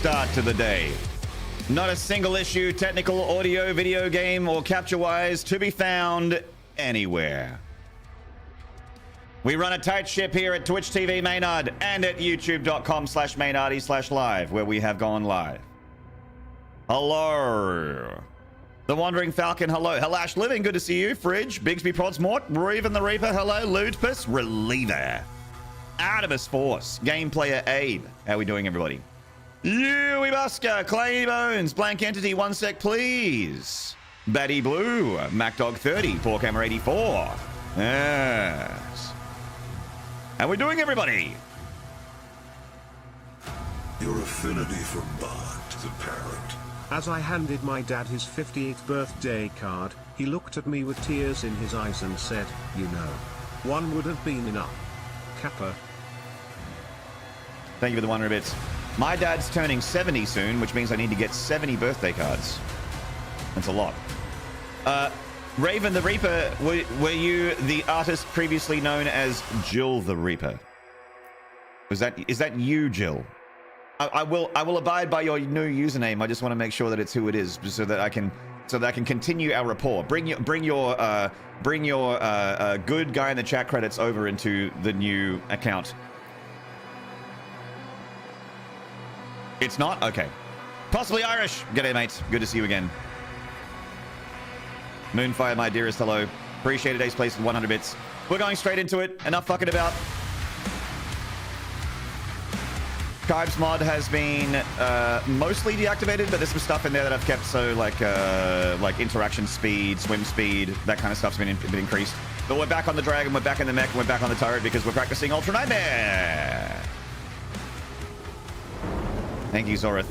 start to the day. Not a single issue, technical, audio, video game, or capture-wise to be found anywhere. We run a tight ship here at Twitch TV Maynard and at youtube.com/Maynardy/live, where we have gone live. Hello. The Wandering Falcon, hello. Helash Living, good to see you. Fridge, Bigsby Prodsmort, Raven the Reaper, hello. Ludpus, Reliever. Artemis Force, Game Player Abe. How are we doing, everybody? Yui Busker, Clay Bones, Blank Entity, 1 sec, please. Batty Blue, MacDog30, Porkhammer 84. Yes. How we doing, everybody? Your affinity for Bart is apparent. As I handed my dad his 58th birthday card, he looked at me with tears in his eyes and said, "You know, one would have been enough." Kappa. Thank you for the 100 bits. My dad's turning 70 soon, which means I need to get 70 birthday cards. That's a lot. Raven the Reaper, were you the artist previously known as Jill the Reaper? Is that you, Jill? I will abide by your new username. I just want to make sure that it's who it is, so that I can continue our rapport. Bring your good guy in the chat credits over into the new account. It's not? Okay. Possibly Irish. G'day, mates. Good to see you again. Moonfire, my dearest, hello. Appreciate today's place with 100 bits. We're going straight into it. Enough fucking about. Kibes mod has been mostly deactivated, but there's some stuff in there that I've kept, so like interaction speed, swim speed, that kind of stuff's been increased. But we're back on the dragon, we're back in the mech, and we're back on the turret because we're practicing Ultra Nightmare. Thank you, Zorith.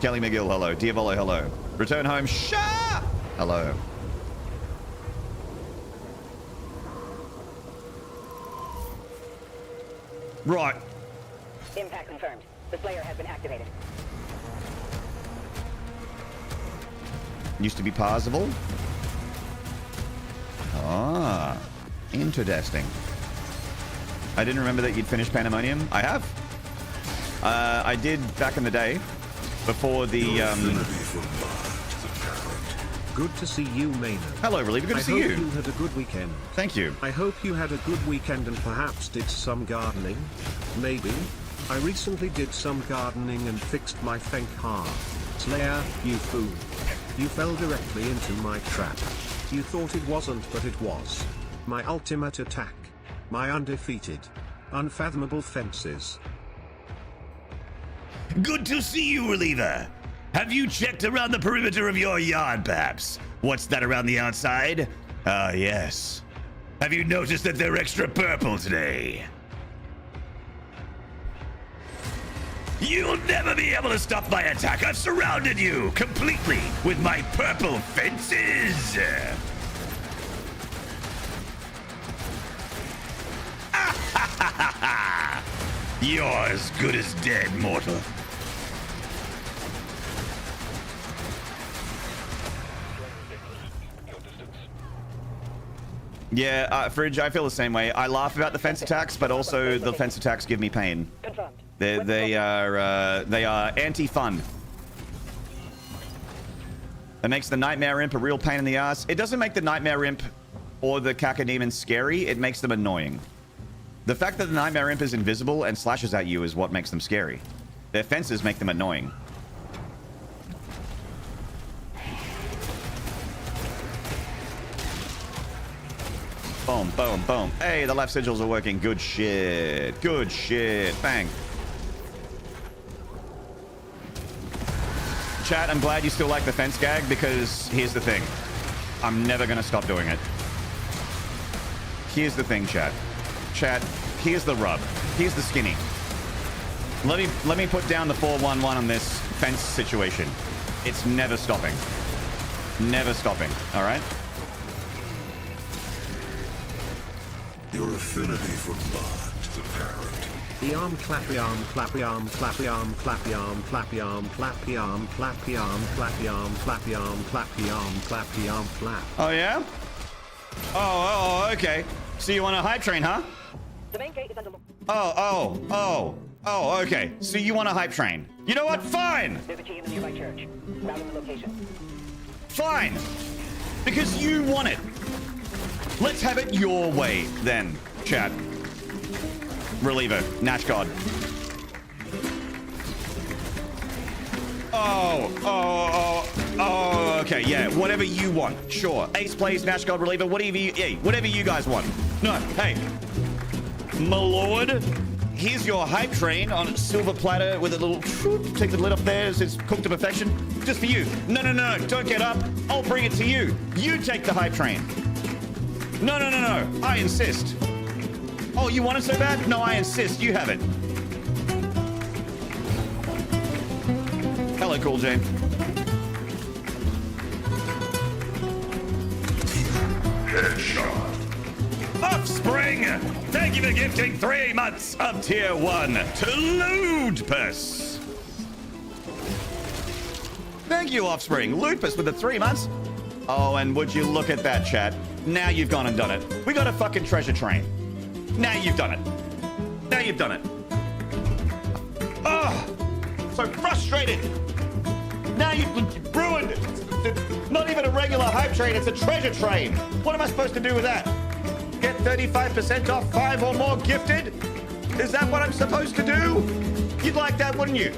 Kelly McGill, hello. Diavolo, hello. Return home, Sha! Hello. Right. Impact confirmed. The Slayer has been activated. Used to be parsable. Ah, interesting. I didn't remember that you'd finished Pandemonium. I have. I did back in the day, before the. Good to see you, Maynard. Hello, Reliever. Good to see you. I hope you had a good weekend. Thank you. I hope you had a good weekend and perhaps did some gardening. Maybe. I recently did some gardening and fixed my Fenk heart. Slayer, you fool. You fell directly into my trap. You thought it wasn't, but it was. My ultimate attack. My undefeated. Unfathomable fences. Good to see you, Reliever. Have you checked around the perimeter of your yard, perhaps? What's that around the outside? Ah, yes. Have you noticed that they're extra purple today? You'll never be able to stop my attack. I've surrounded you completely with my purple fences. You're as good as dead, mortal. Yeah, Fridge, I feel the same way. I laugh about the fence attacks, but also the fence attacks give me pain. Confirmed. They are anti-fun. It makes the Nightmare Imp a real pain in the ass. It doesn't make the Nightmare Imp or the Cacodemon scary. It makes them annoying. The fact that the Nightmare Imp is invisible and slashes at you is what makes them scary. Their fences make them annoying. Boom, boom, boom. Hey, the left sigils are working. Good shit. Good shit. Bang. Chat, I'm glad you still like the fence gag, because here's the thing. I'm never going to stop doing it. Here's the thing, chat. Chat, here's the rub. Here's the skinny. Let me put down the 411 on this fence situation. It's never stopping. Never stopping. All right? Your affinity for Bart is apparent. The arm clappy arm clappy arm clappy arm clappy arm clappy arm clappy arm clappy arm clappy arm clappy arm clappy arm clappy arm clap. Oh, yeah? Oh, okay. So you want a hype train, huh? The main gate is under... Oh, okay. So you want a hype train. You know what? Fine. There's a key in the nearby church. Routing the location. Fine. Because you want it. Let's have it your way, then, chat. Reliever, Natch God. Oh, okay, yeah, whatever you want, sure. Ace plays, Natch God, Reliever, whatever you guys want. No, hey, my lord, here's your hype train on a silver platter with a little, take the lid off there, it's cooked to perfection, just for you. No, don't get up, I'll bring it to you. You take the hype train. No, I insist. Oh, you want it so bad? No, I insist, you have it. Hello, Cool Jane. Headshot. Offspring, thank you for gifting 3 months of tier 1 to Ludpus. Thank you, Offspring. Lupus with the 3 months. Oh, and would you look at that, chat? Now you've gone and done it. We got a fucking treasure train. Now you've done it. Now you've done it. Oh, so frustrated. Now you've ruined it. It's not even a regular hype train, it's a treasure train. What am I supposed to do with that? Get 35% off 5 or more gifted? Is that what I'm supposed to do? You'd like that, wouldn't you?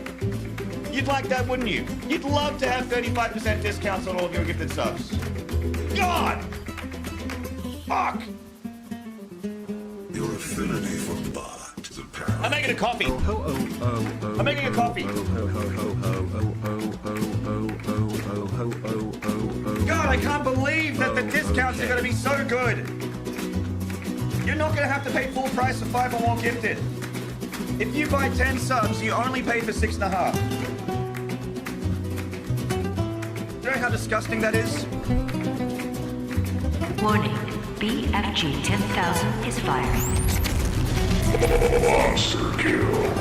You'd like that, wouldn't you? You'd love to have 35% discounts on all of your gifted subs. God! Fuck! Your affinity for Bart is apparent. I'm making a coffee. I'm making a coffee. God, I can't believe that the discounts are going to be so good. You're not going to have to pay full price for 5 or more gifted. If you buy 10 subs, you only pay for 6.5. Do you know how disgusting that is? Warning, BFG 10,000 is firing. Monster kill.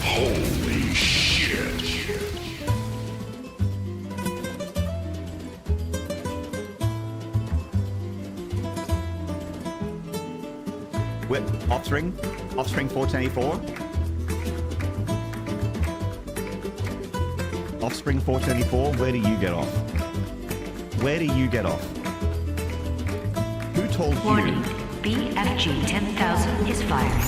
Holy shit. With Offspring 424. Offspring 424, where do you get off? Where do you get off? Who told Warning, you? BFG 10,000 is firing.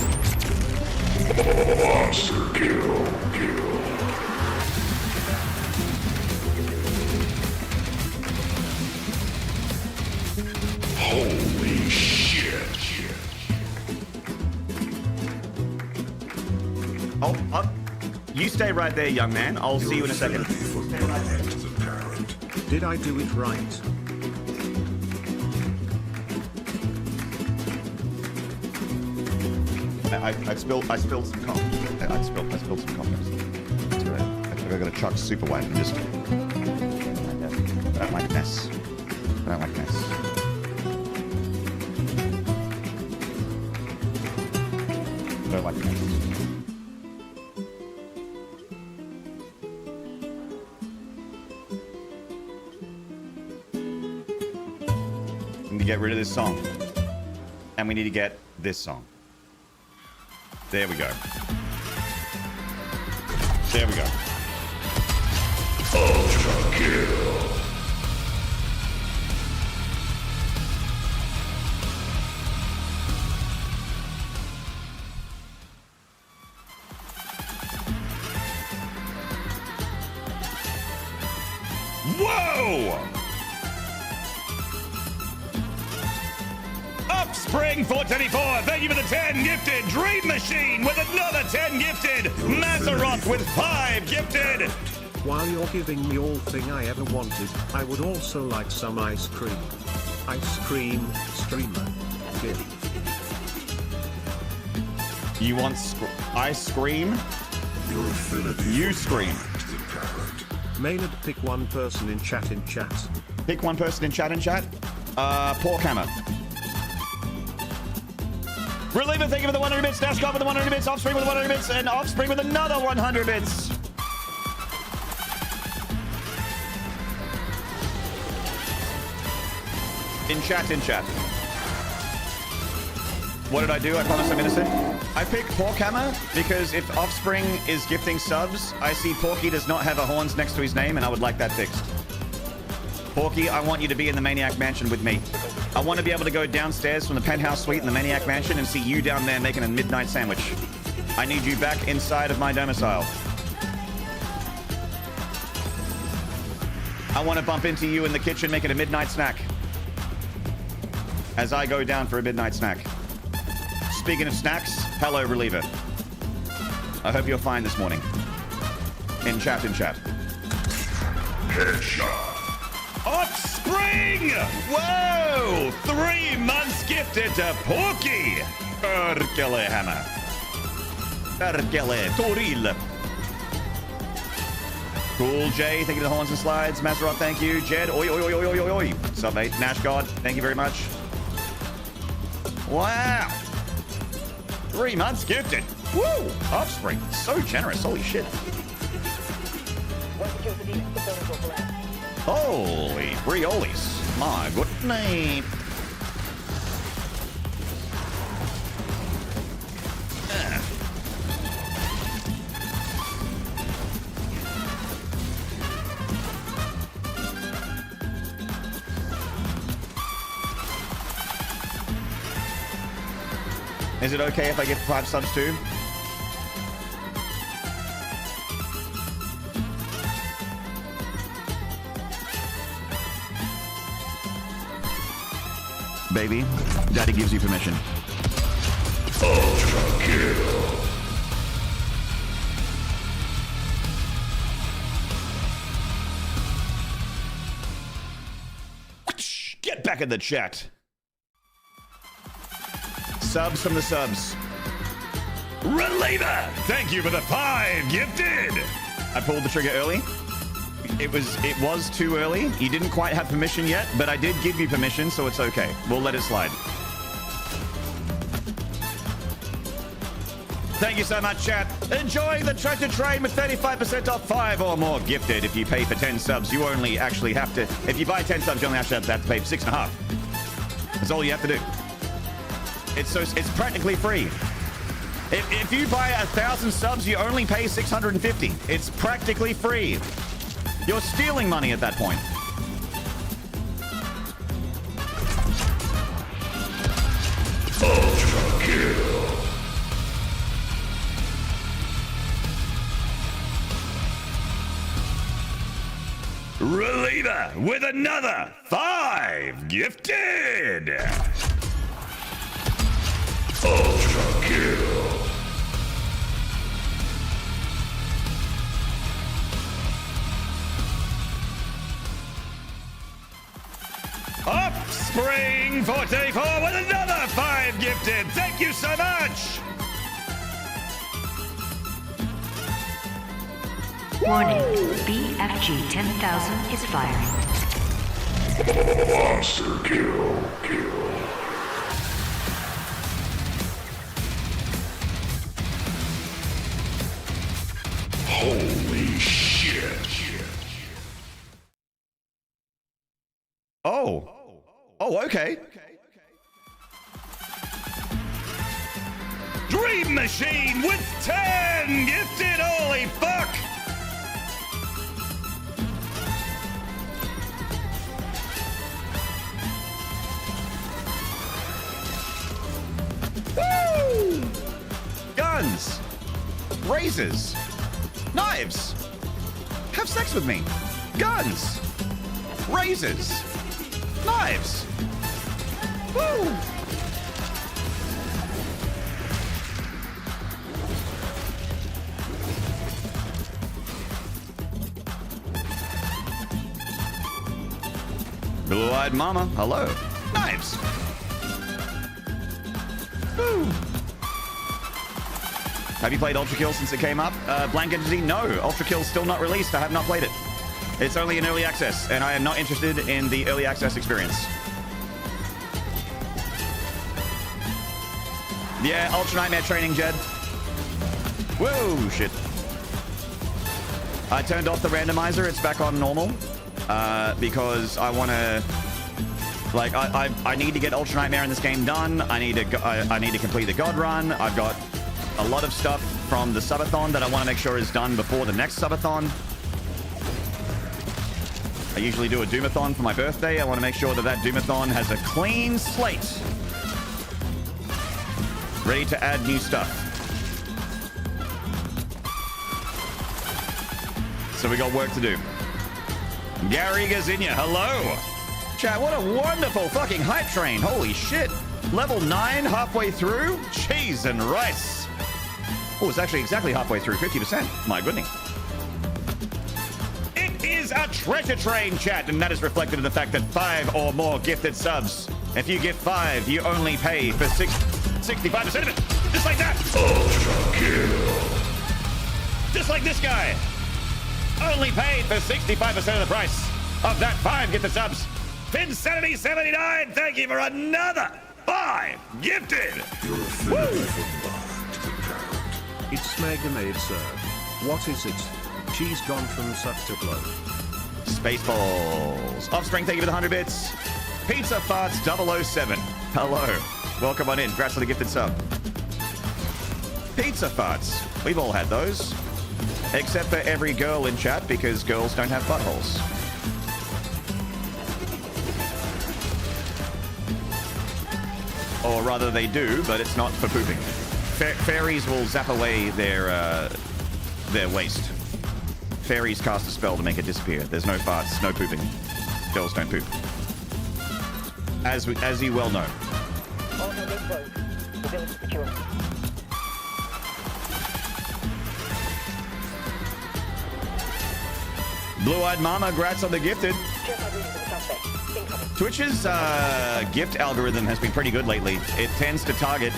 Monster kill. Holy shit. Oh, you stay right there, young man. I'll see you in a second. Did I do it right? I spilled some coffee. I spilled some coffee. That's all right. I got a Chuck super wipe and just. I don't like mess. I don't like mess. I don't like mess. We need to get rid of this song. And we need to get this song. There we go. There we go. Ultra kill. Whoa! Offspring 424, thank you for the 10 gifted. Dream Machine with another 10 gifted. Mazaroth with 5 gifted. While you're giving me all thing I ever wanted, I would also like some ice cream. Ice cream, streamer. Give. You want ice cream? Your affinity You for scream. Bart is apparent. Maynard, pick one person in chat. Pick one person in chat. Pork Hammer. Reliever, thank you for the 100 bits. Dash God with the 100 bits. Offspring with the 100 bits. And Offspring with another 100 bits. In chat. What did I do? I promise I'm innocent. I picked Porkhammer because if Offspring is gifting subs, I see Porky does not have a horns next to his name, and I would like that fixed. Porky, I want you to be in the Maniac Mansion with me. I want to be able to go downstairs from the penthouse suite in the Maniac Mansion and see you down there making a midnight sandwich. I need you back inside of my domicile. I want to bump into you in the kitchen making a midnight snack as I go down for a midnight snack. Speaking of snacks, hello, Reliever. I hope you're fine this morning. In chat. Headshot. Offspring! Whoa! 3 months gifted to Porky! Perkele Hammer. Perkele Toril. Cool J, thank you to the horns and slides. Mazarov, thank you. Jed, oi, oi, oi, oi, oi, oi, oi. Sub 8. Nash God, thank you very much. Wow! 3 months gifted. Woo! Offspring, so generous. Holy shit. Once it kills the demon, the buildings will collapse. Holy Briolis. My goodness. Is it okay if I get 5 subs too? Baby, Daddy gives you permission. Ultra kill. Get back in the chat. Subs from the subs. Reliever! Thank you for the 5 gifted! I pulled the trigger early. It was too early. You didn't quite have permission yet, but I did give you permission, so it's okay. We'll let it slide. Thank you so much, chat. Enjoying the treasure train with 35% off 5 or more gifted. If you pay for 10 subs, you only actually have to... If you buy 10 subs, you only actually have to pay for 6.5. That's all you have to do. It's practically free. If you buy 1,000 subs, you only pay 650. It's practically free. You're stealing money at that point. Ultra kill. Reliever with another 5 gifted! Ultra kill. Offspring 44 with another 5 gifted! Thank you so much! Warning, BFG 10,000 is firing. Monster kill. Holy shit. Oh, okay. Dream Machine with 10 gifted! Holy fuck! Woo! Guns, razors, knives. Have sex with me. Guns, razors, knives. Woo! Blue-eyed mama, hello. Knives. Woo! Have you played Ultra Kill since it came up? Blank Entity, no. Ultra Kill's still not released. I have not played it. It's only in early access, and I am not interested in the early access experience. Yeah, Ultra Nightmare training, Jed. Whoa, shit. I turned off the randomizer. It's back on normal because I want to Like, I need to get Ultra Nightmare in this game done. I need to complete the God Run. I've got a lot of stuff from the subathon that I want to make sure is done before the next subathon. I usually do a Doomathon for my birthday. I want to make sure that that Doomathon has a clean slate. Ready to add new stuff. So we got work to do. Gary Gazinia, hello. Chat, what a wonderful fucking hype train. Holy shit. Level 9 halfway through? Cheese and rice. Oh, it's actually exactly halfway through. 50%. My goodness. It is a treasure train, chat, and that is reflected in the fact that 5 or more gifted subs. If you get 5, you only pay for 65% of it. Just like that. Ultra kill. Just like this guy. Only paid for 65% of the price of that 5 gifted subs. Finsanity 79, thank you for another 5 gifted. Your affinity from bond to parent. It's Meganade, sir. What is it? She's gone from suck to blow. Spaceballs. Offspring, thank you for the 100 bits. Pizza Farts 007. Hello. Welcome on in. Congrats on the gifted sub. Pizza Farts. We've all had those. Except for every girl in chat, because girls don't have buttholes. Or rather, they do, but it's not for pooping. Fairies will zap away their waste. Fairies cast a spell to make it disappear. There's no farts, no pooping. Girls don't poop. As you well know. All hands closed. The village is secure. Blue-eyed Mama, congrats on the gifted. Check my reading to the south bay. Incoming. Twitch's gift algorithm has been pretty good lately. It tends to target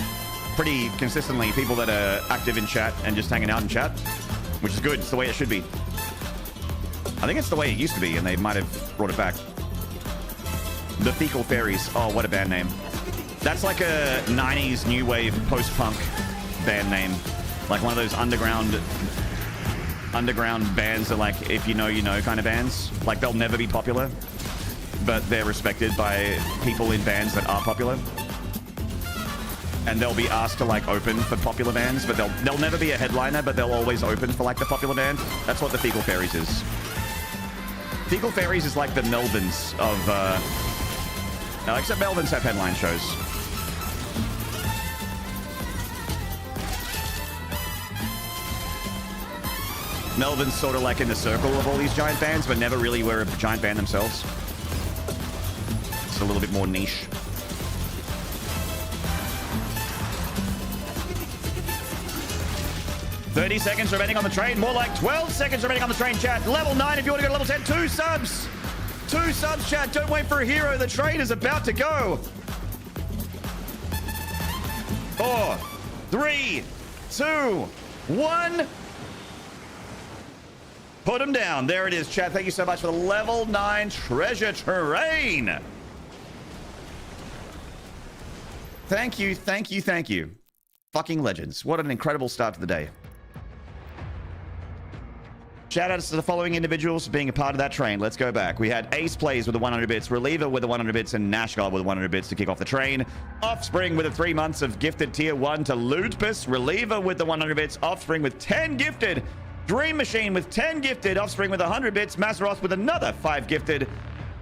pretty consistently people that are active in chat and just hanging out in chat, which is good. It's the way it should be. I think it's the way it used to be, and they might have brought it back. The Fecal Fairies. Oh, what a band name. That's like a 90s new wave post-punk band name. Like one of those underground bands that, like, if you know, you know kind of bands. Like, they'll never be popular, but they're respected by people in bands that are popular. And they'll be asked to, like, open for popular bands, but they'll never be a headliner, but they'll always open for, like, the popular band. That's what the Fecal Fairies is. Fecal Fairies is like the Melvins of, no, except Melvins have headline shows. Melvin's sort of like in the circle of all these giant bands, but never really were a giant band themselves. It's a little bit more niche. $30 seconds remaining on the train. More like 12 seconds remaining on the train, chat. Level 9 if you want to go to level 10. 2 subs. 2 subs, chat. Don't wait for a hero. The train is about to go. 4, 3, 2, 1. Put him down. There it is, chat. Thank you so much for the level 9 treasure train. Thank you, thank you, thank you. Fucking legends. What an incredible start to the day. Shout outs to the following individuals for being a part of that train. Let's go back. We had Ace Plays with the 100 bits, Reliever with the 100 bits, and Nashgard with 100 bits to kick off the train. Offspring with the 3 months of gifted tier 1 to Ludpus. Reliever with the 100 bits. Offspring with 10 gifted. Dream Machine with 10 gifted. Offspring with 100 bits. Mazeroth with another 5 gifted.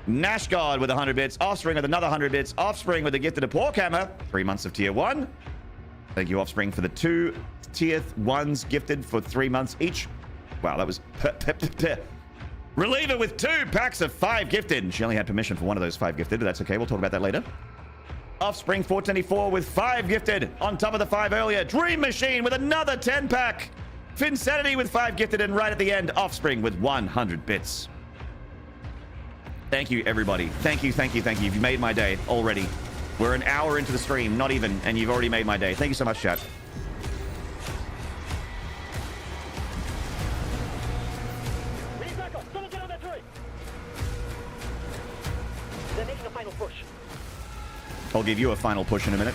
Nashgard with 100 bits. Offspring with another 100 bits. Offspring with a gifted Porkhammer. 3 months of tier 1. Thank you, Offspring, for the 2 tier 1s gifted for 3 months each. Wow, that was... Reliever with 2 packs of 5 gifted. She only had permission for one of those 5 gifted, but that's okay. We'll talk about that later. Offspring 424 with 5 gifted. On top of the 5 earlier. Dream Machine with another 10 pack. Finsanity with 5 gifted. And right at the end, Offspring with 100 bits. Thank you, everybody. Thank you, thank you, thank you. You've made my day already. We're an hour into the stream, not even, and you've already made my day. Thank you so much, chat. We need backup. Someone get on that train. They're making a final push. I'll give you a final push in a minute.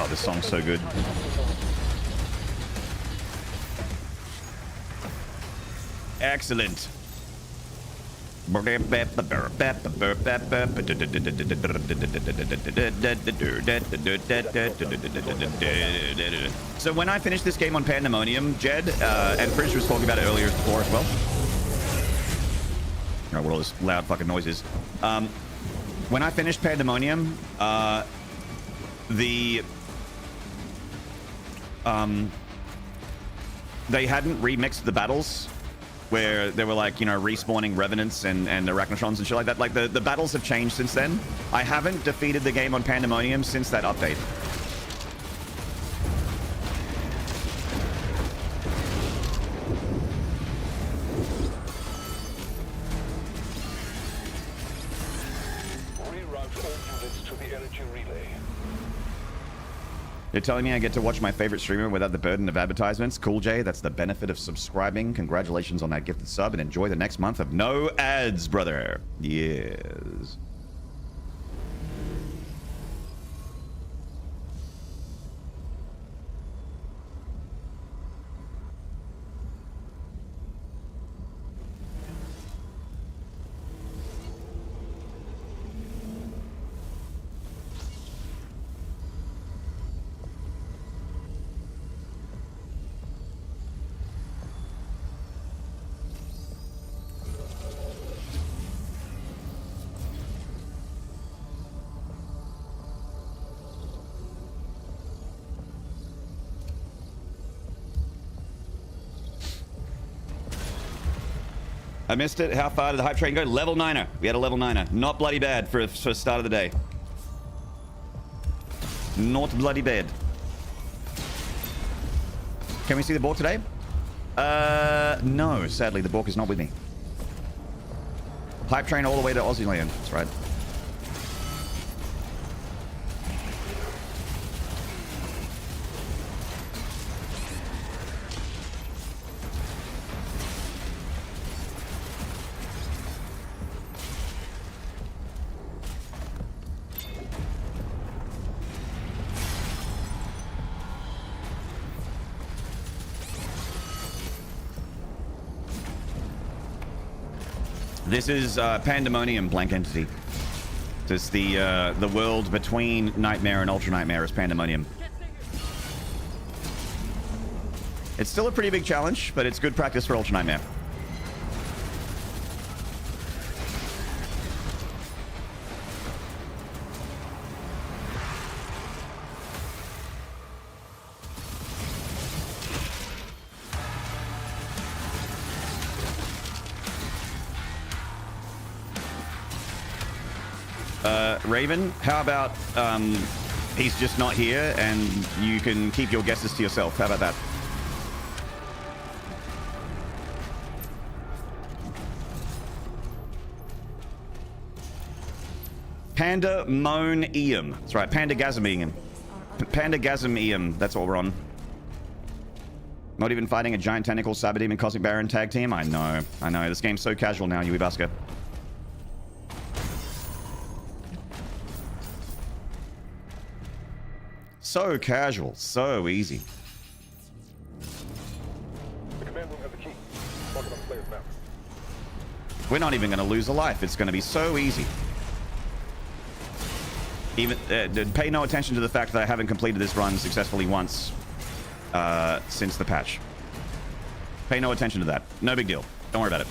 Oh, this song's so good. Excellent. So when I finished this game on Pandemonium, Jed and Fridge was talking about it earlier before as well. You know what all this loud fucking noise is. When I finished Pandemonium, they hadn't remixed the battles where they were like, you know, respawning revenants and arachnotrons and shit like that. Like the battles have changed since then. I haven't defeated the game on Pandemonium since that update. Reroute all units to the energy relay. You're telling me I get to watch my favorite streamer without the burden of advertisements? Cool, Jay. That's the benefit of subscribing. Congratulations on that gifted sub and enjoy the next month of no ads, brother. Yes. I missed it. How far did the hype train go? Level 9er. We had a level 9er. Not bloody bad for start of the day. Not bloody bad. Can we see the Bork today? No. Sadly, the Bork is not with me. Hype train all the way to Aussie land. That's right. This is Pandemonium, blank entity. It's the world between Nightmare and Ultra Nightmare is Pandemonium. It's still a pretty big challenge, but it's good practice for Ultra Nightmare. Raven, how about he's just not here and you can keep your guesses to yourself? How about that? Pandemonium. That's right, Pandegasmium. Pandegasmium, that's what we're on. Not even fighting a giant tentacle, Cyber Demon, Cosmic Baron tag team? I know. This game's so casual now, Yui Baska. So casual, so easy. The command room has the key. Mark it on the player's map. We're not even going to lose a life. It's going to be so easy. Even pay no attention to the fact that I haven't completed this run successfully once since the patch. Pay no attention to that. No big deal. Don't worry about it.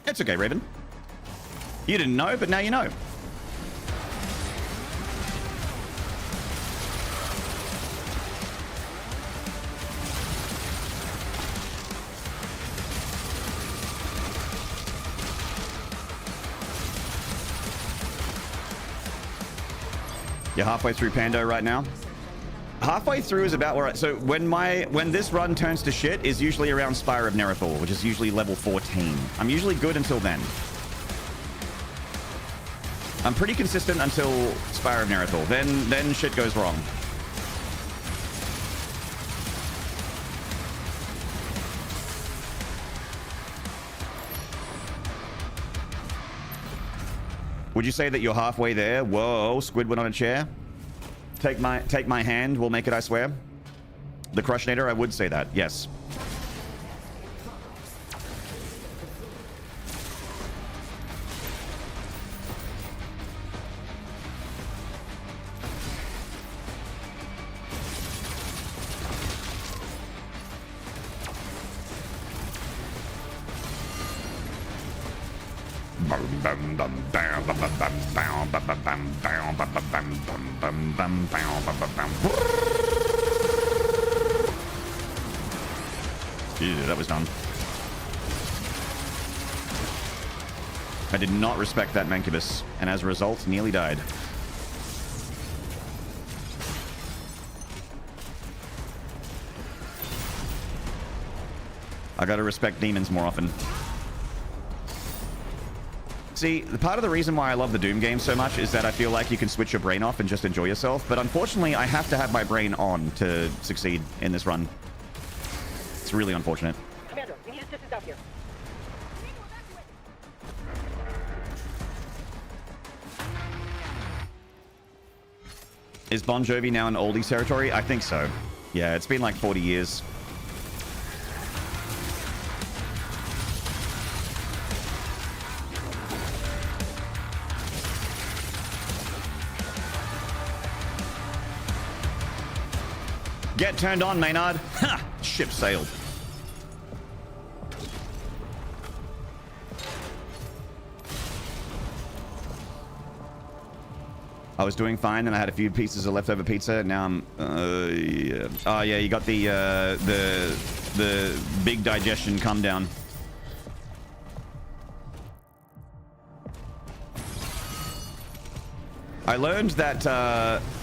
It's okay, Raven. You didn't know, but now you know. You're halfway through Pando right now? Halfway through is about where so when this run turns to shit is usually around Spire of Nerithor, which is usually level 14. I'm usually good until then. I'm pretty consistent until Spire of Nerithor. Then shit goes wrong. Would you say that you're halfway there? Whoa, Squidward on a chair. Take my hand, we'll make it, I swear. The Crushinator, I would say that, yes. Ew, that was dumb. I did not respect that Mancubus, and as a result, nearly died. I gotta respect demons more often. See, the part of the reason why I love the Doom games so much is that I feel like you can switch your brain off and just enjoy yourself, but unfortunately, I have to have my brain on to succeed in this run. It's really unfortunate. Commander, we need assistance out here. Is Bon Jovi now in oldies territory? I think so. Yeah, it's been like 40 years. Get turned on, Maynard. Ha! Ship sailed. I was doing fine, and I had a few pieces of leftover pizza. And now I'm, yeah. Oh yeah, you got the big digestion come down. I learned that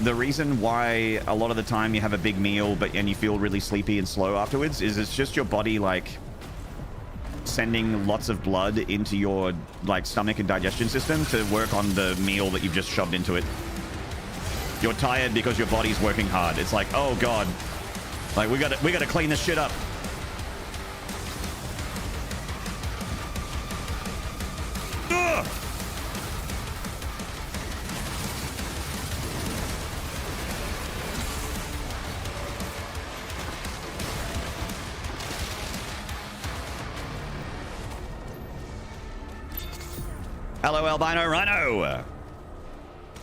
the reason why a lot of the time you have a big meal and you feel really sleepy and slow afterwards is it's just your body like sending lots of blood into your like stomach and digestion system to work on the meal that you've just shoved into it. You're tired because your body's working hard. It's like, oh god, like we gotta clean this shit up. Ugh! Hello, Albino Rhino.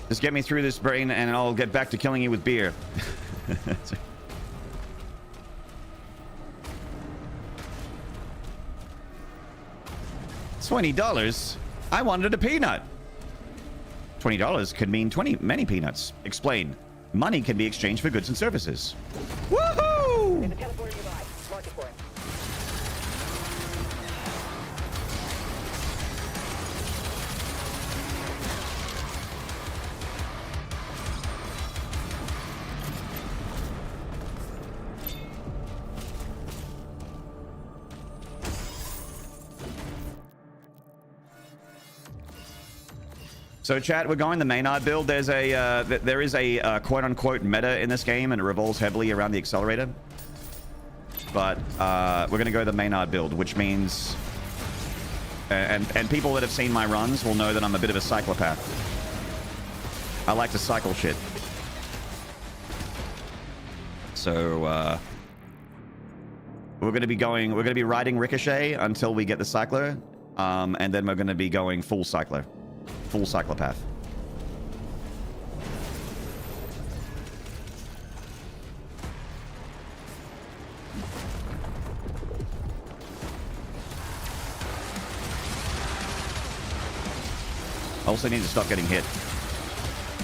Just get me through this brain and I'll get back to killing you with beer. $20? I wanted a peanut. $20 could mean many peanuts. Explain. Money can be exchanged for goods and services. Woohoo! There's a teleporter nearby. Mark it for it. So chat, we're going the Maynard build. There is a quote-unquote meta in this game, and it revolves heavily around the accelerator. But we're going to go the Maynard build, which means... And people that have seen my runs will know that I'm a bit of a cyclopath. I like to cycle shit. So, we're going to be riding Ricochet until we get the Cycler. And then we're going to be going full Cycler. Full cyclopath. I also need to stop getting hit.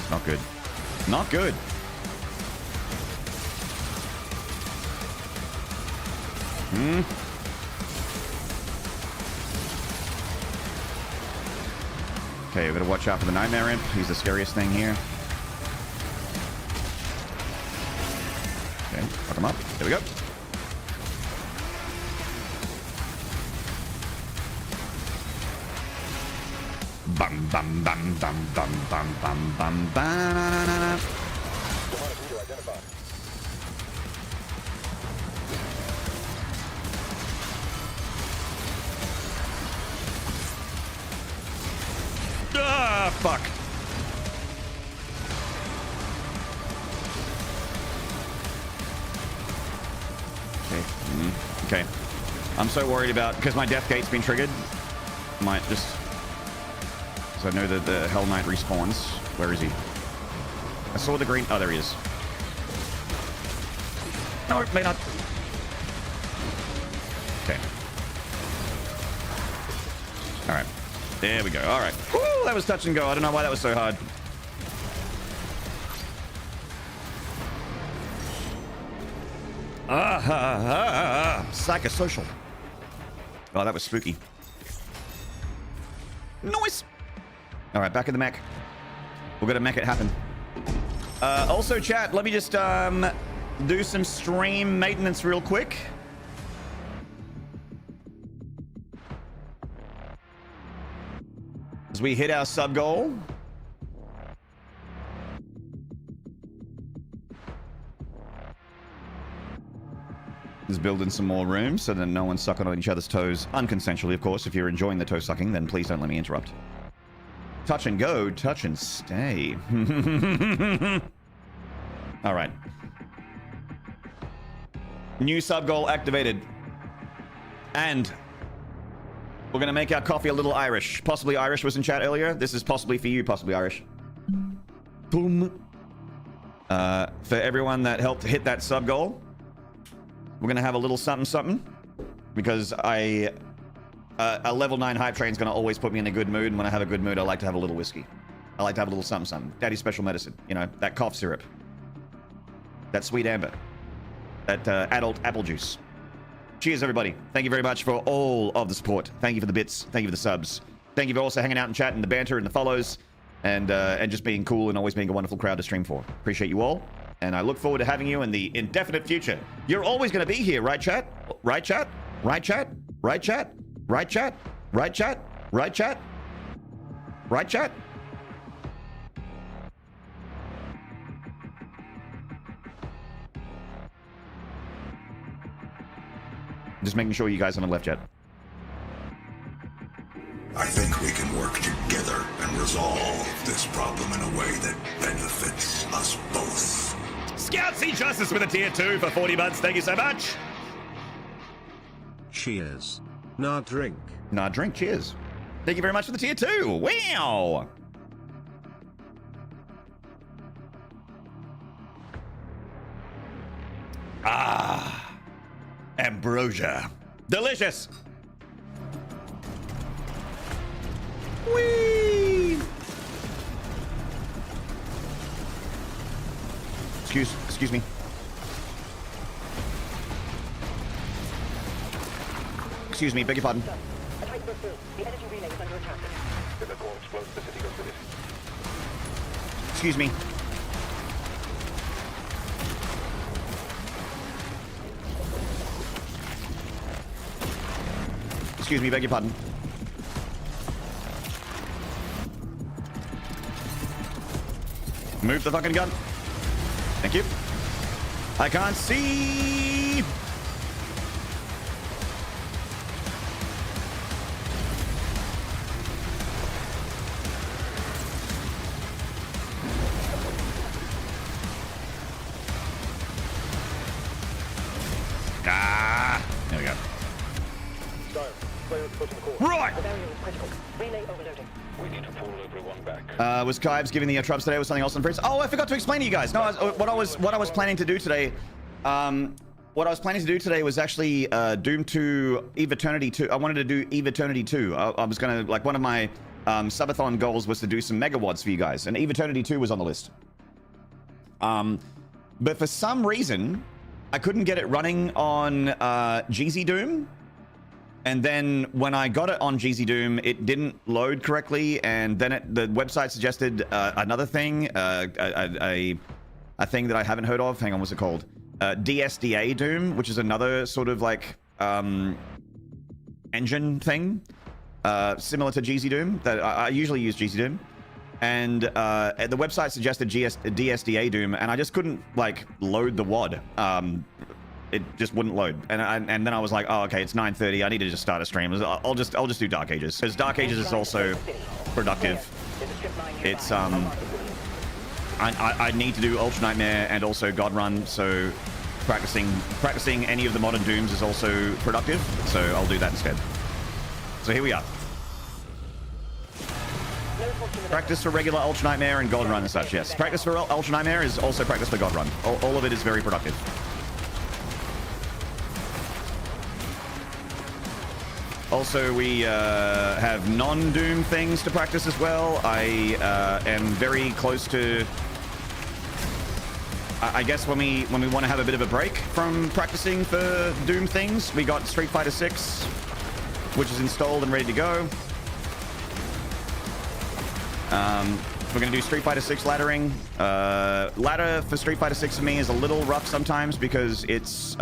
Not good. Not good. Okay, we're gonna watch out for the Nightmare Imp. He's the scariest thing here. Okay, fuck him up. There we go. Bum bum bum bum bum bum bum bum bum. Fuck. Okay. I'm so worried about, because my death gate's been triggered. Might just, because I know that the Hell Knight respawns. Where is he? I saw the green. Oh, there he is. No, it may not. Okay. All right. There we go. All right. Woo, that was touch and go. I don't know why that was so hard. Psychosocial. Oh, that was spooky. Nice. All right, back in the mech. We're gonna make it happen. Also, chat, let me just do some stream maintenance real quick. As we hit our sub goal. Just building some more rooms so that no one's sucking on each other's toes. Unconsensually, of course. If you're enjoying the toe sucking, then please don't let me interrupt. Touch and go, touch and stay. All right. New sub goal activated. And we're going to make our coffee a little Irish. Possibly Irish was in chat earlier. This is possibly for you, possibly Irish. Boom. For everyone that helped hit that sub goal, we're going to have a little something something. Because a level 9 hype train is going to always put me in a good mood. And when I have a good mood, I like to have a little whiskey. I like to have a little something something. Daddy's special medicine. You know, that cough syrup. That sweet amber. That adult apple juice. Cheers, everybody. Thank you very much for all of the support. Thank you for the bits. Thank you for the subs. Thank you for also hanging out and chatting, the banter and the follows. And just being cool and always being a wonderful crowd to stream for. Appreciate you all. And I look forward to having you in the indefinite future. You're always going to be here, right, chat? Right, chat? Right, chat? Right, chat? Right, chat? Right, chat? Right, chat? Right, chat? Just making sure you guys haven't left yet. I think we can work together and resolve this problem in a way that benefits us both. Scout Sea Justice with a tier 2 for 40 months. Thank you so much. Cheers. Nah, drink. Nah, drink. Cheers. Thank you very much for the tier 2. Wow. Ah. Ambrosia. Delicious. Whee! Excuse me. Excuse me, beg your pardon. A tight broke through. The energy relay is under attack. If the core explodes, the city goes with it. Excuse me. Excuse me, beg your pardon. Move the fucking gun. Thank you. I can't see. Ah. There we go. Sire, player approaching the core. Right. The barrier is critical. Relay overloading. We need to pull everyone back. Was Kybes giving the trubs today? Was something else on Fritz? Oh, I forgot to explain to you guys. No, what I was planning to do today. What I was planning to do today was actually Doom 2 Eve Eternity 2. I wanted to do Eve Eternity 2. I was gonna, like, one of my subathon goals was to do some megawads for you guys, and Eve Eternity 2 was on the list. But for some reason, I couldn't get it running on GZ Doom. And then when I got it on GZ Doom, it didn't load correctly, and then the website suggested another thing, a thing that I haven't heard of. Hang on, what's it called? DSDA Doom, which is another sort of like engine thing, similar to GZ Doom. That I usually use GZ Doom, and the website suggested DSDA Doom, and I just couldn't like load the WAD. It just wouldn't load, and then I was like, oh, okay, it's 9:30. I need to just start a stream. I'll just do Dark Ages, because Dark Ages is also productive. it's I need to do Ultra Nightmare and also God Run, so practicing any of the modern Dooms is also productive, so I'll do that instead. So here we are. Practice for regular Ultra Nightmare and God Run and such, yes. Practice for Ultra Nightmare is also practice for God Run. All of it is very productive. Also, we have non-Doom things to practice as well. I am very close to... I guess when we want to have a bit of a break from practicing for Doom things, we got Street Fighter 6, which is installed and ready to go. We're going to do Street Fighter 6 laddering. Ladder for Street Fighter 6 for me is a little rough sometimes because it's...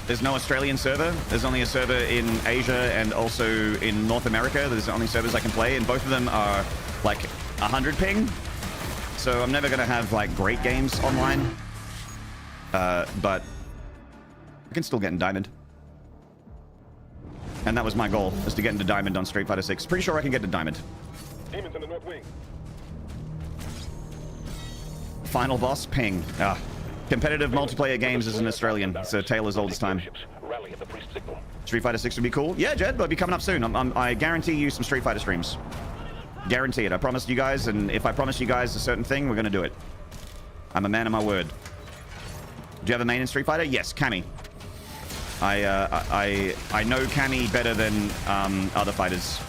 there's no Australian server. There's only a server in Asia and also in North America. There's the only servers I can play, and both of them are like 100 ping. So I'm never going to have like great games online. But I can still get in Diamond. And that was my goal, is to get into Diamond on Street Fighter 6. Pretty sure I can get to Diamond. Demons in the north wing. Final boss, ping. Competitive multiplayer games is an Australian. It's a tale as old as time. Rally at the priest signal. Street Fighter 6 would be cool. Yeah, Jed, but it'll be coming up soon. I guarantee you some Street Fighter streams. Guarantee it. I promised you guys, and if I promise you guys a certain thing, we're going to do it. I'm a man of my word. Do you have a main in Street Fighter? Yes, Cammy. I know Cammy better than other fighters.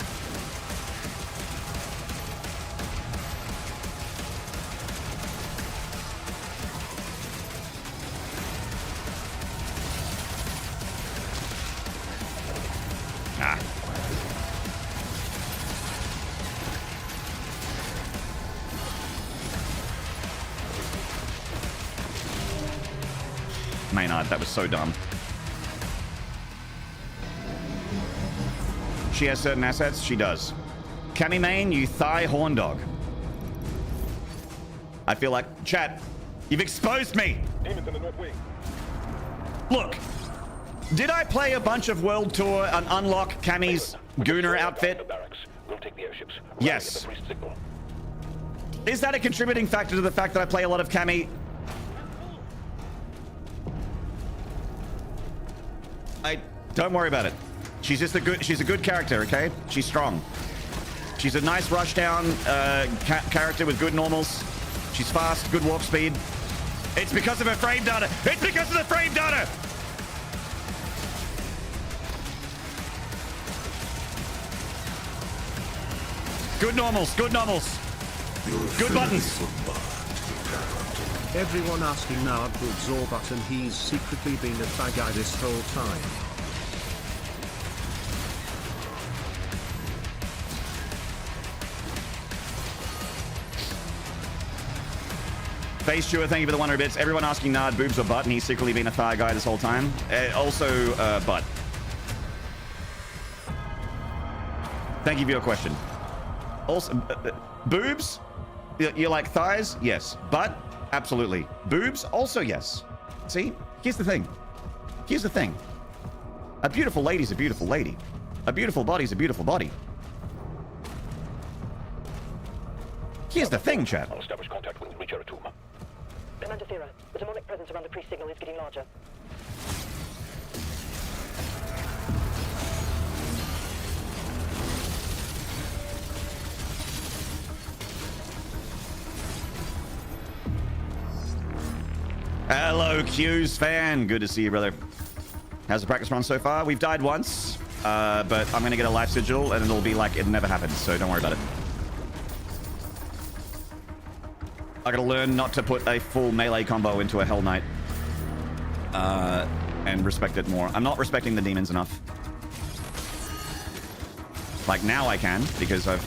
Maynard, that was so dumb. She has certain assets? She does. Cammy main, you thigh horn dog. I feel like... Chat, you've exposed me! Demons in the north wing. Look, did I play a bunch of World Tour and unlock Cammy's Gooner outfit? We'll take the airships. Yes. Is that a contributing factor to the fact that I play a lot of Cammy? Don't worry about it. She's just she's a good character, okay? She's strong. She's a nice rushdown character with good normals. She's fast, good warp speed. It's because of her frame data. It's because of the frame data. Good normals, good normals. Good buttons. Everyone asking now about Zorbot, and he's secretly been a bad guy this whole time. Face Chewer, thank you for the 100 bits. Everyone asking Nard boobs or butt, and he's secretly been a thigh guy this whole time. Also, butt. Thank you for your question. Also, boobs? You like thighs? Yes. Butt? Absolutely. Boobs? Also yes. See? Here's the thing. Here's the thing. A beautiful lady's a beautiful lady. A beautiful body's a beautiful body. Here's the thing, chat. I'll establish contact with Richard Tuma. Commander Thera, the demonic presence around the priest signal is getting larger. Hello, Q's fan. Good to see you, brother. How's the practice run so far? We've died once, but I'm going to get a life sigil, and it'll be like it never happened, so don't worry about it. I gotta learn not to put a full melee combo into a Hell Knight. And respect it more. I'm not respecting the demons enough. Like, now I can, because I've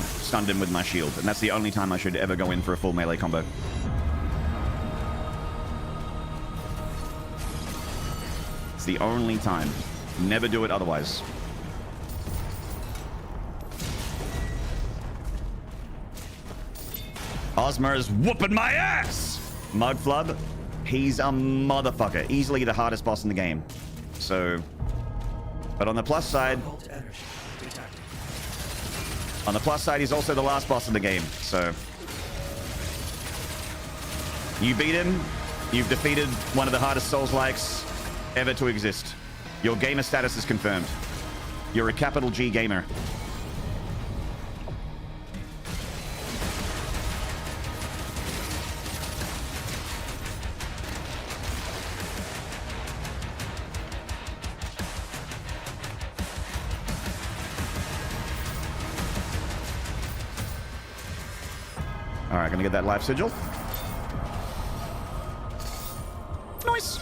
stunned him with my shield, and that's the only time I should ever go in for a full melee combo. It's the only time. Never do it otherwise. Ozma is whooping my ass! Mugflub, he's a motherfucker. Easily the hardest boss in the game. So, but on the plus side, On the plus side, he's also the last boss in the game, so... You beat him, you've defeated one of the hardest Souls-likes ever to exist. Your gamer status is confirmed. You're a capital G gamer. All right, gonna get that life sigil. Nice.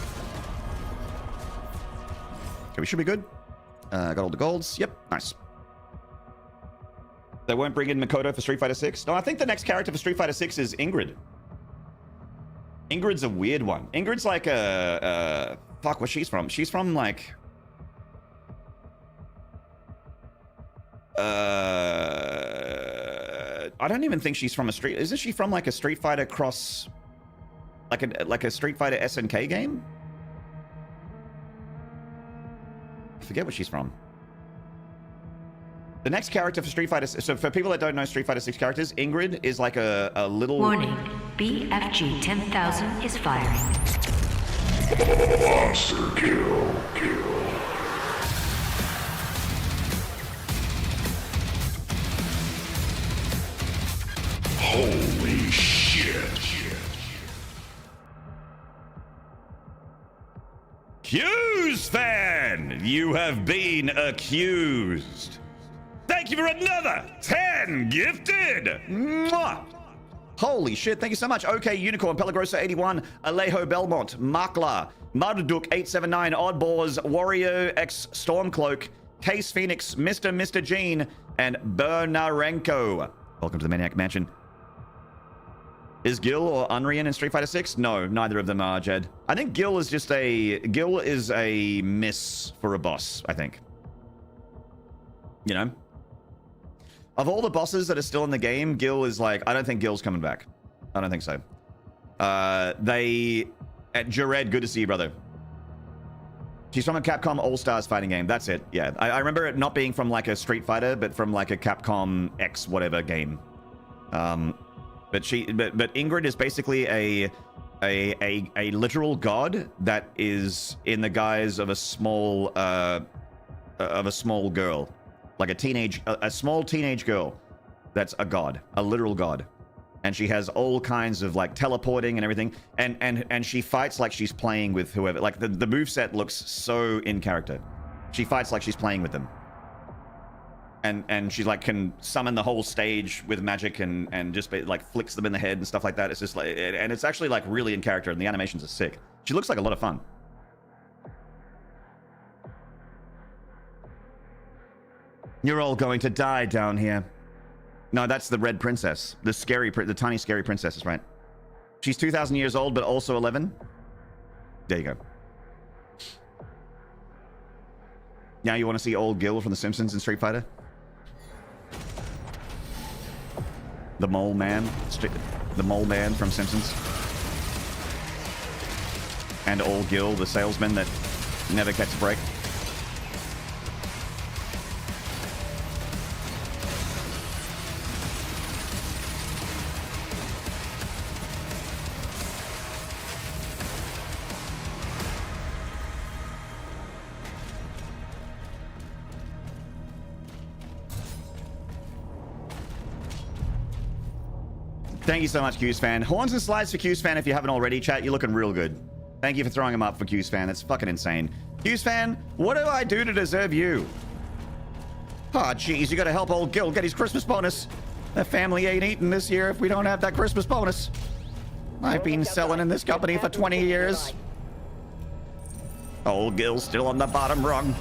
Okay, we should be good. Got all the golds. Yep, nice. They won't bring in Makoto for Street Fighter 6. No, I think the next character for Street Fighter 6 is Ingrid. Ingrid's a weird one. Ingrid's like a fuck, where she's from? She's from like I don't even think she's from a Street. Isn't she from like a Street Fighter cross, like a Street Fighter SNK game? I forget where she's from. The next character for Street Fighter... So for people that don't know Street Fighter 6 characters, Ingrid is like a little... Warning, BFG 10,000 is firing. Monster kill. Holy shit. Hughes fan, you have been accused. Thank you for another 10 gifted. Mwah! Holy shit, thank you so much. OK Unicorn, Pelagrosa 81, Alejo Belmont, Makla, Marduk 879, Oddballs, Wario X Stormcloak, Case Phoenix, Mr. Gene, and Bernarenko. Welcome to the Maniac Mansion. Is Gil or Unrian in Street Fighter 6? No, neither of them are, Jed. I think Gil is a miss for a boss, I think. You know? Of all the bosses that are still in the game, Gil is like, I don't think Gil's coming back. I don't think so. Jared, good to see you, brother. She's from a Capcom All-Stars fighting game. That's it. Yeah. I remember it not being from like a Street Fighter, but from like a Capcom X whatever game. But Ingrid is basically a literal god that is in the guise of a small girl, like a small teenage girl that's a god, a literal god, and she has all kinds of like teleporting and everything, and she fights like she's playing with whoever. Like the moveset looks so in character. She fights like she's playing with them. And she like can summon the whole stage with magic and just like flicks them in the head and stuff like that. It's just like, and it's actually like really in character, and the animations are sick. She looks like a lot of fun. You're all going to die down here. No, that's the red princess. The tiny scary princess is right. She's 2,000 years old, but also 11. There you go. Now you want to see old Gil from The Simpsons in Street Fighter? The mole man from Simpsons. And old Gil, the salesman that never gets a break. Thank you so much, Q's fan. Horns and slides for Q's fan if you haven't already, chat. You're looking real good. Thank you for throwing them up for Q's fan. That's fucking insane. Q's fan, what do I do to deserve you? Oh, jeez, you gotta help old Gil get his Christmas bonus. The family ain't eating this year if we don't have that Christmas bonus. I've been selling in this company for 20 years. Old Gil's still on the bottom rung.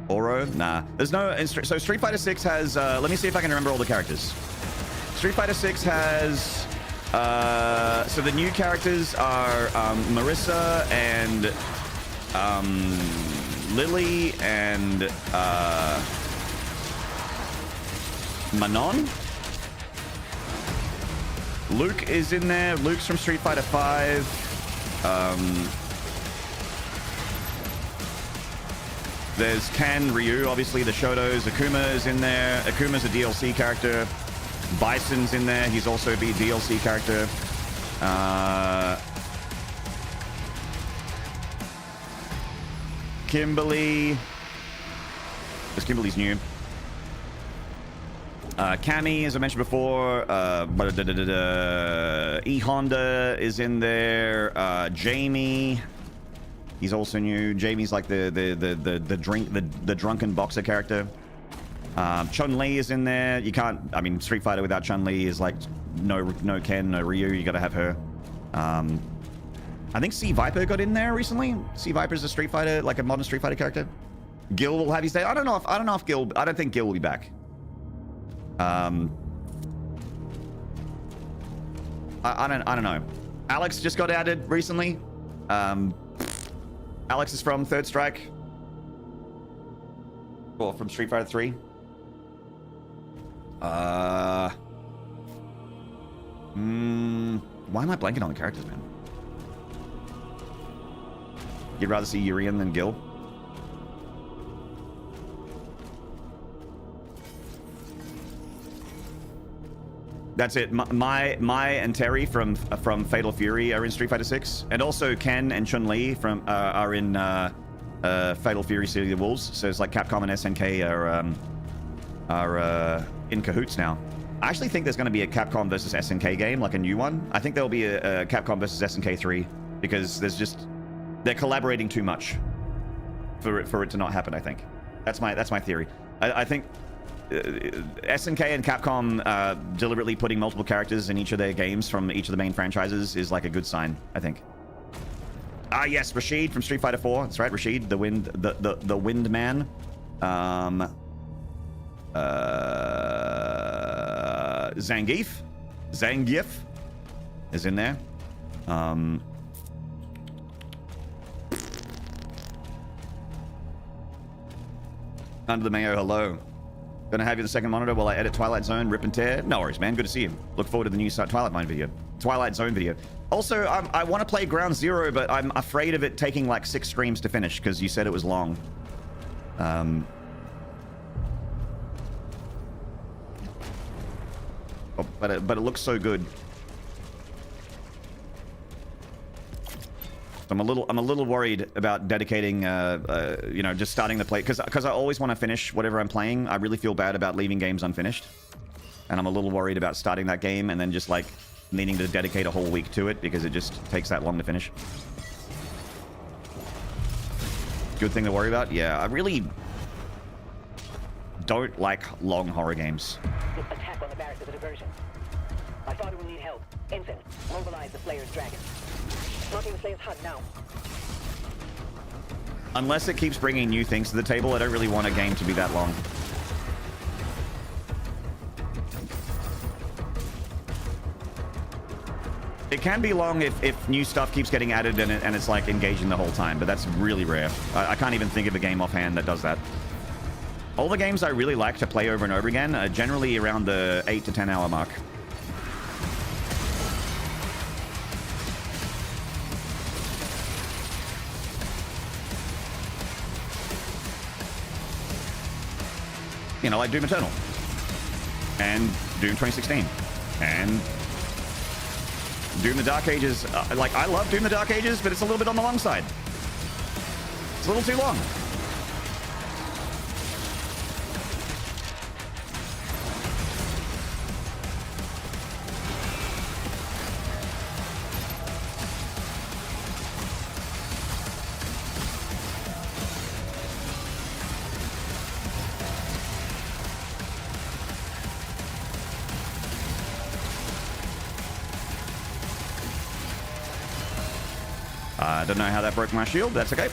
Oro? Nah. There's no... So Street Fighter 6 has... let me see if I can remember all the characters. Street Fighter 6 has... so the new characters are Marissa and Lily and Manon? Luke is in there. Luke's from Street Fighter 5. There's Ken, Ryu, obviously the Shotos. Akuma is in there. Akuma's a DLC character. Bison's in there. He's also a DLC character. Kimberly. Because Kimberly's new. Cammy, as I mentioned before. E Honda is in there. Jamie. He's also new. Jamie's like the drunken boxer character. Chun-Li is in there. You can't. I mean, Street Fighter without Chun-Li is like no Ken, no Ryu. You got to have her. I think C Viper got in there recently. C Viper's a Street Fighter, like a modern Street Fighter character. Gil will have his day. I don't know if Gil. I don't think Gil will be back. I don't know. Alex just got added recently. Alex is from Third Strike. Or from Street Fighter 3. Why am I blanking on the characters, man? You'd rather see Urian than Gil? That's it. My and Terry from Fatal Fury are in Street Fighter 6, and also Ken and Chun-Li from are in Fatal Fury City of the Wolves. So it's like Capcom and SNK are in cahoots now. I actually think there's going to be a Capcom versus SNK game, like a new one. I think there'll be a Capcom versus SNK 3 because they're collaborating too much for it to not happen. I think that's my theory. I think SNK and Capcom deliberately putting multiple characters in each of their games from each of the main franchises is like a good sign, I think. Ah, yes, Rashid from Street Fighter 4. That's right, Rashid, the Wind Man. Zangief is in there. Under the Mayo, hello. Gonna have you in the second monitor while I edit Twilight Zone, rip and tear. No worries, man. Good to see you. Look forward to the new Twilight Zone video. Also, I want to play Ground Zero, but I'm afraid of it taking like 6 streams to finish because you said it was long. But it looks so good. I'm a little worried about dedicating, just starting the play because I always want to finish whatever I'm playing. I really feel bad about leaving games unfinished, and I'm a little worried about starting that game and then just like needing to dedicate a whole week to it because it just takes that long to finish. Good thing to worry about. Yeah, I really don't like long horror games. This attack on the barracks is a diversion. I thought it would need help. Ensign, mobilize the Slayer's dragon. Knocking the Slayer's hut now. Unless it keeps bringing new things to the table, I don't really want a game to be that long. It can be long if new stuff keeps getting added and it's like engaging the whole time, but that's really rare. I can't even think of a game offhand that does that. All the games I really like to play over and over again are generally around the 8 to 10 hour mark. You know, like Doom Eternal. And Doom 2016. And Doom the Dark Ages. Like, I love Doom the Dark Ages, but it's a little bit on the long side. It's a little too long. I don't know how that broke my shield. That's okay.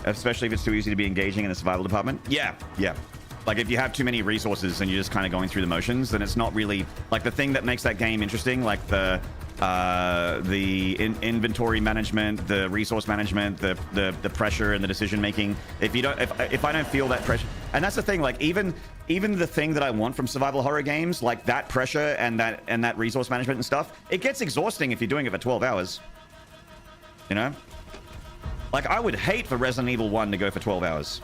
Especially if it's too easy to be engaging in the survival department. Yeah. Like if you have too many resources and you're just kind of going through the motions, then it's not really like the thing that makes that game interesting. Like the the inventory management, the resource management, the pressure and the decision making. If I don't feel that pressure, and that's the thing, like even the thing that I want from survival horror games, like that pressure and that resource management and stuff, it gets exhausting if you're doing it for 12 hours. You know? Like, I would hate for Resident Evil 1 to go for 12 hours.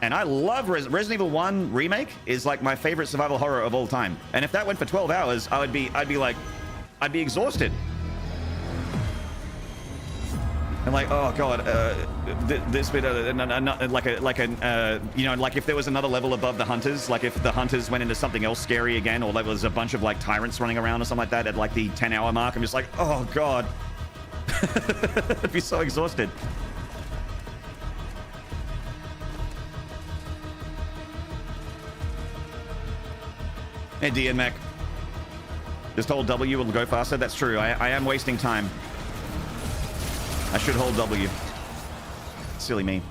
And I love Resident Evil 1 Remake is like my favorite survival horror of all time. And if that went for 12 hours, I'd be exhausted. And like, oh god, this bit, like if there was another level above the hunters, like if the hunters went into something else scary again, or there was a bunch of like tyrants running around or something like that at like the 10-hour mark, I'm just like, oh god. I'd be so exhausted. Hey, D and Mac. Just hold W will go faster. That's true. I am wasting time. I should hold W. Silly me.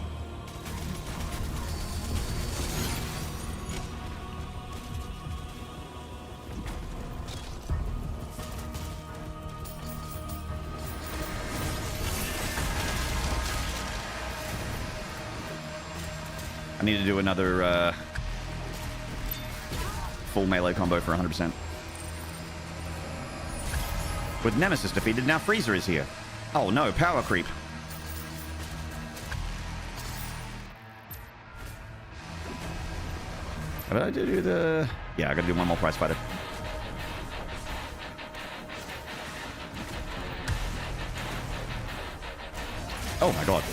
I need to do another full melee combo for 100%. With Nemesis defeated, now Freezer is here. Oh no, power creep. How about I do the... Yeah, I gotta do one more prize fighter. Oh my god.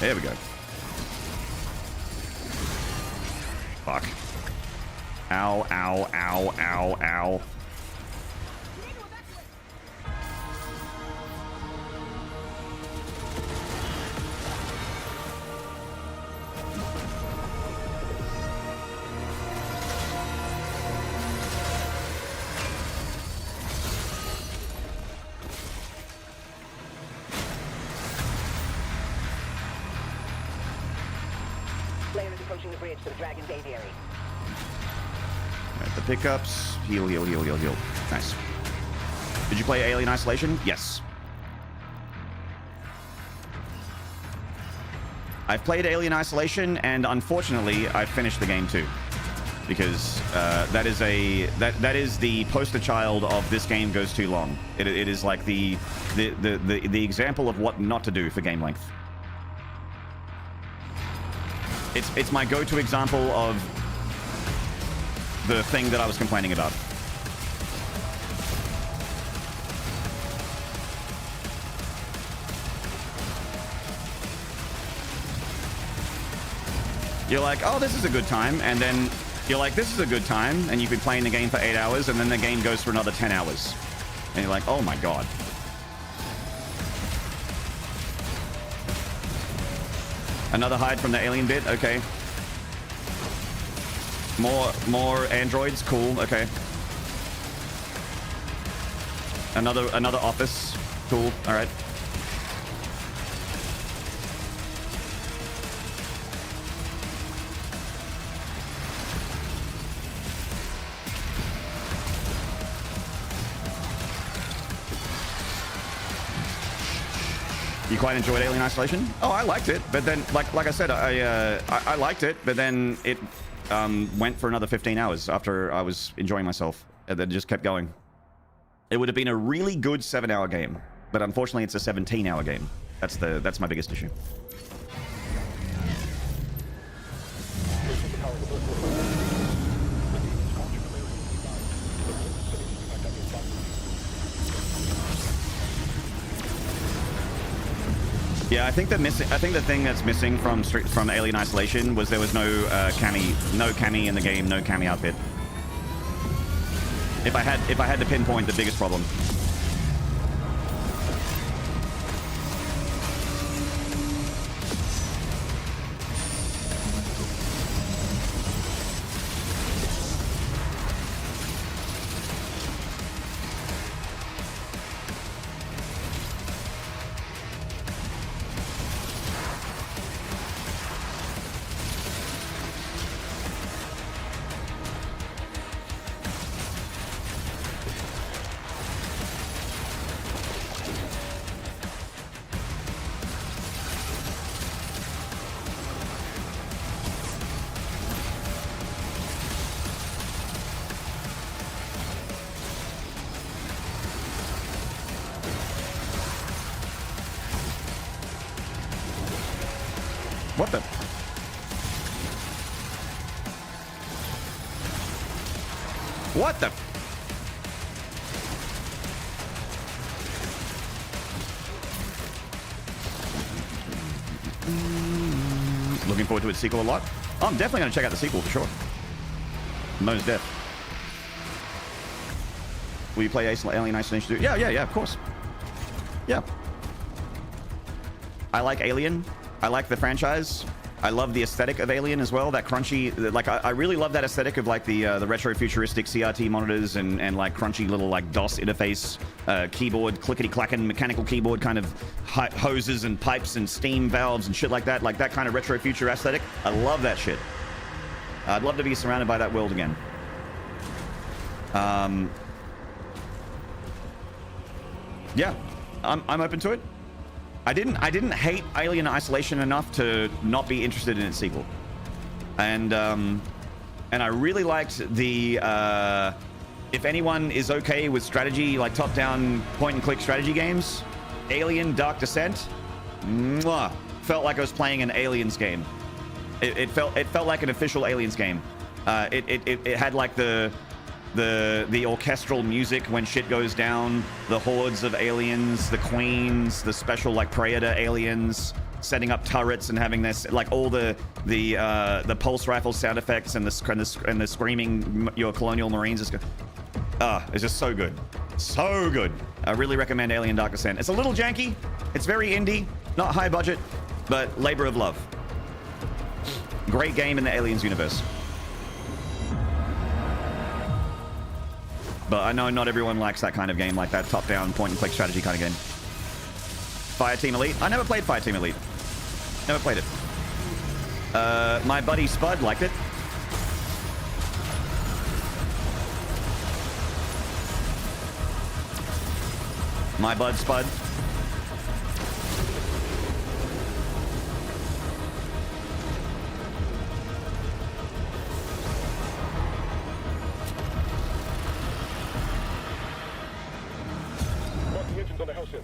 There we go. Fuck. Ow, ow, ow, ow, ow. Players approaching the bridge to the Dragon's aviary. Alright, the pickups. Heal, heal, heal, heal, heal. Nice. Did you play Alien Isolation? Yes. I've played Alien Isolation, and unfortunately, I've finished the game too. Because that is the poster child of this game goes too long. It is like the example of what not to do for game length. It's my go-to example of the thing that I was complaining about. You're like, oh, this is a good time, and then you're like, this is a good time, and you've been playing the game for 8 hours, and then the game goes for another 10 hours. And you're like, oh my god. Another hide from the alien bit, okay. More androids, cool, okay. Another office, cool, all right. You quite enjoyed Alien Isolation? Oh, I liked it, but then, like I said, I liked it, but then it went for another 15 hours after I was enjoying myself, and then just kept going. It would have been a really good 7-hour game, but unfortunately, it's a 17-hour game. That's my biggest issue. Yeah, I think the thing that's missing from Alien Isolation was there was no cami in the game, no cami outfit. If I had to pinpoint the biggest problem. What the? What the? Looking forward to its sequel a lot. Oh, I'm definitely going to check out the sequel for sure. Most def. Will you play Alien Isolation 2? Yeah, of course. Yeah. I like Alien. I like the franchise. I love the aesthetic of Alien as well. That crunchy, like I really love that aesthetic of like the retro futuristic CRT monitors and like crunchy little like DOS interface keyboard, clickety clacking mechanical keyboard kind of hoses and pipes and steam valves and shit like that kind of retro future aesthetic. I love that shit. I'd love to be surrounded by that world again. Yeah, I'm open to it. I didn't hate Alien Isolation enough to not be interested in its sequel, and I really liked the if anyone is okay with strategy, like top-down point-and-click strategy games, Alien Dark Descent, mwah, felt like I was playing an Aliens game. It felt like an official Aliens game. It had like the orchestral music when shit goes down, the hordes of aliens, the queens, the special like predator aliens setting up turrets and having this like all the pulse rifle sound effects and the screaming your colonial marines. It's just so good, so good. I really recommend Alien Dark Descent. It's a little janky, it's very indie, not high budget, but labor of love. Great game in the Aliens universe. But I know not everyone likes that kind of game, like that top-down point-and-click strategy kind of game. Fireteam Elite? I never played Fireteam Elite. Never played it. My buddy Spud liked it. My bud Spud. On the house in.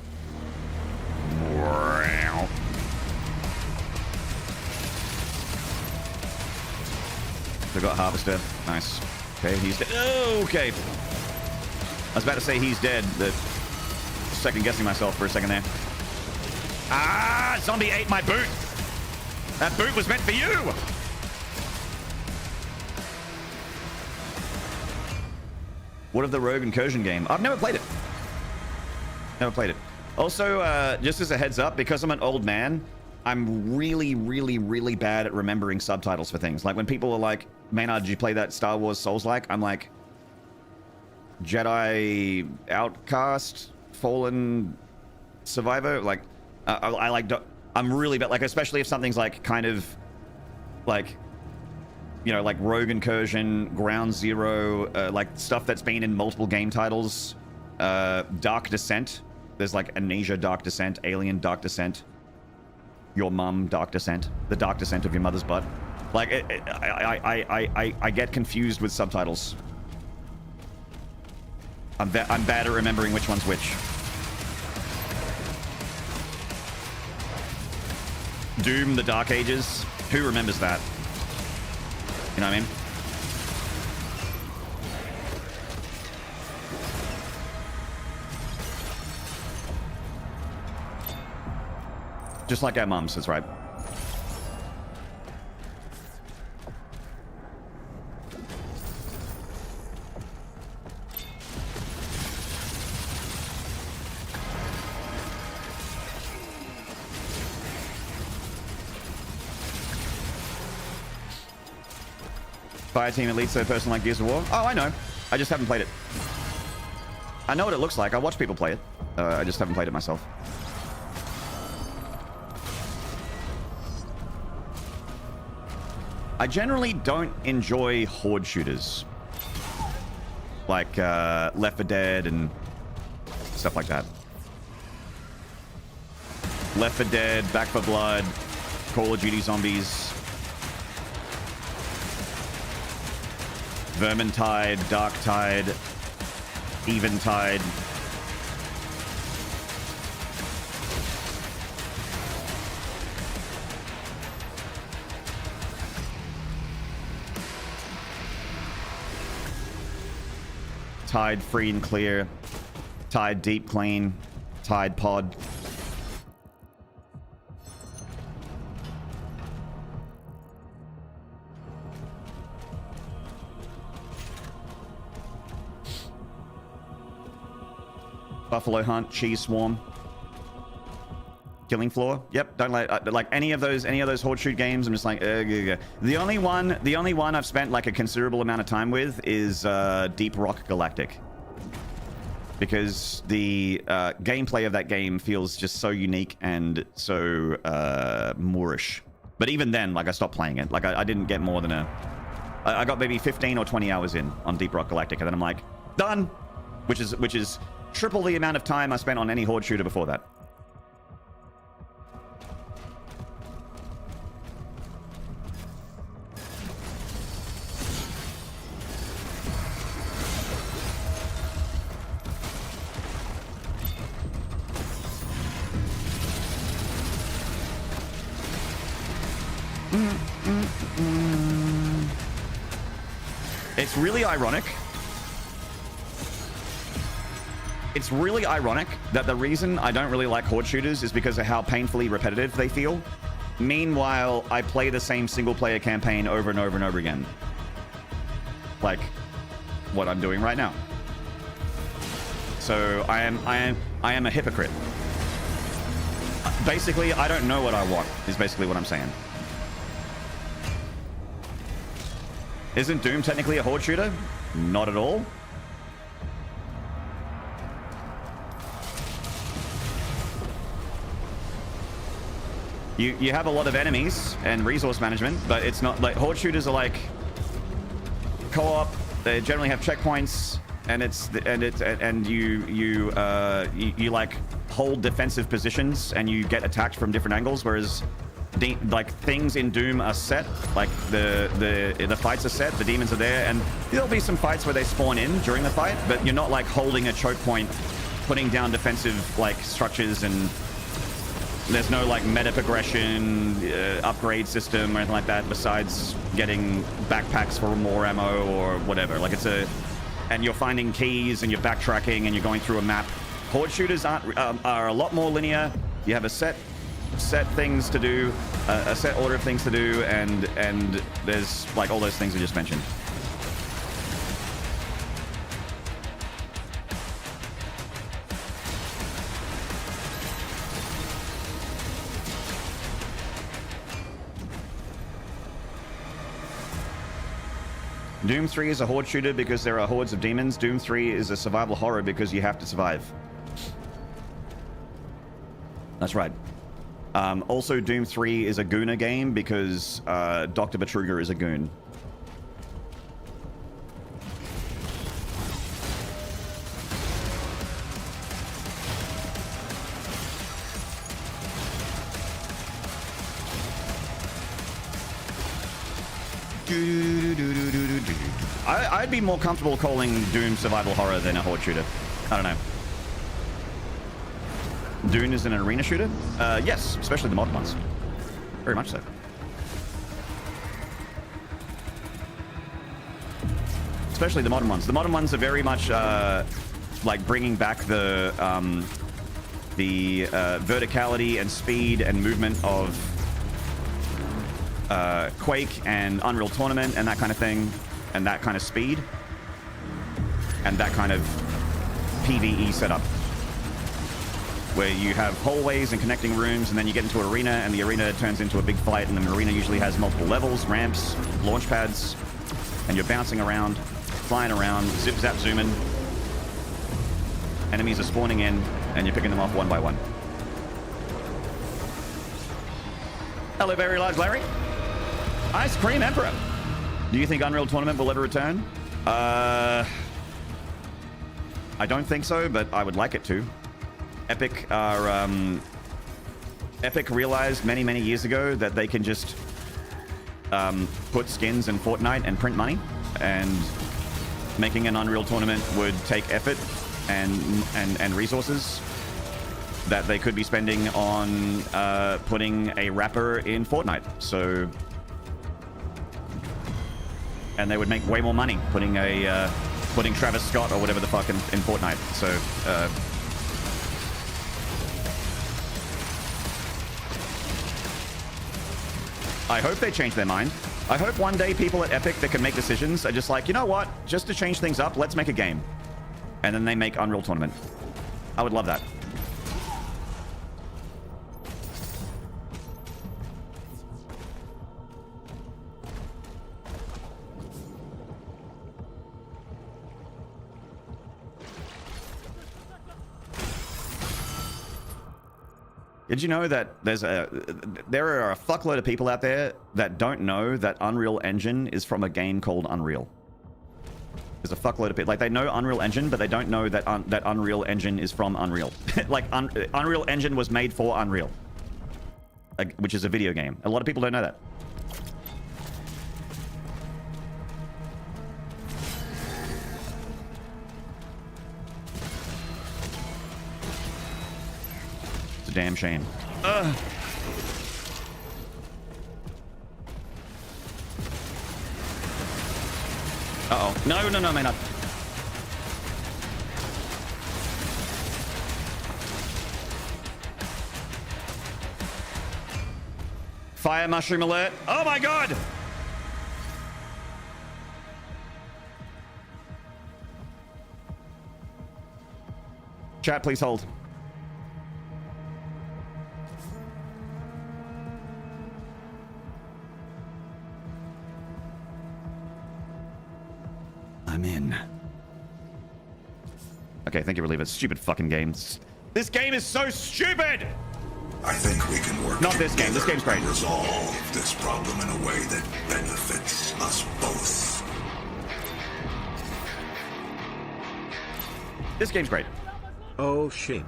They got Harvester. Nice. Okay, he's dead. Okay. I was about to say he's dead, but second guessing myself for a second there. Ah, zombie ate my boot. That boot was meant for you. What of the Rogue Incursion game? I've never played it. Never played it. Also, just as a heads up, because I'm an old man, I'm really, really, really bad at remembering subtitles for things. Like when people are like, Maynard, did you play that Star Wars Souls-like? I'm like, Jedi Outcast, Fallen Survivor? Like, I'm really bad, like, especially if something's like kind of like, you know, like Rogue Incursion, Ground Zero, like stuff that's been in multiple game titles. Dark Descent. There's like Amnesia Dark Descent, Alien Dark Descent, Your Mum Dark Descent, The Dark Descent of Your Mother's Butt. Like, I get confused with subtitles. I'm bad at remembering which one's which. Doom, The Dark Ages. Who remembers that? You know what I mean? Just like our mums, that's right. Fireteam Elite's third person like Gears of War? Oh, I know. I just haven't played it. I know what it looks like. I watch people play it. I just haven't played it myself. I generally don't enjoy horde shooters. Like Left 4 Dead and stuff like that. Left 4 Dead, Back 4 Blood, Call of Duty Zombies, Vermintide, Darktide, Eventide. Tide free and clear, Tide deep clean, Tide pod. Buffalo Hunt, Cheese Swarm, Killing Floor. Yep, don't like any of those horde shoot games. I'm just like, the only one I've spent like a considerable amount of time with is Deep Rock Galactic, because the gameplay of that game feels just so unique and so Moorish. But even then, like, I stopped playing it. Like, I didn't get more than I got maybe 15 or 20 hours in on Deep Rock Galactic, and then I'm like, done, which is triple the amount of time I spent on any horde shooter before that. It's really ironic. It's really ironic that the reason I don't really like horde shooters is because of how painfully repetitive they feel. Meanwhile, I play the same single-player campaign over and over and over again. Like what I'm doing right now. So I am a hypocrite. Basically, I don't know what I want, is basically what I'm saying. Isn't Doom technically a horde shooter? Not at all. You have a lot of enemies and resource management, but it's not like horde shooters are like co-op. They generally have checkpoints, and you like hold defensive positions and you get attacked from different angles, whereas like things in Doom are set, like the fights are set, the demons are there, and there'll be some fights where they spawn in during the fight, but you're not like holding a choke point, putting down defensive like structures, and there's no like meta progression, upgrade system or anything like that besides getting backpacks for more ammo or whatever. Like and you're finding keys and you're backtracking and you're going through a map. Horde shooters are a lot more linear. You have a set things to do, a set order of things to do, and there's like all those things I just mentioned. Doom 3 is a horde shooter because there are hordes of demons. Doom 3 is a survival horror because you have to survive. That's right. Also, Doom 3 is a gooner game because Dr. Betruger is a goon. I'd be more comfortable calling Doom survival horror than a horde shooter. I don't know. Doom is an arena shooter? Yes, especially the modern ones. Very much so. Especially the modern ones. The modern ones are very much like bringing back the verticality and speed and movement of Quake and Unreal Tournament and that kind of thing, and that kind of speed and that kind of PvE setup, where you have hallways and connecting rooms, and then you get into an arena, and the arena turns into a big fight, and the arena usually has multiple levels, ramps, launch pads, and you're bouncing around, flying around, zip zap zooming. Enemies are spawning in, and you're picking them off one by one. Hello, very large Larry. Ice Cream Emperor. Do you think Unreal Tournament will ever return? I don't think so, but I would like it to. Epic realized many years ago that they can just put skins in Fortnite and print money, and making an Unreal Tournament would take effort and resources that they could be spending on putting a wrapper in Fortnite. So, and they would make way more money putting a putting Travis Scott or whatever the fuck in Fortnite. So, I hope they change their mind. I hope one day people at Epic that can make decisions are just like, you know what? Just to change things up, let's make a game. And then they make Unreal Tournament. I would love that. Did you know that there are a fuckload of people out there that don't know that Unreal Engine is from a game called Unreal? There's a fuckload of people. Like, they know Unreal Engine, but they don't know that that Unreal Engine is from Unreal. Like, Unreal Engine was made for Unreal, which is a video game. A lot of people don't know that. It's a damn shame. Uh-oh. No, no, no, man, not. Fire mushroom alert. Oh my god! Chat, please hold. I'm in. Okay, thank you, Reliever. Stupid fucking games. This game is so stupid! I think we can work Not this game. This game's great. and resolve this problem in a way that benefits us both. This game's great. Oh shit.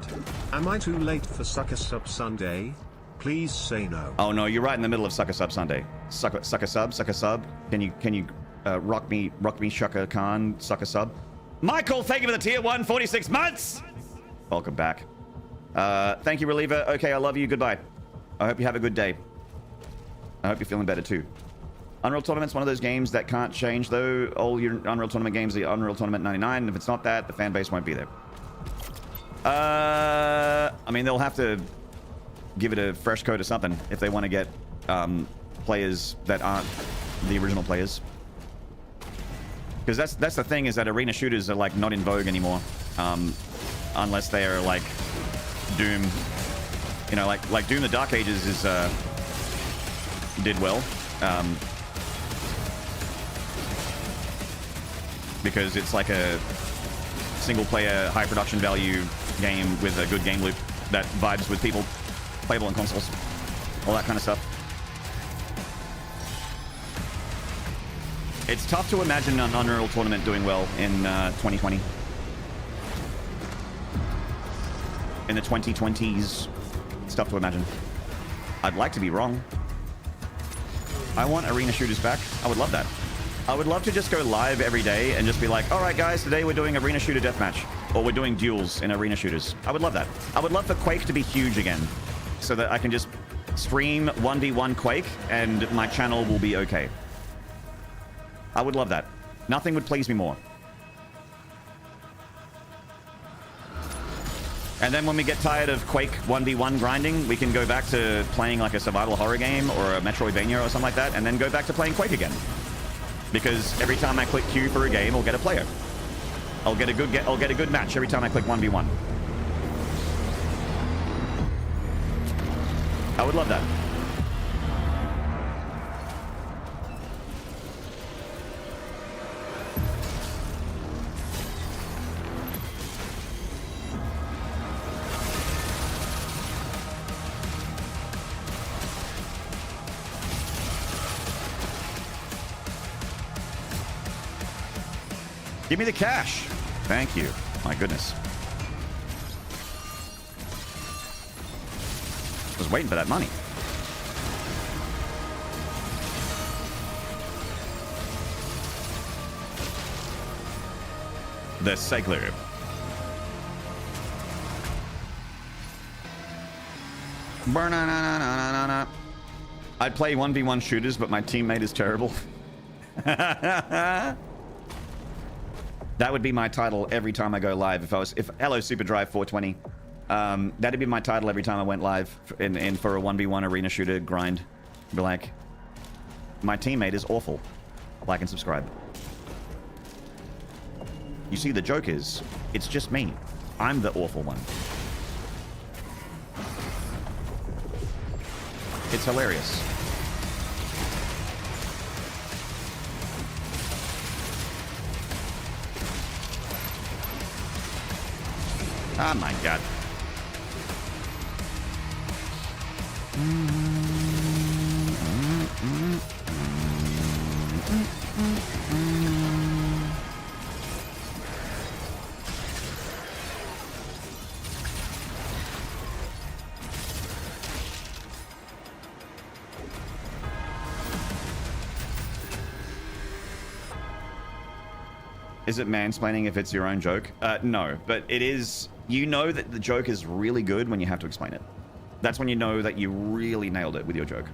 Am I too late for Sucker Sub Sunday? Please say no. Oh no, you're right in the middle of Sucker Sub Sunday. Sucker Sub. Can you rock me Shaka Khan, Sucker Sub? Michael, thank you for the tier 1, 46 months! Welcome back. Thank you, Reliever. Okay, I love you. Goodbye. I hope you have a good day. I hope you're feeling better too. Unreal Tournament's one of those games that can't change, though. All your Unreal Tournament games are Unreal Tournament 99. If it's not that, the fan base won't be there. I mean, they'll have to give it a fresh coat or something if they want to get players that aren't the original players. Because that's the thing, is that arena shooters are like not in vogue anymore, unless they are like Doom. You know, like Doom: The Dark Ages is did well, because it's like a single-player, high production value game with a good game loop that vibes with people, playable on consoles, all that kind of stuff. It's tough to imagine an Unreal Tournament doing well in 2020. In the 2020s. It's tough to imagine. I'd like to be wrong. I want arena shooters back. I would love that. I would love to just go live every day and just be like, all right, guys, today we're doing arena shooter deathmatch. Or we're doing duels in arena shooters. I would love that. I would love for Quake to be huge again, so that I can just stream 1v1 Quake and my channel will be okay. I would love that. Nothing would please me more. And then when we get tired of Quake 1v1 grinding, we can go back to playing like a survival horror game or a Metroidvania or something like that, and then go back to playing Quake again. Because every time I click Q for a game, I'll get a player. I'll get a good match every time I click 1v1. I would love that. Give me the cash. Thank you. My goodness. I was waiting for that money. The cycler. I'd play 1v1 shooters, but my teammate is terrible. That would be my title every time I go live. If hello Superdrive 420, that'd be my title every time I went live in for a 1v1 arena shooter grind. Be like, my teammate is awful. Like and subscribe. You see, the joke is, it's just me. I'm the awful one. It's hilarious. Oh my god. Is it mansplaining if it's your own joke? No, but it is. You know that the joke is really good when you have to explain it. That's when you know that you really nailed it with your joke.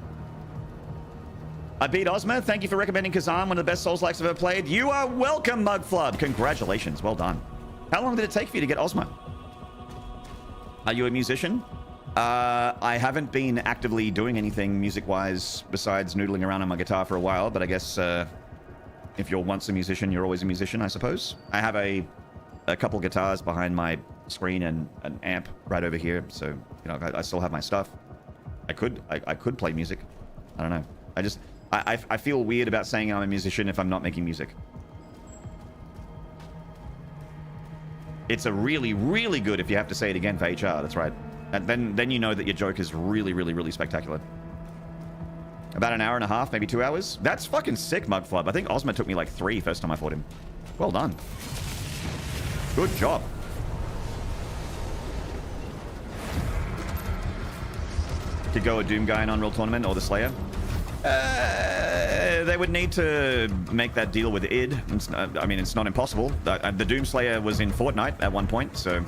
I beat Ozma. Thank you for recommending Kazan, one of the best Souls-likes I've ever played. You are welcome, Mugflub. Congratulations. Well done. How long did it take for you to get Ozma? Are you a musician? I haven't been actively doing anything music-wise besides noodling around on my guitar for a while, but I guess if you're once a musician, you're always a musician, I suppose. I have a couple guitars behind my screen and an amp right over here, so you know I still have my stuff. I could play music. I don't know. I feel weird about saying I'm a musician if I'm not making music. It's a really, really good if you have to say it again for HR. That's right. And then you know that your joke is really, really, really spectacular. About an hour and a half, maybe 2 hours. That's fucking sick, Mugflub. I think Ozma took me like 3 first time I fought him. Well done. Good job. Could go a Doom guy in Unreal Tournament or the Slayer. They would need to make that deal with id. I mean, it's not impossible. The Doom Slayer was in Fortnite at one point, so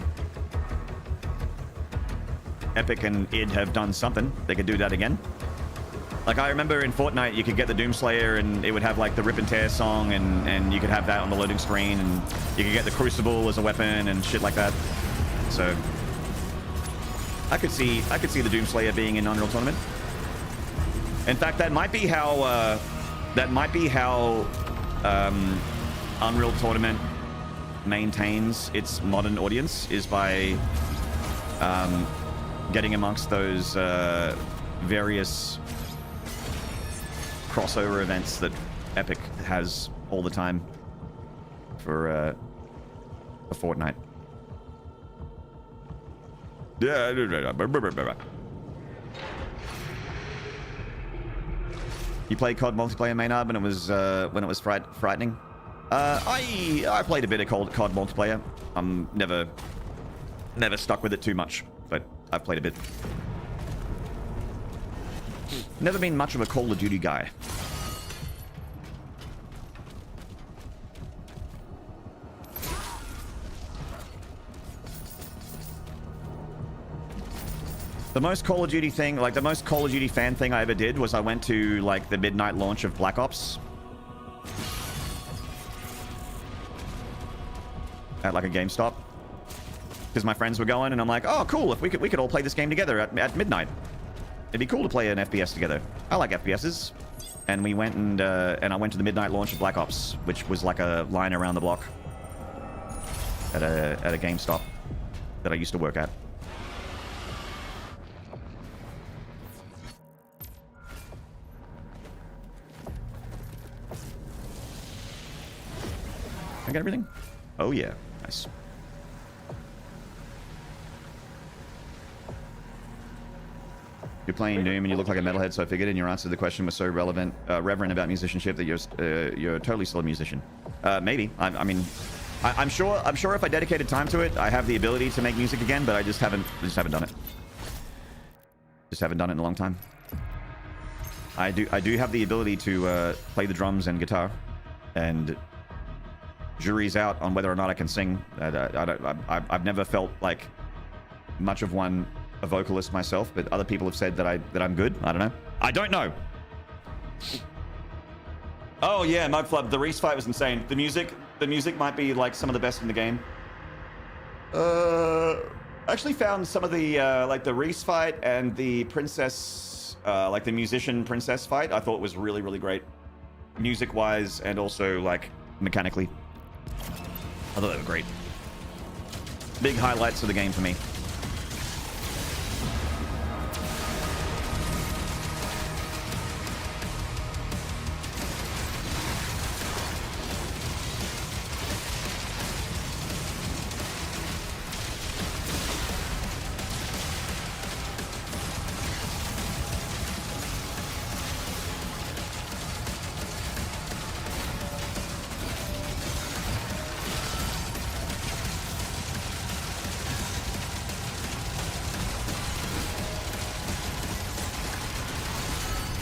Epic and id have done something. They could do that again. Like, I remember in Fortnite, you could get the Doom Slayer and it would have like the Rip and Tear song, and you could have that on the loading screen, and you could get the Crucible as a weapon and shit like that. So I could see the Doom Slayer being in Unreal Tournament. In fact, that might be how Unreal Tournament maintains its modern audience, is by getting amongst those various crossover events that Epic has all the time for Fortnite. You played COD multiplayer, Maynard, when it was frightening. I played a bit of COD multiplayer. I'm never stuck with it too much, but I've played a bit. Never been much of a Call of Duty guy. The most Call of Duty thing, like the most Call of Duty fan thing I ever did was I went to like the midnight launch of Black Ops. At like a GameStop. Because my friends were going and I'm like, oh cool, if we could all play this game together at midnight. It'd be cool to play an FPS together. I like FPSs. And we went and I went to the midnight launch of Black Ops, which was like a line around the block at a GameStop that I used to work at. I got everything? Oh yeah, nice. You're playing Doom and you look like a metalhead, so I figured, and your answer to the question was so reverent about musicianship that you're totally still a musician. Maybe. I mean, I'm sure if I dedicated time to it, I have the ability to make music again, but I just haven't done it. Just haven't done it in a long time. I do have the ability to play the drums and guitar, and jury's out on whether or not I can sing. I've never felt like much of a vocalist myself, but other people have said that I'm good. I don't know. I don't know. Oh yeah, Mugflub, the Reese fight was insane. The music The music might be like some of the best in the game. I actually found some of the like the Reese fight and the princess, like the musician princess fight. I thought was really, really great, music-wise and also like mechanically. I thought they were great. Big highlights of the game for me.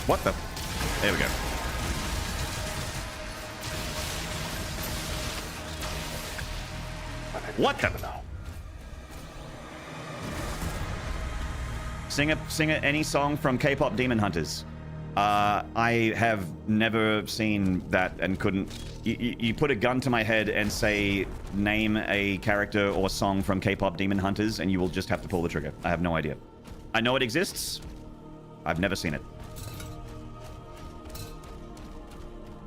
What the? There we go. What the? Sing any song from K-pop Demon Hunters. I have never seen that and couldn't. You put a gun to my head and say name a character or song from K-pop Demon Hunters, and you will just have to pull the trigger. I have no idea. I know it exists. I've never seen it.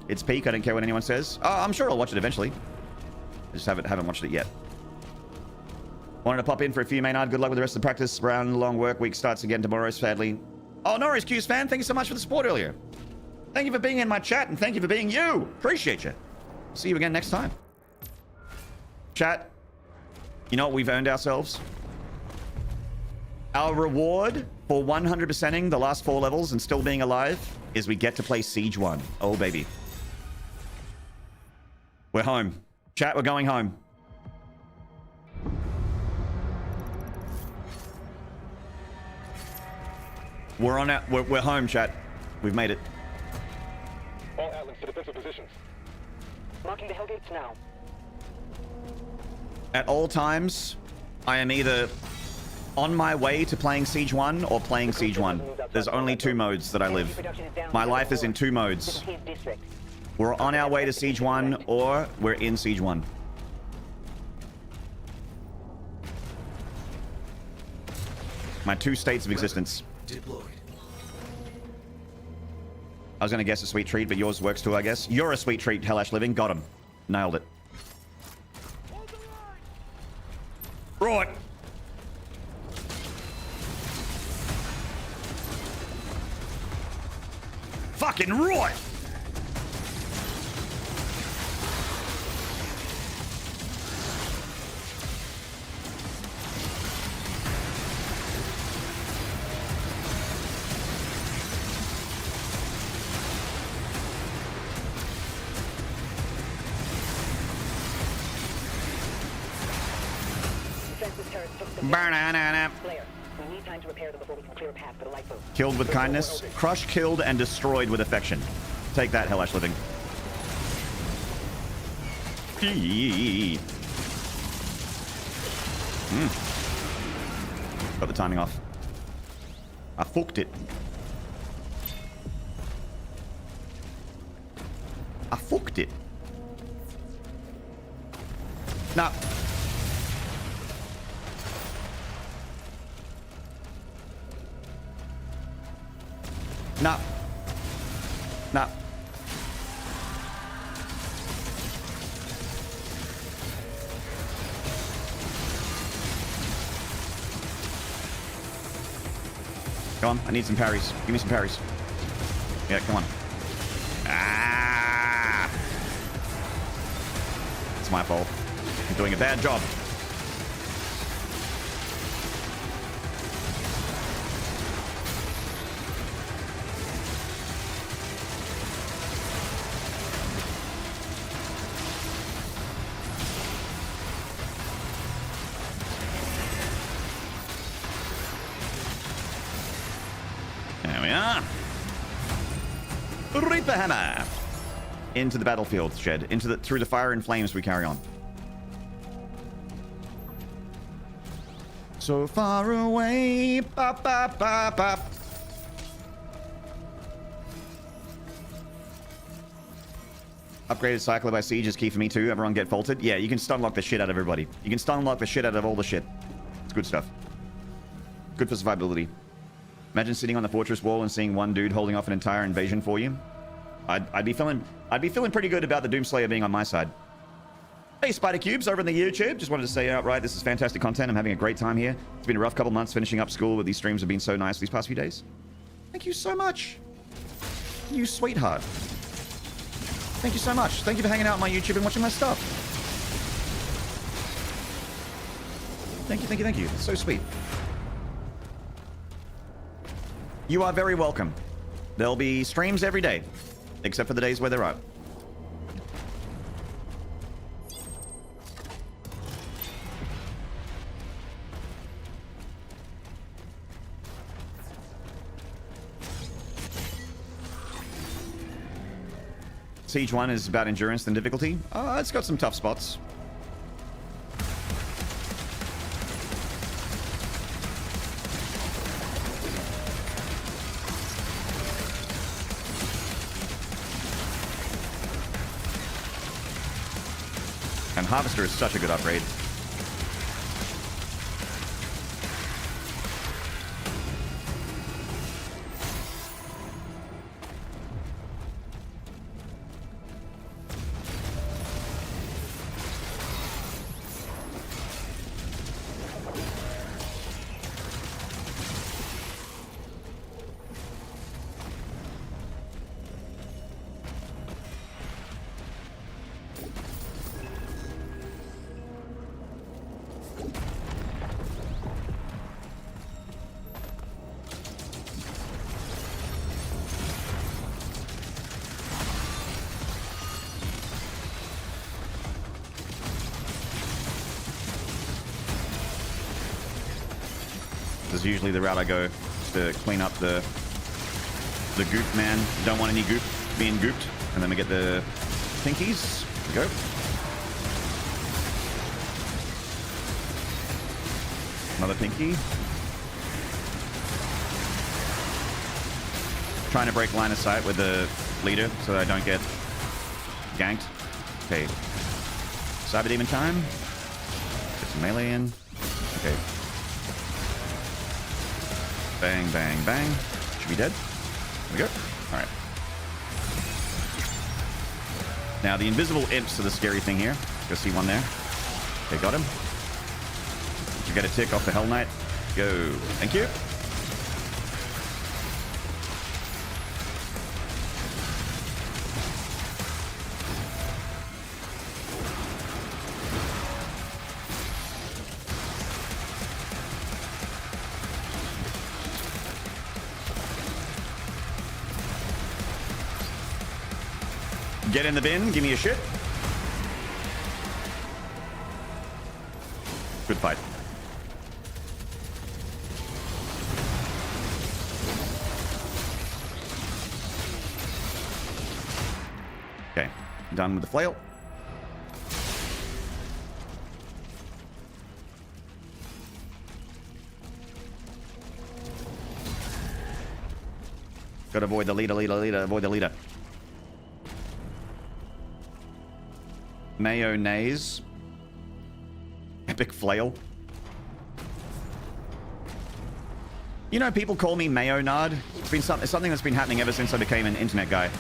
It's peak. I don't care what anyone says. I'm sure I'll watch it eventually. I just haven't watched it yet. Wanted to pop in for a few, Maynard. Good luck with the rest of the practice. Round long work week starts again tomorrow, sadly. Oh, Norris Q's fan, thank you so much for the support earlier. Thank you for being in my chat, and thank you for being you. Appreciate you. See you again next time. Chat, you know what we've earned ourselves? Our reward for 100%ing the last 4 levels and still being alive is we get to play Siege 1. Oh, baby. We're home. Chat, we're going home. We're on our, we're home, chat. We've made it. All Atlas to defensive positions. Marking the Hellgates now. At all times, I am either on my way to playing Siege 1 or playing Siege 1. There's only 2 modes that I live. My life is in 2 modes. We're on our way to Siege 1 or we're in Siege 1. My 2 states of existence. Deployed. I was going to guess a sweet treat, but yours works too, I guess. You're a sweet treat, Hellash Living. Got him. Nailed it. Right. Fucking right. Slayer, we need time to repair them before we can clear a path for the lifeboat. Killed with kindness, crushed, killed, and destroyed with affection. Take that, Hellash Living. Got the timing off. I fucked it. I fucked it. No. No. No. Come on, I need some parries. Give me some parries. Yeah, come on. Ah! It's my fault. I'm doing a bad job. Reaper Hammer into the battlefield shed, through the fire and flames we carry on. So far away, bop, bop, bop, bop. Upgraded Cycler by Siege is key for me too. Everyone get faulted. Yeah, you can stun lock the shit out of everybody. You can stun lock the shit out of all the shit. It's good stuff. Good for survivability. Imagine sitting on the fortress wall and seeing one dude holding off an entire invasion for you. I'd be feeling pretty good about the Doomslayer being on my side. Hey, Spider Cubes over in the YouTube. Just wanted to say outright, this is fantastic content. I'm having a great time here. It's been a rough couple months finishing up school, but these streams have been so nice these past few days. Thank you so much. You sweetheart. Thank you so much. Thank you for hanging out on my YouTube and watching my stuff. Thank you, thank you, thank you. It's so sweet. You are very welcome. There'll be streams every day, except for the days where there aren't. Siege 1 is about endurance and difficulty. It's got some tough spots. And Harvester is such a good upgrade. Is usually the route I go to clean up the goop man. Don't want any goop being gooped. And then we get the pinkies. There we go. Another pinky. Trying to break line of sight with the leader so that I don't get ganked. Okay. Cyber Demon time. Get some melee in. Okay. Bang, bang, bang. Should be dead. There we go. Alright. Now, the invisible imps are the scary thing here. Go see one there. Okay, got him. Did you get a tick off the Hell Knight? Go. Thank you. Get in the bin, give me a shit. Good fight. Okay, done with the flail. Gotta avoid the leader, avoid the leader. Mayonnaise. Epic flail. You know, people call me Mayonard. It's been something that's been happening ever since I became an internet guy.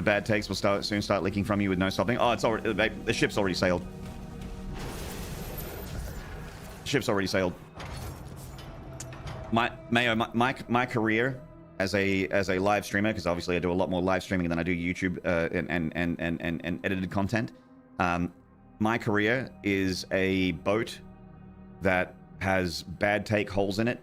Bad takes will soon start leaking from you with no stopping. Oh, it's already, the ship's already sailed. Ship's already sailed. My career as a live streamer, because obviously I do a lot more live streaming than I do YouTube and edited content. my career is a boat that has bad take holes in it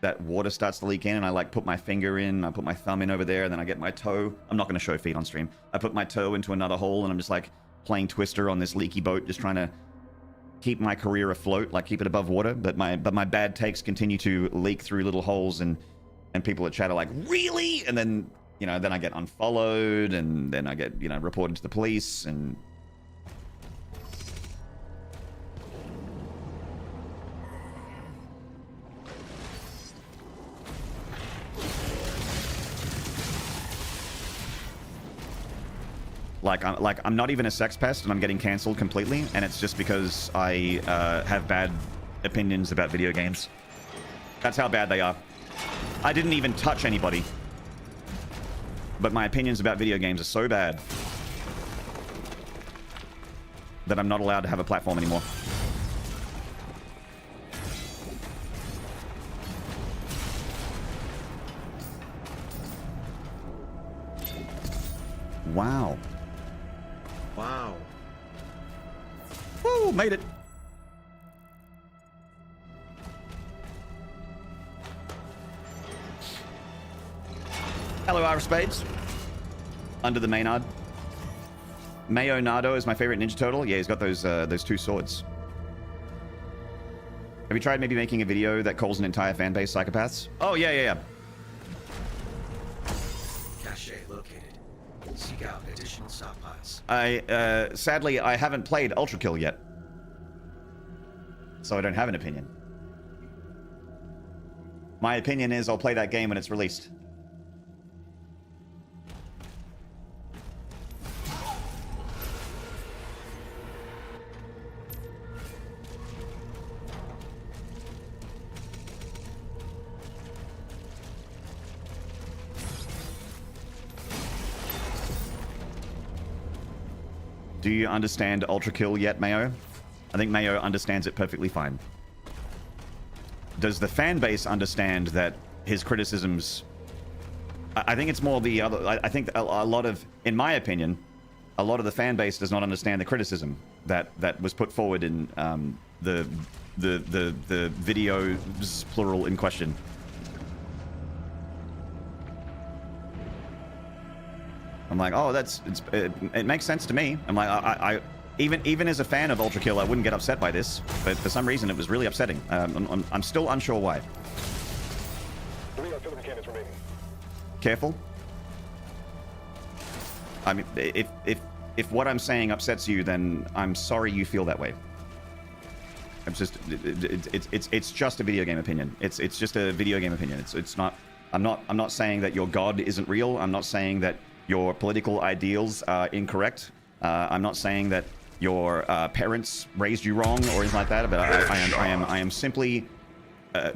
that water starts to leak in, and I like put my finger in, I put my thumb in over there, and then I get my toe. I'm not going to show feet on stream. I put my toe into another hole, and I'm just like playing Twister on this leaky boat, just trying to keep my career afloat, like keep it above water. But my bad takes continue to leak through little holes, and people at chat are like, really? And then, you know, then I get unfollowed, and then I get, you know, reported to the police, and I'm not even a sex pest, and I'm getting cancelled completely, and it's just because I have bad opinions about video games. That's how bad they are. I didn't even touch anybody, but my opinions about video games are so bad that I'm not allowed to have a platform anymore. Wow. Wow. Woo, made it. Hello, Irish Spades. Under the Maynard. Mayo Nardo is my favorite Ninja Turtle. Yeah, he's got those two swords. Have you tried maybe making a video that calls an entire fan base psychopaths? Oh, yeah. Cache located. Seek out additional stockpiles. Sadly, I haven't played Ultra Kill yet, so I don't have an opinion. My opinion is I'll play that game when it's released. Do you understand Ultra Kill yet, Mayo? I think Mayo understands it perfectly fine. Does the fan base understand that his criticisms... I think it's more the other... I think a lot of... In my opinion, a lot of the fan base does not understand the criticism that was put forward in the videos, plural, in question. I'm like, oh, it makes sense to me. I'm like, I even as a fan of Ultra Kill, I wouldn't get upset by this, but for some reason it was really upsetting. I'm still unsure why. 3 artillery cannons remaining. Careful. I mean, if what I'm saying upsets you, then I'm sorry you feel that way. It's just a video game opinion. It's just a video game opinion. It's not. I'm not saying that your god isn't real. I'm not saying that your political ideals are incorrect. I'm not saying that your parents raised you wrong or anything like that. But I am simply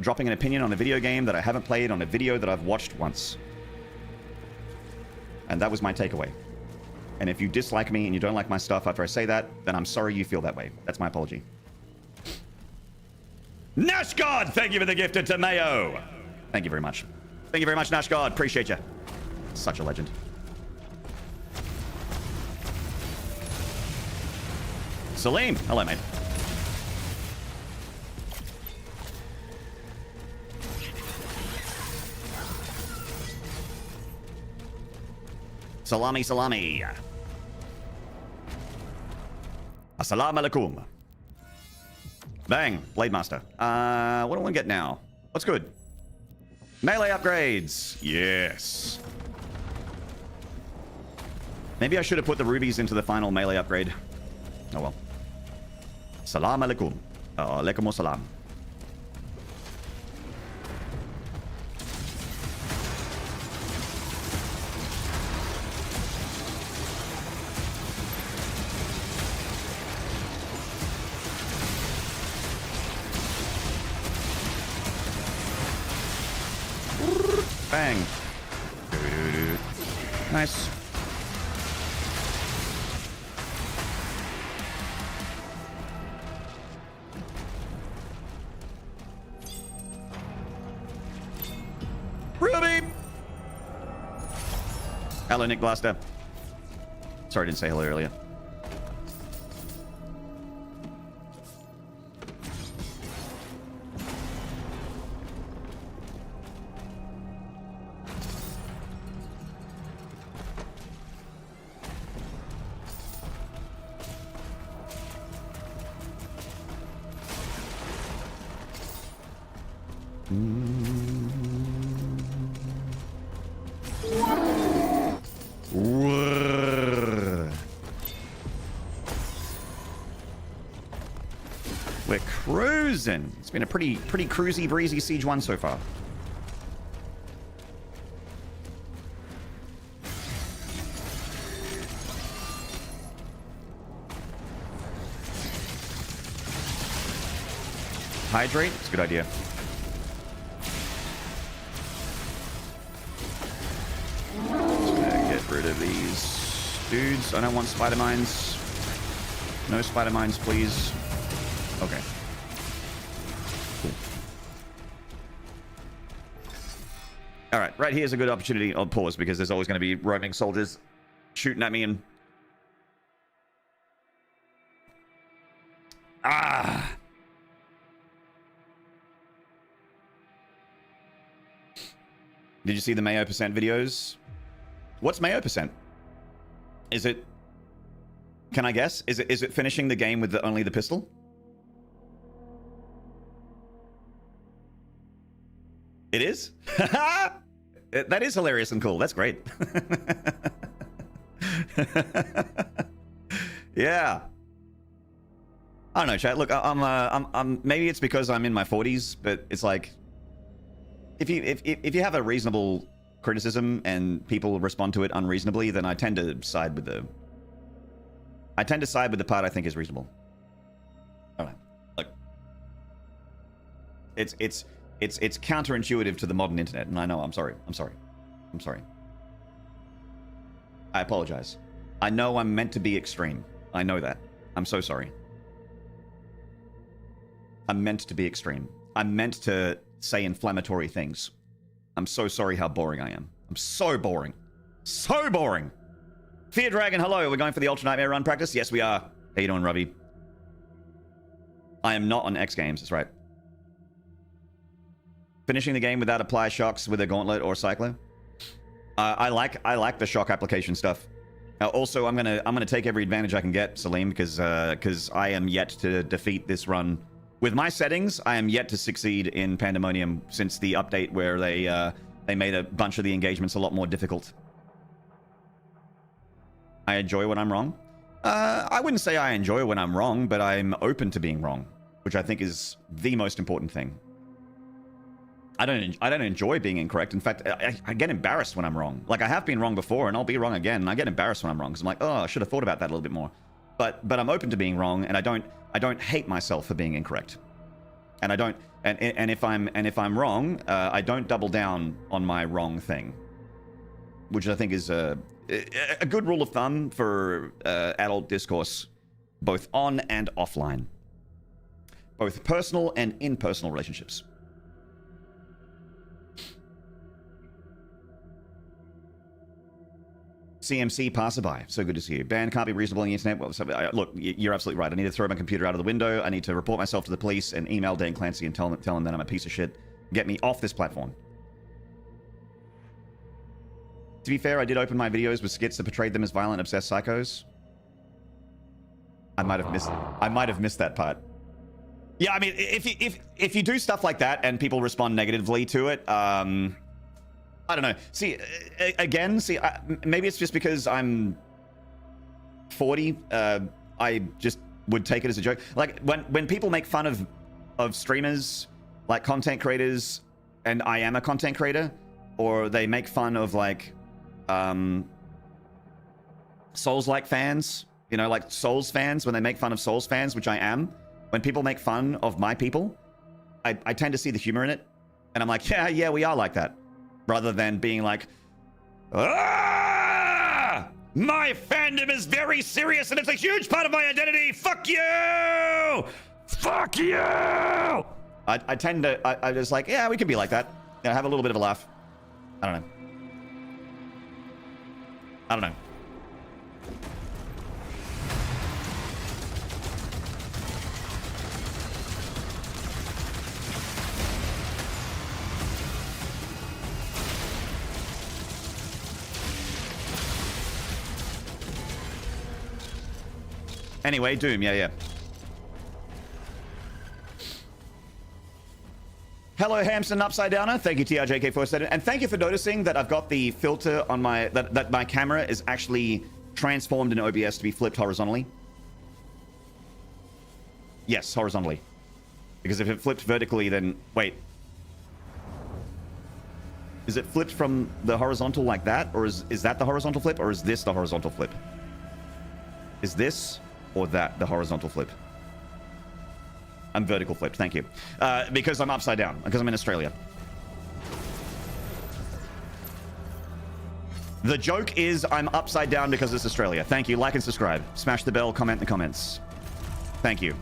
dropping an opinion on a video game that I haven't played, on a video that I've watched once. And that was my takeaway. And if you dislike me and you don't like my stuff after I say that, then I'm sorry you feel that way. That's my apology. Nashgod, thank you for the gift to Mayo. Thank you very much. Thank you very much, Nashgod. Appreciate you. Such a legend. Salim, hello, mate. Salami, salami. Assalamu alaikum. Bang, Blade Master. What do I get now? What's good? Melee upgrades. Yes. Maybe I should have put the rubies into the final melee upgrade. Oh well. Salam alaikum. Alaikum salam. Bang. Nice. Ruby! Hello, Nick Blaster. Sorry I didn't say hello earlier. We're cruising. It's been a pretty cruisy, breezy Siege 1 so far. Hydrate? It's a good idea. Just gonna get rid of these dudes. I don't want spider mines. No spider mines, please. Okay. Cool. All right, right here's a good opportunity. I'll pause because there's always going to be roaming soldiers shooting at me and... Ah! Did you see the Mayo percent videos? What's Mayo percent? Is it... Can I guess? Is it finishing the game with only the pistol? It is? That is hilarious and cool. That's great. Yeah. I don't know, chat. Look, I'm maybe it's because I'm in my 40s, but it's like if you have a reasonable criticism and people respond to it unreasonably, then I tend to side with the part I think is reasonable. I don't know. Look, it's counterintuitive to the modern internet, and I know. I'm sorry. I apologize. I know I'm meant to be extreme. I know that. I'm so sorry. I'm meant to be extreme. I'm meant to say inflammatory things. I'm so sorry how boring I am. I'm so boring. So boring. Fear Dragon, hello. We're going for the Ultra Nightmare run practice? Yes, we are. How you doing, Robbie? I am not on X Games. That's right. Finishing the game without apply shocks with a gauntlet or cycler. I like the shock application stuff. Also, I'm gonna take every advantage I can get, Salim, because I am yet to defeat this run with my settings. I am yet to succeed in Pandemonium since the update where they made a bunch of the engagements a lot more difficult. I enjoy when I'm wrong. I wouldn't say I enjoy when I'm wrong, but I'm open to being wrong, which I think is the most important thing. I don't enjoy being incorrect. In fact, I get embarrassed when I'm wrong. Like, I have been wrong before, and I'll be wrong again, and I get embarrassed when I'm wrong because I'm like, oh, I should have thought about that a little bit more. But I'm open to being wrong, and I don't hate myself for being incorrect. And I don't and if I'm wrong, I don't double down on my wrong thing, which I think is a good rule of thumb for adult discourse, both on and offline, both personal and impersonal relationships. CMC passerby, so good to see you. Ban can't be reasonable on the internet. Well, so, look, you're absolutely right. I need to throw my computer out of the window. I need to report myself to the police and email Dan Clancy and tell him that I'm a piece of shit. Get me off this platform. To be fair, I did open my videos with skits that portrayed them as violent, obsessed psychos. I might have missed that part. Yeah, I mean, if you do stuff like that and people respond negatively to it, I don't know. See, again, maybe it's just because I'm 40. I just would take it as a joke. Like when people make fun of streamers, like content creators, and I am a content creator, or they make fun of like Souls-like fans, you know, like Souls fans, when they make fun of Souls fans, which I am. When people make fun of my people, I tend to see the humor in it, and I'm like, yeah, we are like that. Rather than being like, ah, my fandom is very serious and it's a huge part of my identity. Fuck you! Fuck you! I tend to, I just like, yeah, we can be like that. Yeah, have a little bit of a laugh. I don't know. Anyway, Doom, yeah. Hello, Hamson Upside Downer. Thank you, TRJK4. And thank you for noticing that I've got the filter on my... That my camera is actually transformed in OBS to be flipped horizontally. Yes, horizontally. Because if it flipped vertically, then... Wait. Is it flipped from the horizontal like that? Or is that the horizontal flip? Or is this the horizontal flip? Is this or that the horizontal flip? I'm vertical flipped, thank you. Because I'm upside down, because I'm in Australia. The joke is I'm upside down because it's Australia. Thank you, like and subscribe. Smash the bell, comment in the comments. Thank you.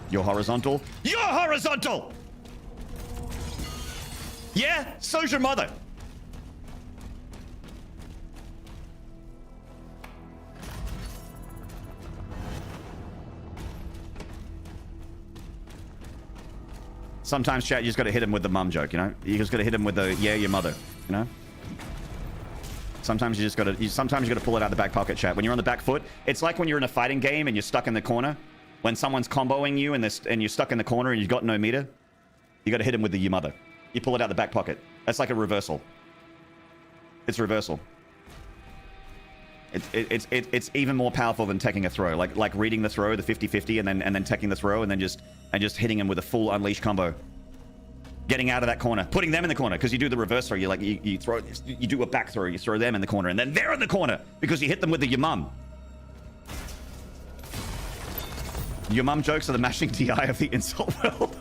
You're horizontal. You're horizontal! Yeah, so's your mother. Sometimes, chat, you just got to hit him with the mum joke, you know? You just got to hit him with the, yeah, your mother, you know? Sometimes you just got to, sometimes you got to pull it out the back pocket, chat. When you're on the back foot, it's like when you're in a fighting game and you're stuck in the corner. When someone's comboing you and you're stuck in the corner and you've got no meter, you got to hit him with the your mother. You pull it out the back pocket. That's like a reversal. It's reversal. It's even more powerful than taking a throw. Like reading the throw, the 50-50, and then taking the throw, and then just hitting him with a full unleash combo. Getting out of that corner, putting them in the corner, because you do the reverse throw. You throw, you do a back throw, you throw them in the corner, and then they're in the corner because you hit them with the your mum. Your mum jokes are the mashing TI of the insult world.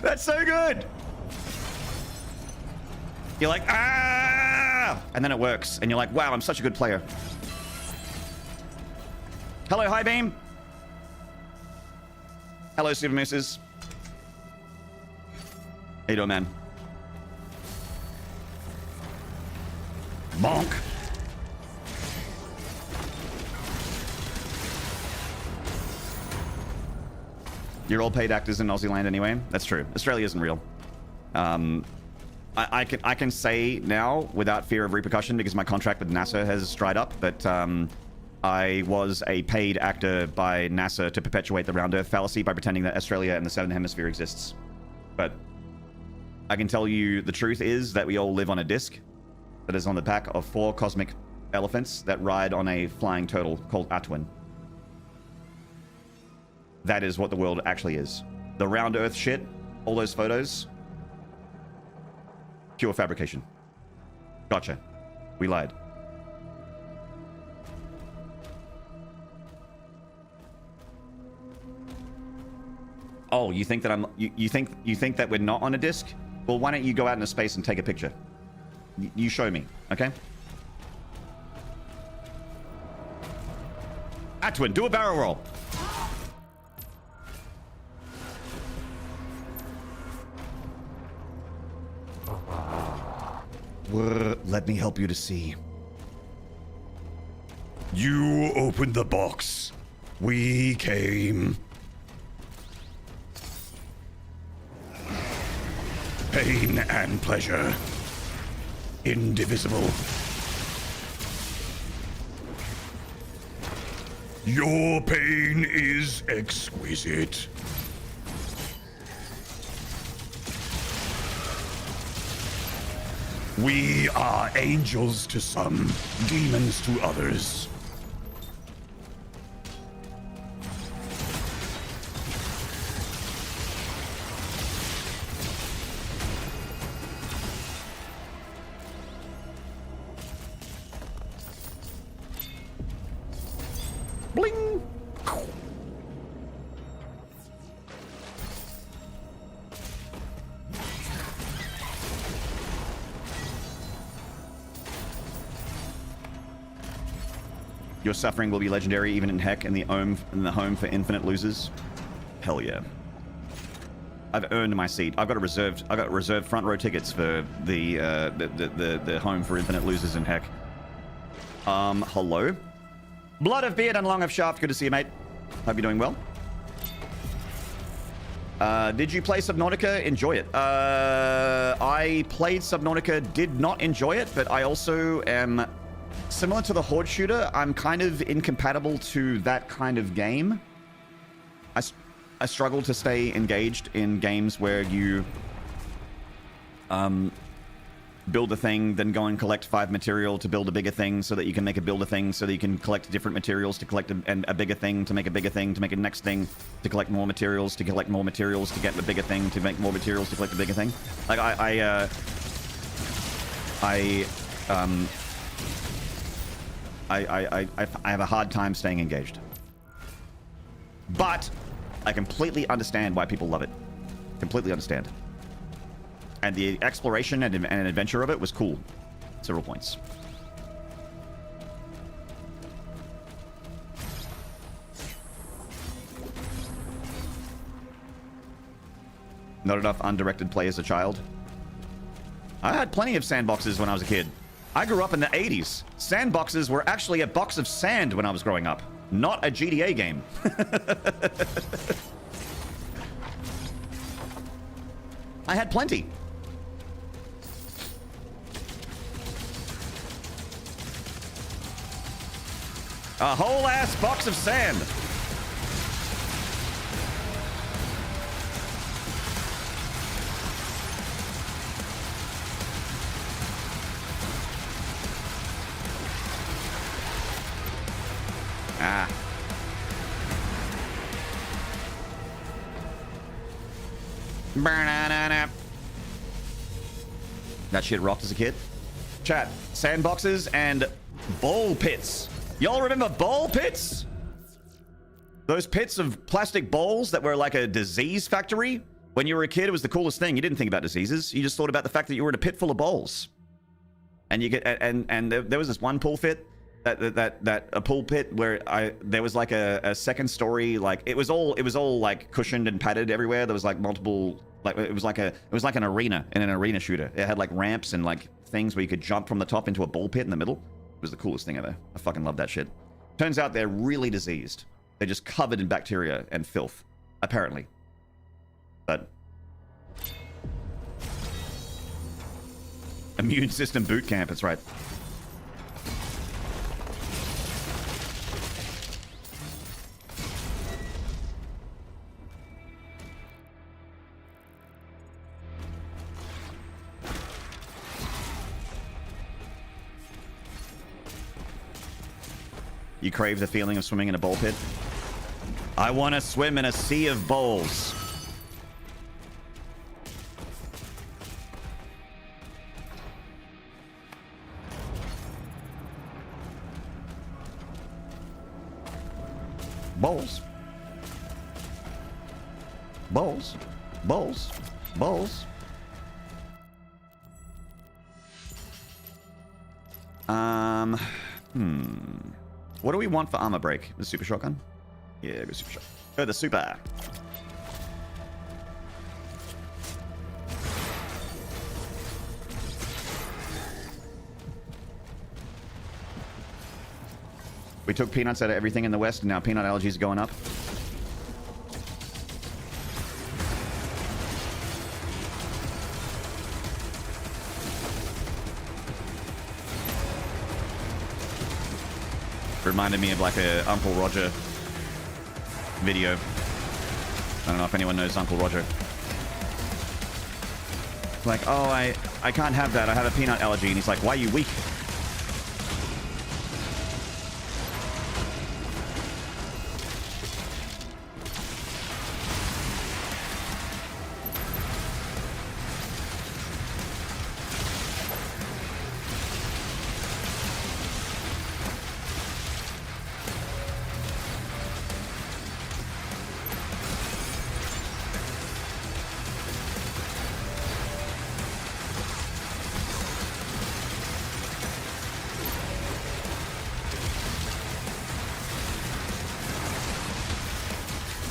That's so good. You're like, ah! And then it works. And you're like, wow, I'm such a good player. Hello, High Beam. Hello, Super Mooses. How you doing, man? Bonk. You're all paid actors in Aussie land anyway. That's true. Australia isn't real. I can say now without fear of repercussion because my contract with NASA has dried up, but I was a paid actor by NASA to perpetuate the round earth fallacy by pretending that Australia and the Southern Hemisphere exists. But I can tell you the truth is that we all live on a disc that is on the back of 4 cosmic elephants that ride on a flying turtle called Atwin. That is what the world actually is. The round earth shit, all those photos, pure fabrication. Gotcha. We lied. Oh, you think that you think that we're not on a disc? Well, why don't you go out into space and take a picture? You show me, okay? Atwin, do a barrel roll. Let me help you to see. You opened the box. We came. Pain and pleasure. Indivisible. Your pain is exquisite. We are angels to some, demons to others. Bling! Your suffering will be legendary even in Heck and the home for infinite losers. Hell yeah. I've earned my seat. I got reserved front row tickets for the home for infinite losers in Heck. Hello. Blood of Beard and Long of Shaft. Good to see you, mate. Hope you're doing well. Did you play Subnautica? Enjoy it. I played Subnautica, did not enjoy it, but I also am similar to the Horde shooter, I'm kind of incompatible to that kind of game. I struggle to stay engaged in games where you build a thing, then go and collect 5 material to build a bigger thing so that you can make a build a thing, so that you can collect different materials to collect a bigger thing, to make a bigger thing, to make a next thing, to collect more materials, to collect more materials, to get a bigger thing, to make more materials, to collect a bigger thing. Like, I have a hard time staying engaged. But I completely understand why people love it. Completely understand. And the exploration and adventure of it was cool. Several points. Not enough undirected play as a child. I had plenty of sandboxes when I was a kid. I grew up in the 80s. Sandboxes were actually a box of sand when I was growing up, not a GTA game. I had plenty. A whole ass box of sand. Ah. That shit rocked as a kid. Chat, sandboxes and ball pits. Y'all remember ball pits? Those pits of plastic balls that were like a disease factory? When you were a kid, it was the coolest thing. You didn't think about diseases. You just thought about the fact that you were in a pit full of balls. And you get and there was this one pool pit a pool pit where there was like a second story, like it was all like cushioned and padded everywhere. There was like multiple, like it was like an arena in an arena shooter. It had like ramps and like things where you could jump from the top into a ball pit in the middle. It was the coolest thing ever. I fucking love that shit. Turns out they're really diseased. They're just covered in bacteria and filth, apparently. But immune system boot camp, that's right. You crave the feeling of swimming in a bowl pit? I want to swim in a sea of bowls. Bowls. Bowls. Bowls. Bowls. What do we want for armor break? The super shotgun? Yeah, go super shotgun. Oh, the super. We took peanuts out of everything in the West, and now peanut allergies are going up. Reminded me of like a Uncle Roger video. I don't know if anyone knows Uncle Roger. Like, oh, I can't have that. I have a peanut allergy. And he's like, why are you weak?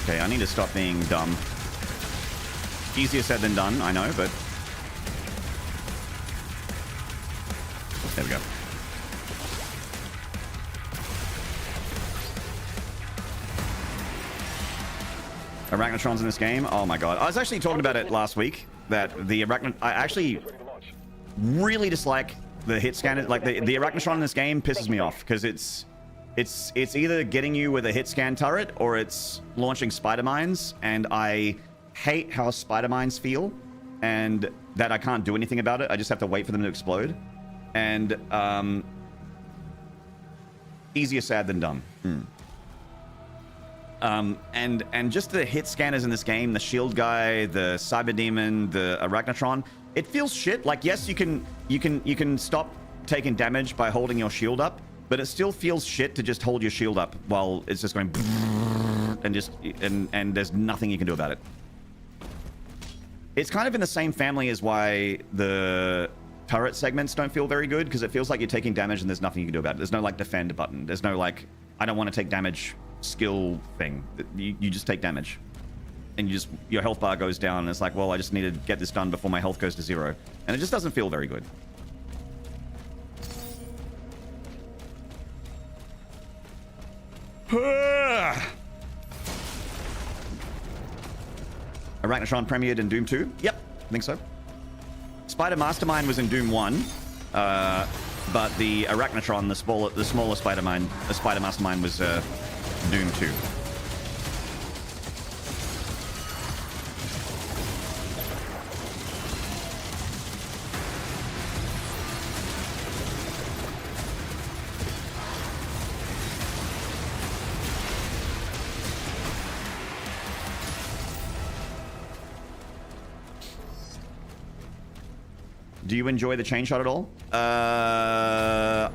Okay, I need to stop being dumb. Easier said than done, I know, but... There we go. Arachnotrons in this game? Oh my god. I was actually talking about it last week, that the Arachnotron... I actually really dislike The hit scan, like the Arachnotron in this game pisses me off because it's either getting you with a hit scan turret or it's launching spider mines, and I hate how spider mines feel and that I can't do anything about it. I just have to wait for them to explode. And easier said than done. And just the hit scanners in this game, the shield guy, the cyber demon, the Arachnotron, it feels shit. Like, yes, you can stop taking damage by holding your shield up, but it still feels shit to just hold your shield up while it's just going and there's nothing you can do about it. It's kind of in the same family as why the turret segments don't feel very good, because it feels like you're taking damage and there's nothing you can do about it. There's no like defend button. There's no like, I don't want to take damage skill thing. You just take damage. And your health bar goes down and it's like, well, I just need to get this done before my health goes to 0. And it just doesn't feel very good. Arachnotron premiered in Doom 2? Yep, I think so. Spider Mastermind was in Doom 1, but the Arachnotron, the smaller Spider Mastermind was Doom 2. Do you enjoy the chain shot at all? I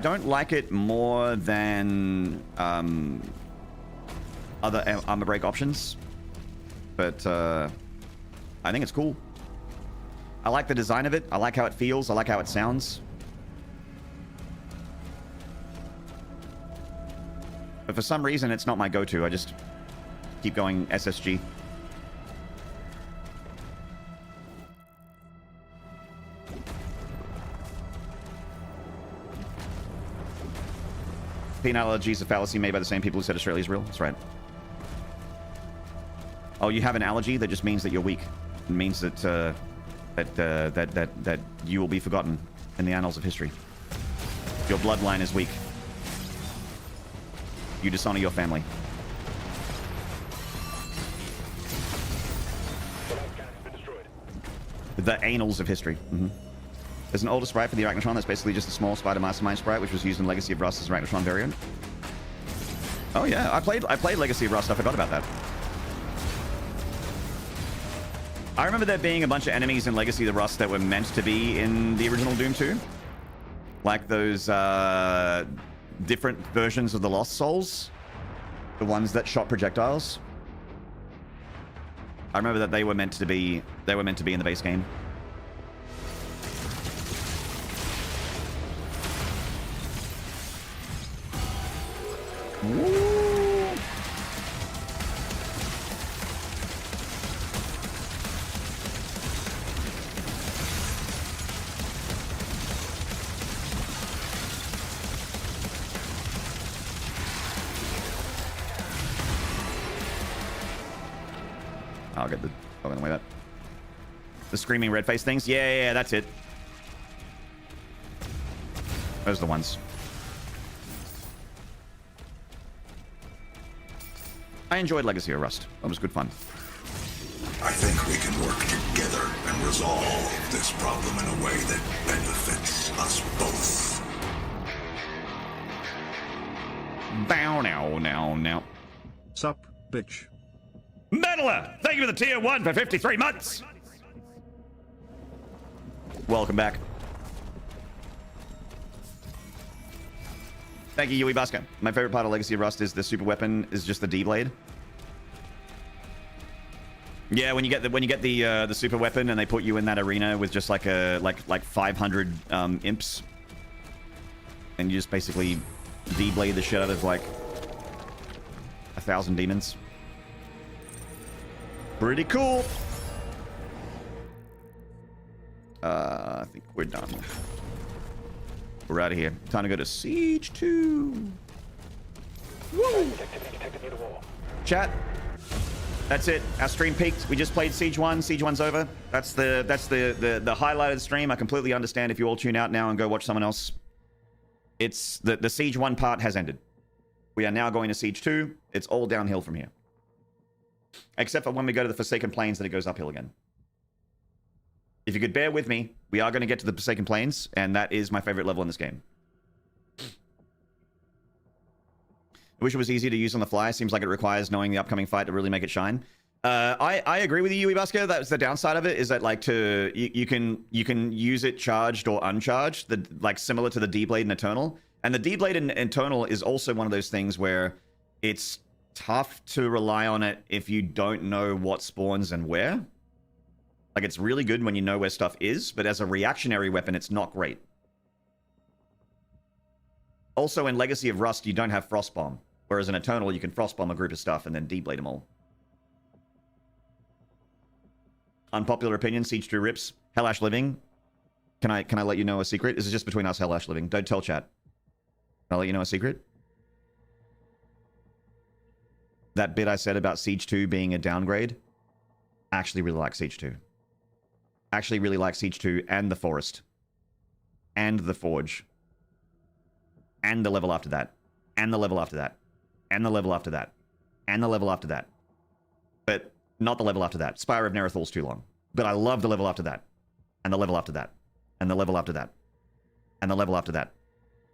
don't like it more than other armor break options, but I think it's cool. I like the design of it. I like how it feels. I like how it sounds. But for some reason, it's not my go-to. I just keep going SSG. Peanut allergy is a fallacy made by the same people who said Australia's real. That's right. Oh, you have an allergy? That just means that you're weak. It means that that you will be forgotten in the annals of history. Your bloodline is weak. You dishonor your family. The annals of history. There's an older sprite for the Arachnotron that's basically just a small Spider Mastermind sprite, which was used in Legacy of Rust as Arachnotron variant. Oh yeah, I played Legacy of Rust. I forgot about that. I remember there being a bunch of enemies in Legacy of Rust that were meant to be in the original Doom 2. Like those different versions of the Lost Souls. The ones that shot projectiles. I remember that they were meant to be in the base game. Woo. I'll get the fucking away that. The screaming red face things? Yeah, that's it. Those are the ones. I enjoyed Legacy of Rust. That was good fun. I think we can work together and resolve this problem in a way that benefits us both. Bow now. Sup, bitch. Meddler! Thank you for the tier 1 for 53 months! Welcome back. Thank you, Yui Baska. My favorite part of Legacy of Rust is the super weapon is just the D-blade. Yeah, when you get the super weapon and they put you in that arena with just like 500 imps, and you just basically D-blade the shit out of like 1,000 demons. Pretty cool. I think we're done. We're out of here. Time to go to Siege 2. Woo! Chat. That's it. Our stream peaked. We just played Siege 1. Siege 1's over. That's the highlight of the stream. I completely understand if you all tune out now and go watch someone else. It's the Siege 1 part has ended. We are now going to Siege 2. It's all downhill from here. Except for when we go to the Forsaken Plains, then it goes uphill again. If you could bear with me, we are going to get to the Forsaken Plains, and that is my favorite level in this game. I wish it was easy to use on the fly. Seems like it requires knowing the upcoming fight to really make it shine. I agree with you, Uebusker. That's the downside of it, is that like you can use it charged or uncharged, like similar to the D-Blade and Eternal. And the D-Blade and Eternal is also one of those things where it's tough to rely on it if you don't know what spawns and where. Like, it's really good when you know where stuff is, but as a reactionary weapon, it's not great. Also, in Legacy of Rust, you don't have Frostbomb. Whereas in Eternal, you can Frostbomb a group of stuff and then D-Blade them all. Unpopular opinion, Siege 2 rips. Hellash Living. Can I let you know a secret? This is just between us, Hellash Living. Don't tell chat. Can I let you know a secret? That bit I said about Siege 2 being a downgrade, I actually really like Siege 2. Actually really like Siege 2 and the Forest. And the Forge. And the level after that. And the level after that. And the level after that. And the level after that. But not the level after that. Spire of Nerethal's too long. But I love the level after that. And the level after that. And the level after that. And the level after that.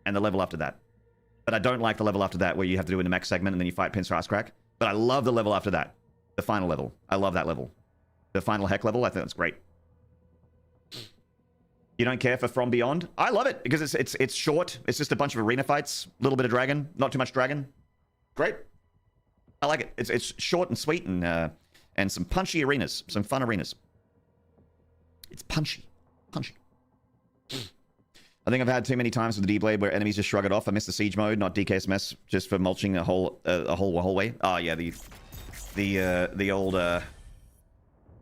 And the level after that. But I don't like the level after that where you have to do in the mech segment and then you fight Pincer Ass Crack. But I love the level after that. The final level. I love that level. The final heck level, I think that's great. You don't care for From Beyond? I love it because it's short. It's just a bunch of arena fights. A little bit of dragon. Not too much dragon. Great. I like it. It's short and sweet and some punchy arenas. Some fun arenas. It's punchy. Punchy. I think I've had too many times with the D-Blade where enemies just shrug it off. I miss the siege mode, not DKSMS, just for mulching a whole way. Oh yeah, the old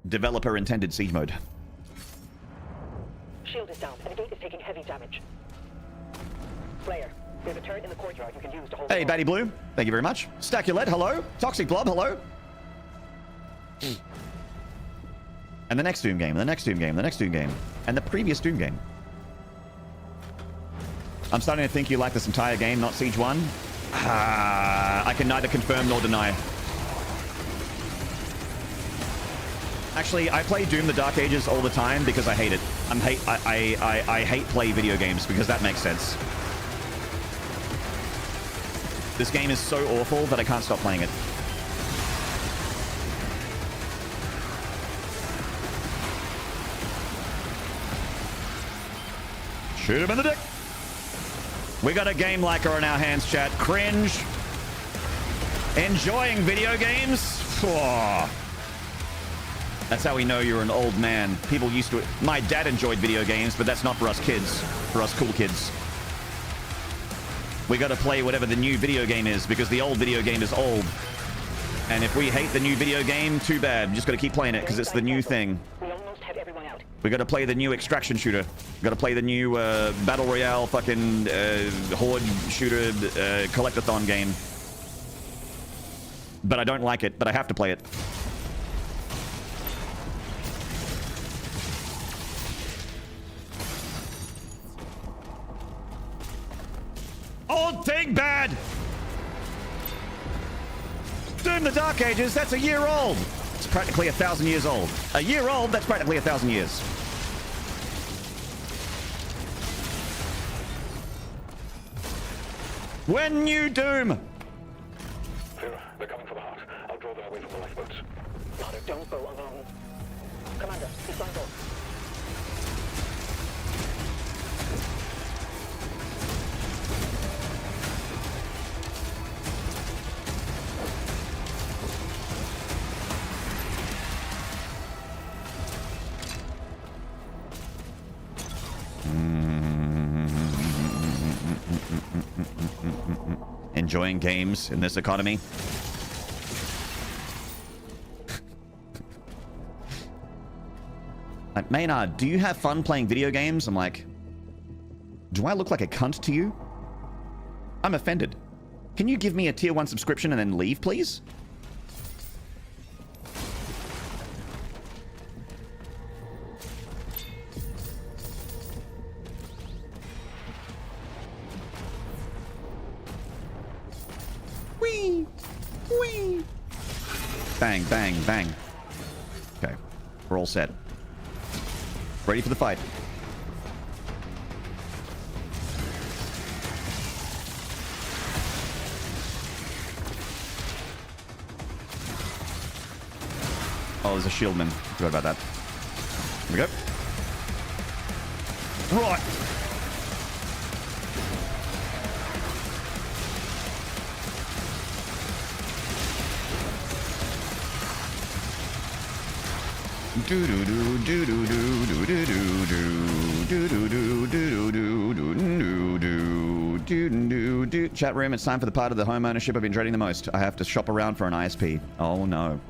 developer intended siege mode. Shield is down, and the gate is taking heavy damage. Player, there's a turret in the courtyard you can use to hold. Hey, Batty Blue, thank you very much. Stackulette, hello. Toxic Blob, hello. And the next Doom game, and the next Doom game, the next Doom game, and the previous Doom game. I'm starting to think you like this entire game, not Siege 1. I can neither confirm nor deny. Actually, I play Doom the Dark Ages all the time because I hate it. I hate play video games because that makes sense. This game is so awful that I can't stop playing it. Shoot him in the dick. We got a game liker on our hands, chat. Cringe. Enjoying video games? Oh. That's how we know you're an old man. People used to... My dad enjoyed video games, but that's not for us kids. For us cool kids. We gotta play whatever the new video game is, because the old video game is old. And if we hate the new video game, too bad. We just gotta keep playing it, because it's the new thing. We almost have everyone out. We gotta play the new extraction shooter. We gotta play the new Battle Royale fucking horde shooter collectathon game. But I don't like it, but I have to play it. Old thing bad! Doom the Dark Ages, that's a year old! It's practically 1,000 years old. A year old, that's practically 1,000 years. When you Doom! Vera, they're coming for the heart. I'll draw them away from the lifeboats. Father, don't go alone. Commander, he's on board. Enjoying games in this economy. Like, Maynard, do you have fun playing video games? I'm like, do I look like a cunt to you? I'm offended. Can you give me a tier 1 subscription and then leave, please? Bang, bang, bang. Okay. We're all set. Ready for the fight. Oh, there's a shieldman. Forgot about that. Here we go. Right. Do do do do do do do do do do do do do do do. Chat room, it's time for the part of the home ownership I've been dreading the most. I have to shop around for an ISP. Oh no.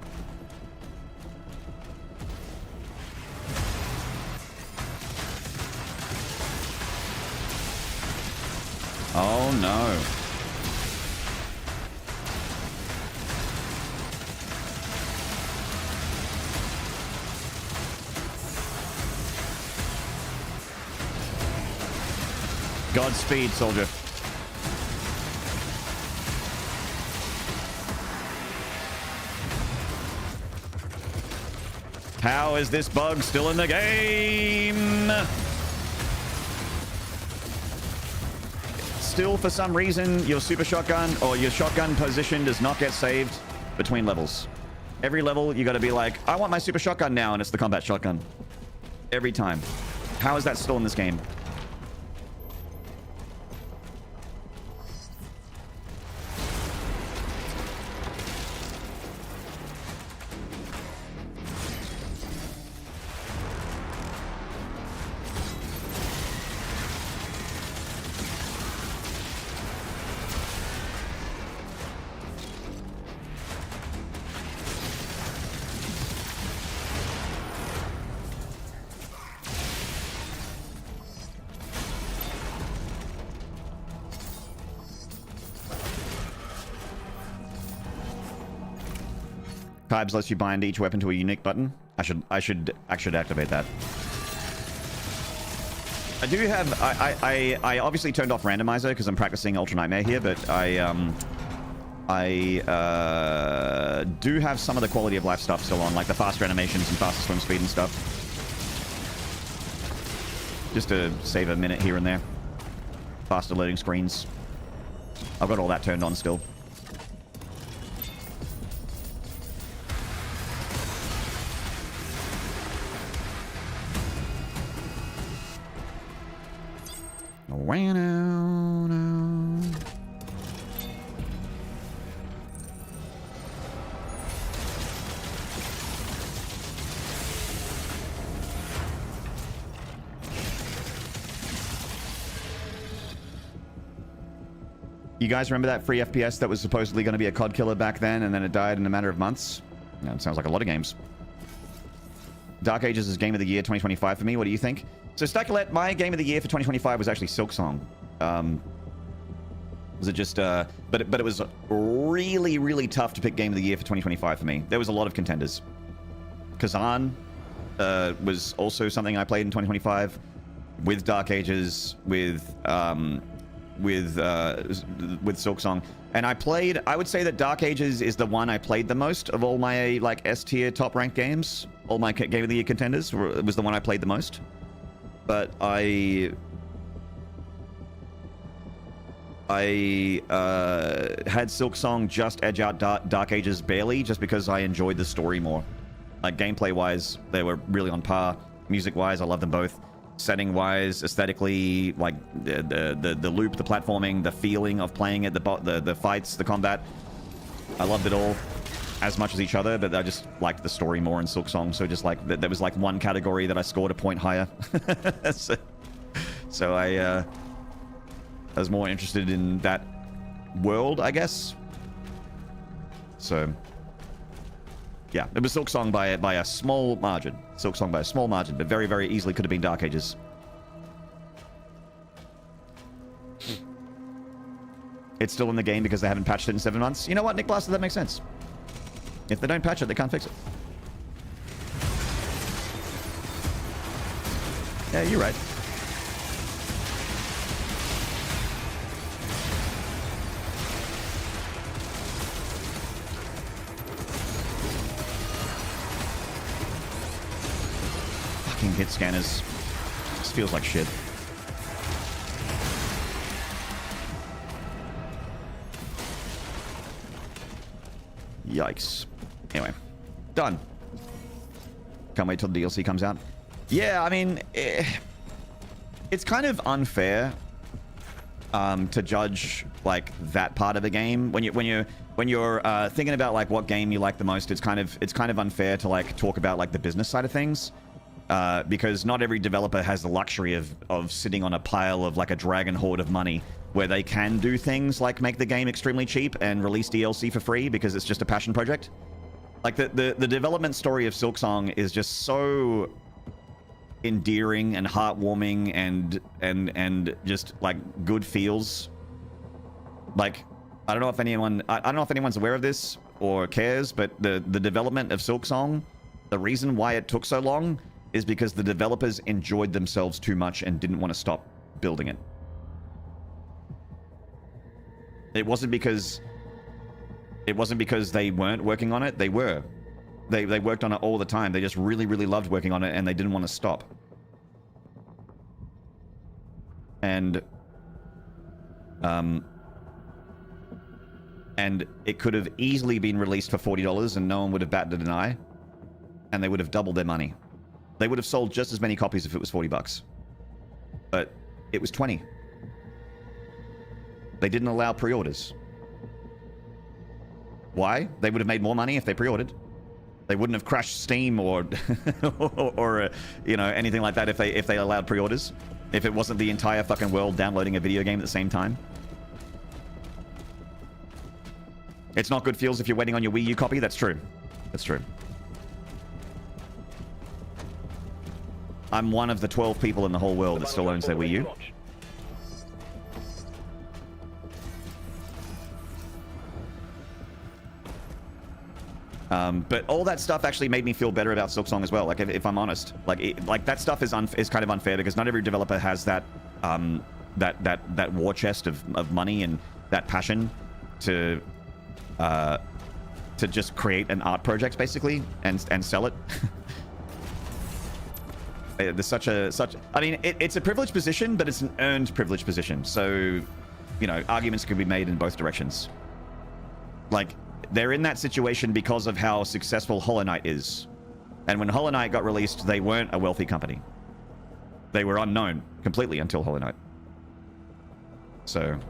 Oh no. Godspeed, soldier. How is this bug still in the game? Still, for some reason, your super shotgun or your shotgun position does not get saved between levels. Every level, you got to be like, I want my super shotgun now, and it's the combat shotgun. Every time. How is that still in this game? Tibes lets you bind each weapon to a unique button. I should activate that. I do have I obviously turned off randomizer because I'm practicing Ultra Nightmare here, but I do have some of the quality of life stuff still on, like the faster animations and faster swim speed and stuff. Just to save a minute here and there. Faster loading screens. I've got all that turned on still. You guys remember that free FPS that was supposedly going to be a COD killer back then, and then it died in a matter of months? Yeah, it sounds like a lot of games. Dark Ages is Game of the Year 2025 for me. What do you think? So, Stackulette, my Game of the Year for 2025 was actually Silksong. Was it just... but it was really, really tough to pick Game of the Year for 2025 for me. There was a lot of contenders. Kazan was also something I played in 2025 with Dark Ages, with Silksong. And I would say that Dark Ages is the one I played the most of all my like S-tier top ranked games. All my Game of the Year contenders was the one I played the most. But I had Silksong just edge out Dark Ages barely, just because I enjoyed the story more. Like gameplay wise, they were really on par. Music wise, I love them both. Setting wise, aesthetically, like the loop, the platforming, the feeling of playing it, the fights, the combat, I loved it all as much as each other. But I just liked the story more in Silksong. So just like there was like one category that I scored a point higher. so I was more interested in that world, I guess. So yeah, it was Silksong by a small margin. Silksong by a small margin, but very, very easily could have been Dark Ages. It's still in the game because they haven't patched it in 7 months. You know what, Nick Blaster, that makes sense. If they don't patch it, they can't fix it. Yeah, you're right. fucking hit scanners. This feels like shit. Yikes. Anyway, done. Can't wait till the DLC comes out. Yeah, I mean, it's kind of unfair to judge like that part of the game when you're thinking about like what game you like the most. It's kind of unfair to like talk about like the business side of things because not every developer has the luxury of sitting on a pile of like a dragon hoard of money where they can do things like make the game extremely cheap and release DLC for free because it's just a passion project. Like the development story of Silksong is just so endearing and heartwarming and just like good feels. Like I don't know if anyone's aware of this or cares, but the development of Silksong, the reason why it took so long is because the developers enjoyed themselves too much and didn't want to stop building it. It wasn't because they weren't working on it. They were. They worked on it all the time. They just really, really loved working on it and they didn't want to stop. And it could have easily been released for $40 and no one would have batted an eye. And they would have doubled their money. They would have sold just as many copies if it was $40. But it was 20. They didn't allow pre-orders. Why? They would have made more money if they pre-ordered. They wouldn't have crashed Steam or or you know, anything like that if they allowed pre-orders. If it wasn't the entire fucking world downloading a video game at the same time. It's not good feels if you're waiting on your Wii U copy. That's true. That's true. I'm one of the 12 people in the whole world that still owns their Wii U. But all that stuff actually made me feel better about Silksong as well. Like, if I'm honest, like that stuff is kind of unfair because not every developer has that that war chest of money and that passion to just create an art project basically and sell it. There's I mean, it's a privileged position, but it's an earned privileged position. So, you know, arguments can be made in both directions. Like, they're in that situation because of how successful Hollow Knight is. And when Hollow Knight got released, they weren't a wealthy company. They were unknown completely until Hollow Knight. So...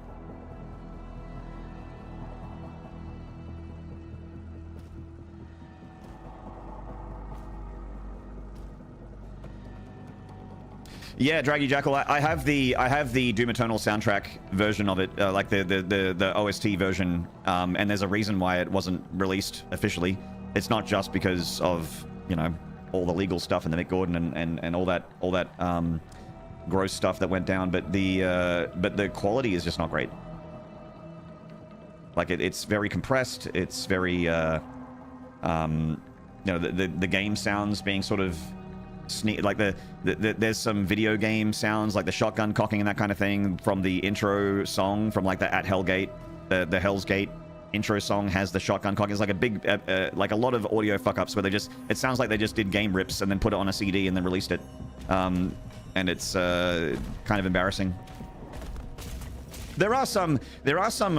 Yeah, Draggy Jackal, I have the Doom Eternal soundtrack version of it, like the OST version, and there's a reason why it wasn't released officially. It's not just because of, you know, all the legal stuff and the Mick Gordon and all that gross stuff that went down, but the quality is just not great. Like it's very compressed. It's very you know, the game sounds being sort of like there's some video game sounds like the shotgun cocking and that kind of thing from the intro song from like the At Hellgate, the Hell's Gate intro song has the shotgun cocking. It's like a big like a lot of audio fuck ups where it sounds like they just did game rips and then put it on a CD and then released it, and it's kind of embarrassing. There are some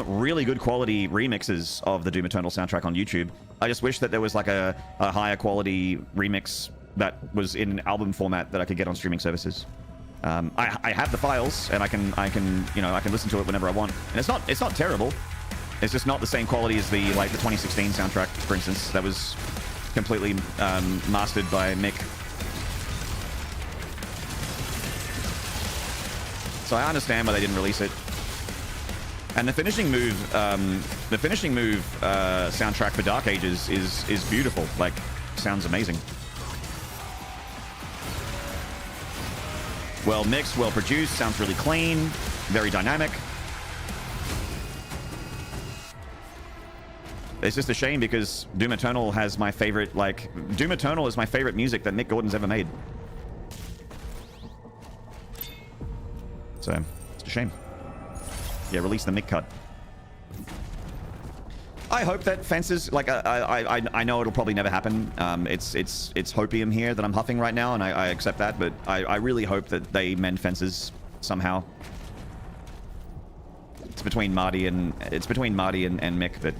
really good quality remixes of the Doom Eternal soundtrack on YouTube. I just wish that there was like a higher quality remix that was in album format that I could get on streaming services. I have the files and I can you know, I can listen to it whenever I want, and it's not terrible. It's just not the same quality as the 2016 soundtrack, for instance, that was completely mastered by Mick. So I understand why they didn't release it. And the finishing move soundtrack for Dark Ages is beautiful. Like, sounds amazing. Well mixed, well produced, sounds really clean, very dynamic. It's just a shame because Doom Eternal has my favorite, Doom Eternal is my favorite music that Mick Gordon's ever made. So, it's a shame. Yeah, release the Mick cut. I hope that fences, like, I know it'll probably never happen. It's hopium here that I'm huffing right now, and I accept that, but I really hope that they mend fences somehow. It's between Marty and Mick, but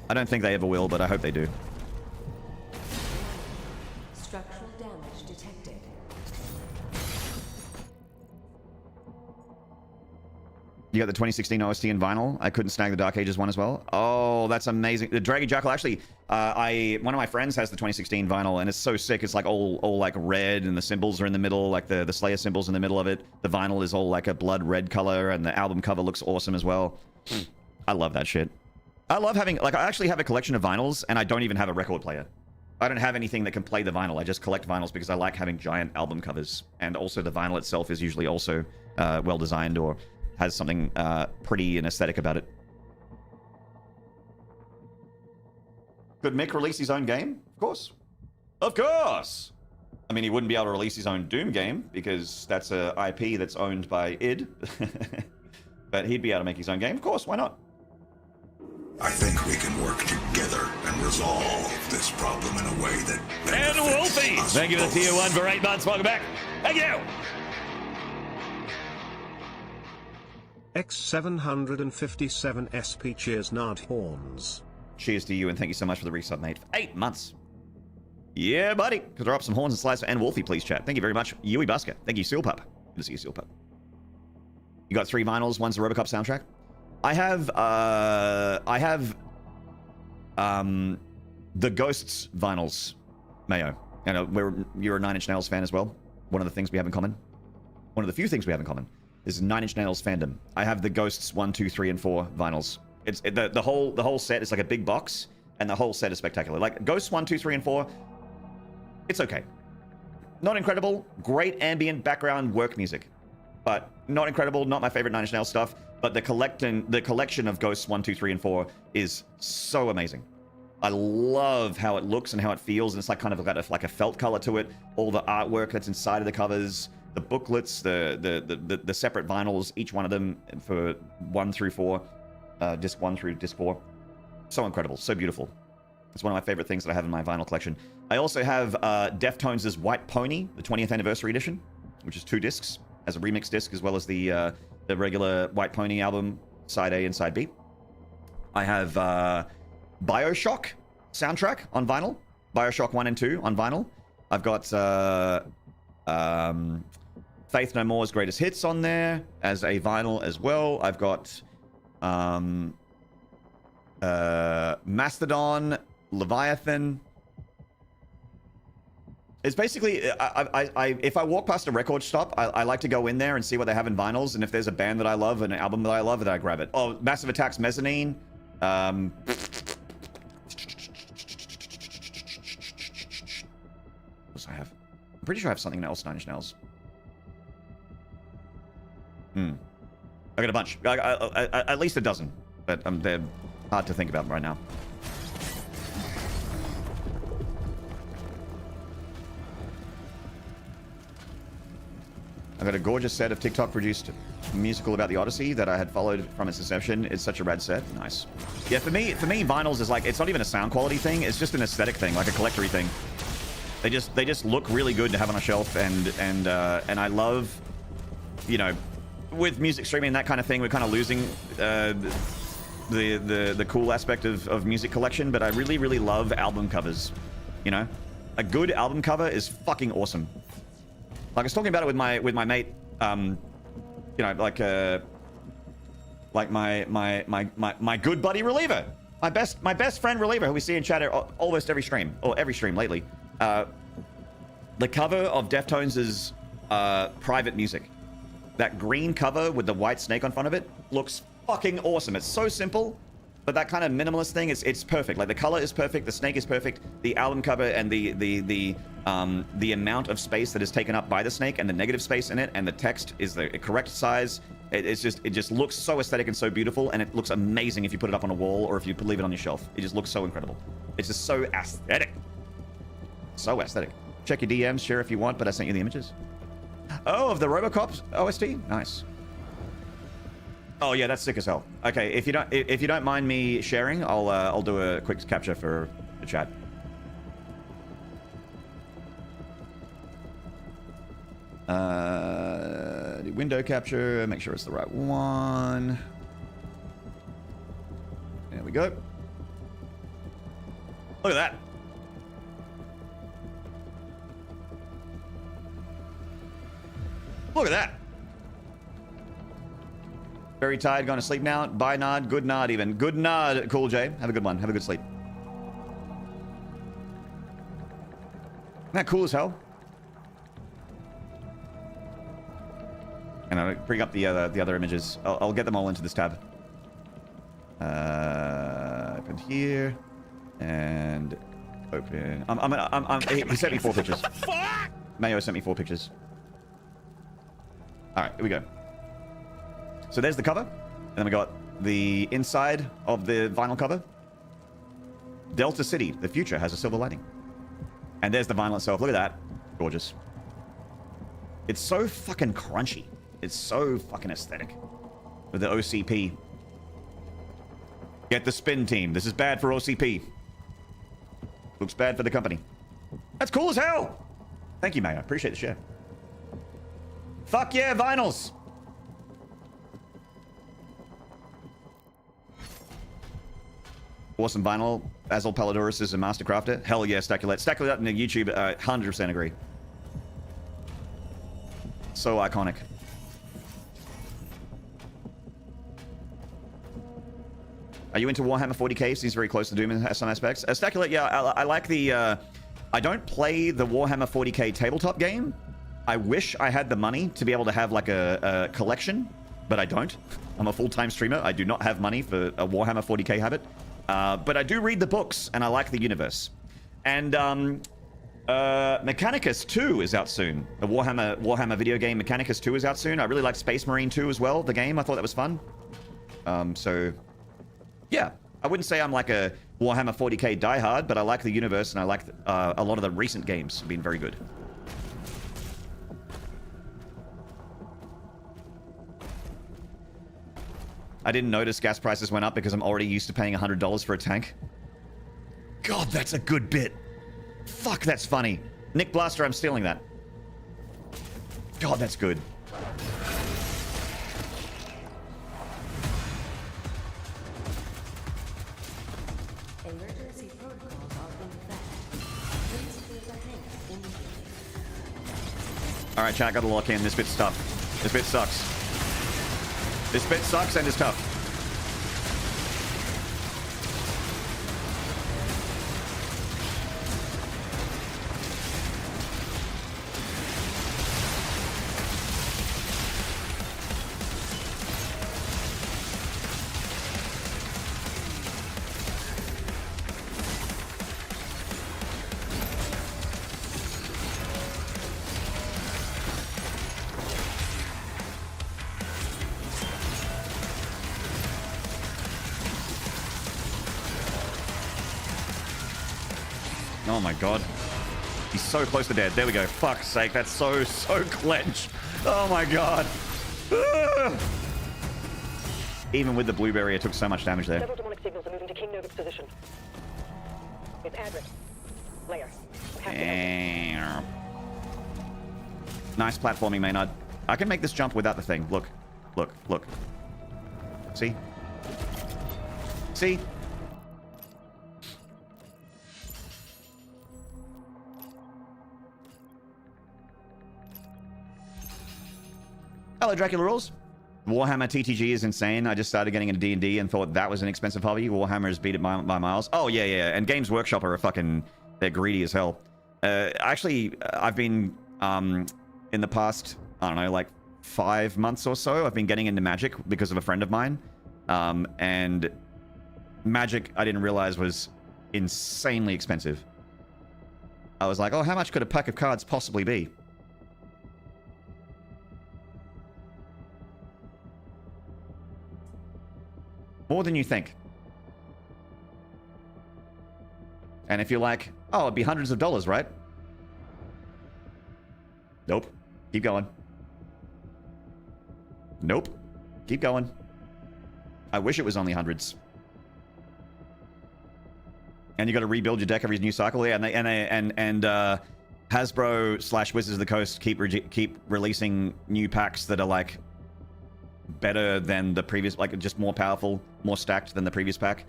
I don't think they ever will, but I hope they do. Structural damage detected. You got the 2016 OST in vinyl. I couldn't snag the Dark Ages one as well. Oh, that's amazing. The Draggy Jackal, actually, one of my friends has the 2016 vinyl, and it's so sick. It's like all like red, and the symbols are in the middle, like the Slayer symbols in the middle of it. The vinyl is all like a blood red color, and the album cover looks awesome as well. I love that shit. I love having, like, I actually have a collection of vinyls, and I don't even have a record player. I don't have anything that can play the vinyl. I just collect vinyls because I like having giant album covers, and also the vinyl itself is usually also well designed or has something pretty and aesthetic about it. Could Mick release his own game? Of course. Of course! I mean, he wouldn't be able to release his own Doom game, because that's a IP that's owned by id. But he'd be able to make his own game. Of course, why not? I think we can work together and resolve this problem in a way that And Wolfie! us Thank you for the both. tier 1 for 8 months. Welcome back. Thank you! X757 SP cheers Nard Horns. Cheers to you, and thank you so much for the resub, mate. For 8 months. Yeah, buddy. Could throw up some horns and slice. And Wolfie, please, chat. Thank you very much. Yui Busker. Thank you, Seal Pup. Good to see you, Seal Pup. You got 3 vinyls. One's the Robocop soundtrack. I have the Ghosts vinyls, Mayo. I know you're a Nine Inch Nails fan as well. One of the things we have in common. One of the few things we have in common is Nine Inch Nails fandom. I have the Ghosts 1, 2, 3, and 4 vinyls. The whole set is like a big box, and the whole set is spectacular. Like Ghosts 1, 2, 3, and 4, it's okay. Not incredible. Great ambient background work music, but not incredible. Not my favorite Nine Inch Nails stuff. But the collection of Ghosts 1, 2, 3, and 4 is so amazing. I love how it looks and how it feels, and it's like kind of got like a felt color to it. All the artwork that's inside of the covers, the booklets, the separate vinyls, each one of them for 1 through 4, disc 1 through disc 4. So incredible, so beautiful. It's one of my favorite things that I have in my vinyl collection. I also have Deftones' White Pony, the 20th anniversary edition, which is 2 discs, as a remix disc, as well as the regular White Pony album, side A and side B. I have Bioshock soundtrack on vinyl, Bioshock 1 and 2 on vinyl. I've got Faith No More's Greatest Hits on there as a vinyl as well. I've got Mastodon, Leviathan. It's basically, if I walk past a record shop, I like to go in there and see what they have in vinyls, and if there's a band that I love, an album that I love, then I grab it. Oh, Massive Attack's Mezzanine. What else I have? I'm pretty sure I have something else, Nine Inch Nails. I got a bunch. At least a dozen, but they're hard to think about right now. I got a gorgeous set of TikTok-produced musical about the Odyssey that I had followed from its inception. It's such a rad set. Nice. Yeah, for me, vinyls is like, it's not even a sound quality thing. It's just an aesthetic thing, like a collectory thing. They just look really good to have on a shelf, and I love, you know, with music streaming and that kind of thing, we're kind of losing the cool aspect of music collection. But I really love album covers. You know, a good album cover is fucking awesome. Like I was talking about it with my mate, you know, like my good buddy Reliever, my best friend Reliever, who we see in chat almost every stream, or every stream lately. The cover of Deftones' Private Music, that green cover with the white snake on front of it, looks fucking awesome. It's so simple, but that kind of minimalist thing, it's perfect. Like the color is perfect, the snake is perfect, the album cover and the amount of space that is taken up by the snake and the negative space in it, and the text is the correct size. It just looks so aesthetic and so beautiful, and it looks amazing if you put it up on a wall or if you leave it on your shelf. It just looks so incredible. It's just so aesthetic. So aesthetic. Check your DMs, share if you want, but I sent you the images. Oh, of the Robocop OST? Nice. Oh yeah, that's sick as hell. Okay, if you don't mind me sharing, I'll do a quick capture for the chat. Do window capture, make sure it's the right one. There we go. Look at that. Look at that. Very tired, going to sleep now. Bye, Nod. Good Nod, even. Good Nod, Cool J. Have a good one. Have a good sleep. Isn't that cool as hell? And I'll bring up the other images. I'll get them all into this tab. Open here and open. He sent me 4 pictures. Mayo sent me 4 pictures. All right, here we go. So there's the cover, and then we got the inside of the vinyl cover. Delta City, the future has a silver lining. And there's the vinyl itself. Look at that. Gorgeous. It's so fucking crunchy. It's so fucking aesthetic. With the OCP. Get the spin team. This is bad for OCP. Looks bad for the company. That's cool as hell. Thank you, Mayo. Appreciate the share. Fuck yeah, vinyls. Awesome vinyl. Basil Palladorus is a master crafter. Hell yeah, Staculette. Staculette in the YouTube, 100% agree. So iconic. Are you into Warhammer 40k? Seems very close to Doom in some aspects. Staculette, yeah, I like the... I don't play the Warhammer 40k tabletop game. I wish I had the money to be able to have like a collection, but I don't. I'm a full-time streamer. I do not have money for a Warhammer 40k habit. But I do read the books, and I like the universe. And Mechanicus 2 is out soon. The Warhammer video game Mechanicus 2 is out soon. I really like Space Marine 2 as well, the game. I thought that was fun. So, yeah. I wouldn't say I'm like a Warhammer 40k diehard, but I like the universe, and I like a lot of the recent games have been very good. I didn't notice gas prices went up because I'm already used to paying $100 for a tank. God, that's a good bit. Fuck, that's funny. Nick Blaster, I'm stealing that. God, that's good. Emergency protocols are in effect. Please clear the hangar immediately. Alright, chat, gotta lock in. This bit's tough. This bit sucks. This bit sucks and is tough. Oh my god. He's so close to dead. There we go. Fuck's sake. That's so clench. Oh my god. Even with the blueberry, it took so much damage there. Several demonic signals are moving to King Novik's position. It's Adric. Layer. Nice platforming, Maynard. I can make this jump without the thing. Look. Look. Look. See? See? Hello, Dracula Rules. Warhammer TTG is insane. I just started getting into D&D and thought that was an expensive hobby. Warhammer's beat it by miles. Oh, yeah, yeah. And Games Workshop are they're greedy as hell. Actually, I've been, in the past, I don't know, like 5 months or so, I've been getting into Magic because of a friend of mine. And Magic, I didn't realize, was insanely expensive. I was like, oh, how much could a pack of cards possibly be? More than you think. And if you're like, oh, it'd be hundreds of dollars, right? Nope. Keep going. Nope. Keep going. I wish it was only hundreds. And you got to rebuild your deck every new cycle. Yeah, and Hasbro / Wizards of the Coast keep releasing new packs that are like better than the previous, like just more powerful, more stacked than the previous pack.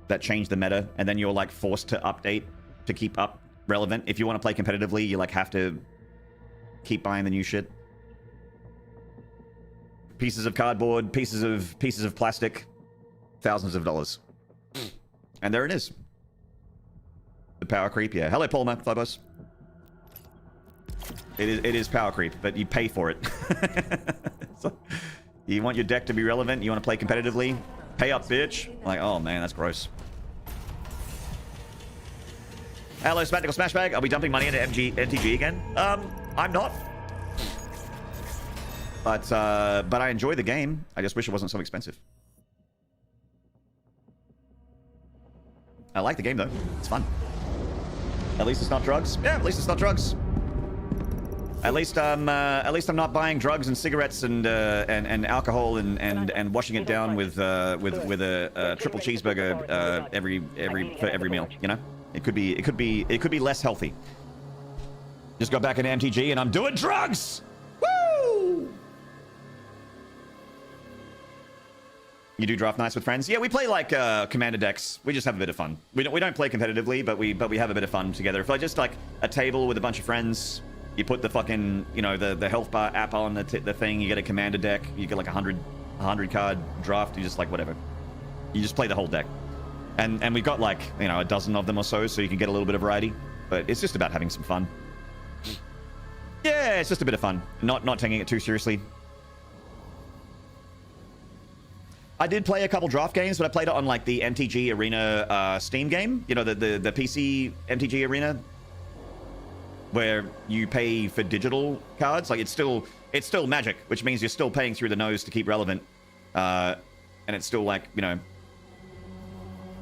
That change the meta, and then you're like forced to update to keep up relevant. If you want to play competitively, you like have to keep buying the new shit. Pieces of cardboard, pieces of plastic, thousands of dollars. And there it is. The power creep, yeah. Hello, Palmer, Phobos. It is power creep, but you pay for it. So, you want your deck to be relevant, you want to play competitively, pay up, bitch. Like, oh man, that's gross. Hello, Spectacle Smashbag. Are we dumping money into MTG again? I'm not. But I enjoy the game. I just wish it wasn't so expensive. I like the game though. It's fun. At least it's not drugs. Yeah, at least it's not drugs. At least I'm not buying drugs and cigarettes and alcohol and washing it down with a triple cheeseburger for every meal. You know, it could be less healthy. Just got back into MTG and I'm doing drugs. Woo! You do draft nights with friends? Yeah, we play like commander decks. We just have a bit of fun. We don't play competitively, but we have a bit of fun together. If like just like a table with a bunch of friends, you put the fucking, you know, the health bar app on the thing. You get a commander deck. You get like a 100 card draft. You just like whatever. You just play the whole deck, and we've got like, you know, a dozen of them or so you can get a little bit of variety. But it's just about having some fun. Yeah, it's just a bit of fun. Not taking it too seriously. I did play a couple draft games, but I played it on like the MTG Arena Steam game. You know, the PC MTG Arena, where you pay for digital cards. Like it's still Magic, which means you're still paying through the nose to keep relevant, and it's still like, you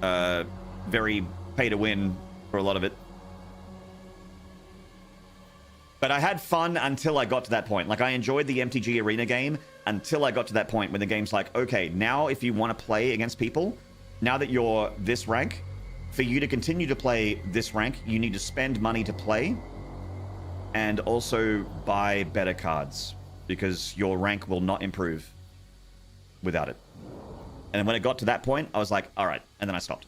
know, very pay to win for a lot of it. But I had fun until I got to that point. Like I enjoyed the MTG Arena game until I got to that point when the game's like, okay, now if you want to play against people, now that you're this rank, for you to continue to play this rank, you need to spend money to play and also buy better cards because your rank will not improve without it. And when it got to that point, I was like, all right. And then I stopped.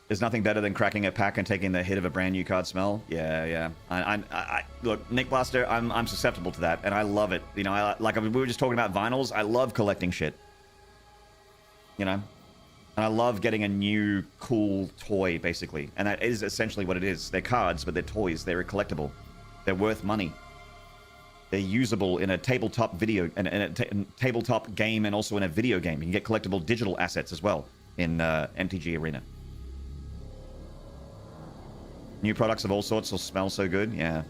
There's nothing better than cracking a pack and taking the hit of a brand new card smell. Yeah. I look, Nick Blaster, I'm susceptible to that, and I love it. You know, we were just talking about vinyls. I love collecting shit. You know, and I love getting a new cool toy, basically, and that is essentially what it is. They're cards, but they're toys. They're collectible. They're worth money. They're usable in a tabletop tabletop game, and also in a video game. You can get collectible digital assets as well in MTG Arena. New products of all sorts will smell so good. Yeah,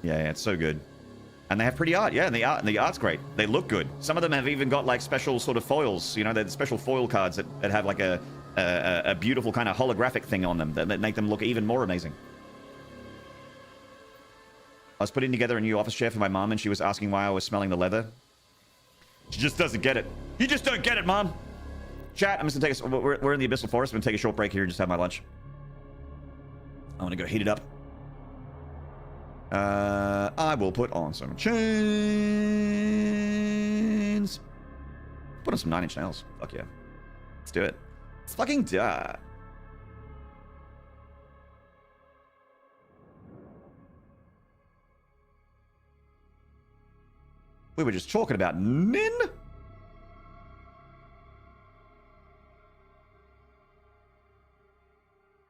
it's so good. And they have pretty art. Yeah, and the art's great. They look good. Some of them have even got like special sort of foils. You know, they're special foil cards that have like a beautiful kind of holographic thing on them that make them look even more amazing. I was putting together a new office chair for my mom, and she was asking why I was smelling the leather. She just doesn't get it. You just don't get it, Mom. Chat, I'm just gonna take we're in the Abyssal Forest. I'm gonna take a short break here and just have my lunch. I want to go heat it up. I will put on some chains. Put on some 9 Inch Nails. Fuck yeah. Let's do it. Let's fucking do it. We were just talking about Nin.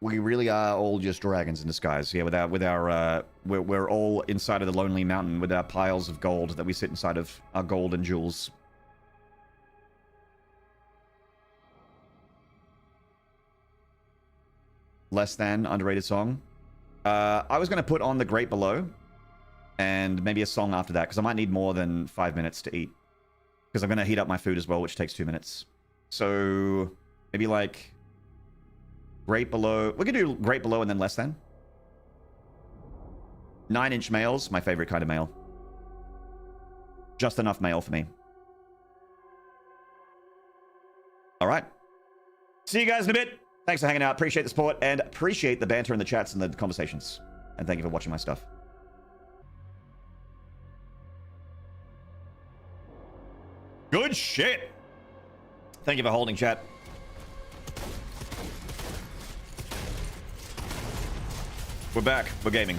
We really are all just dragons in disguise. Yeah, we're all inside of the Lonely Mountain with our piles of gold that we sit inside of, our gold and jewels. Less than underrated song. I was going to put on The Great Below and maybe a song after that because I might need more than 5 minutes to eat because I'm going to heat up my food as well, which takes 2 minutes. So maybe like Great Below. We can do Great Below and then Less Than. 9-inch males, my favorite kind of male. Just enough male for me. All right. See you guys in a bit. Thanks for hanging out. Appreciate the support and appreciate the banter in the chats and the conversations. And thank you for watching my stuff. Good shit. Thank you for holding, chat. We're back. We're gaming.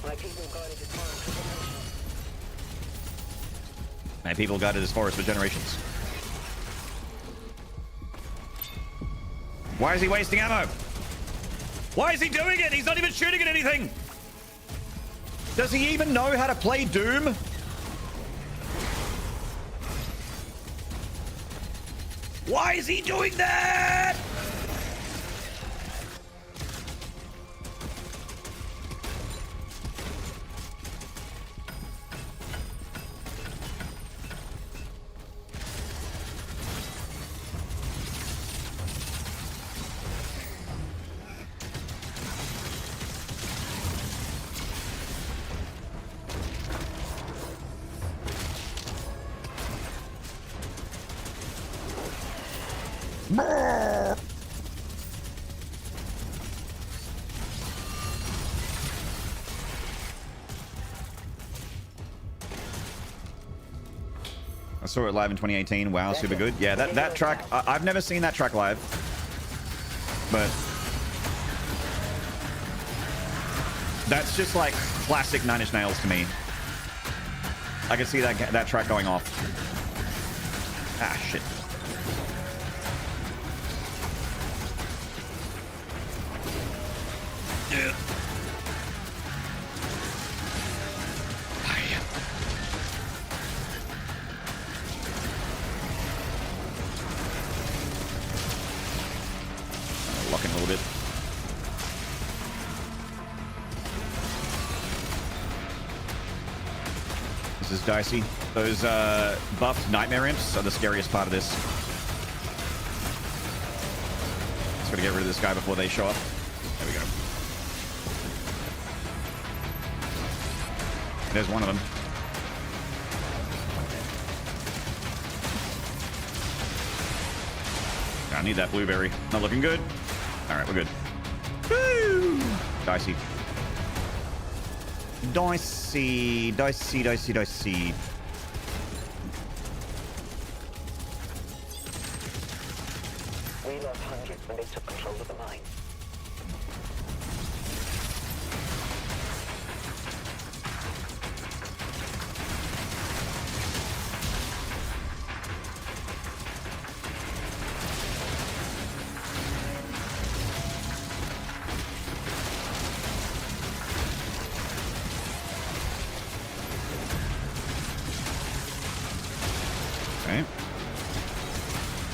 My people guarded this farm for generations. My people guarded this forest for generations. Why is he wasting ammo? Why is he doing it? He's not even shooting at anything. Does he even know how to play Doom? Why is he doing that? I saw it live in 2018. Wow, super good. Yeah, that track, I've never seen that track live. But that's just like classic Nine Inch Nails to me. I can see that track going off. Ah, shit. Yeah. Locking a little bit. This is dicey. Those buffed nightmare imps are the scariest part of this. Just gotta get rid of this guy before they show up. There we go. There's one of them. I need that blueberry. Not looking good. All right, we're good. Woo! Dicey. Dicey, dicey, dicey, dicey. We lost hundreds when they took control of the mine. Okay.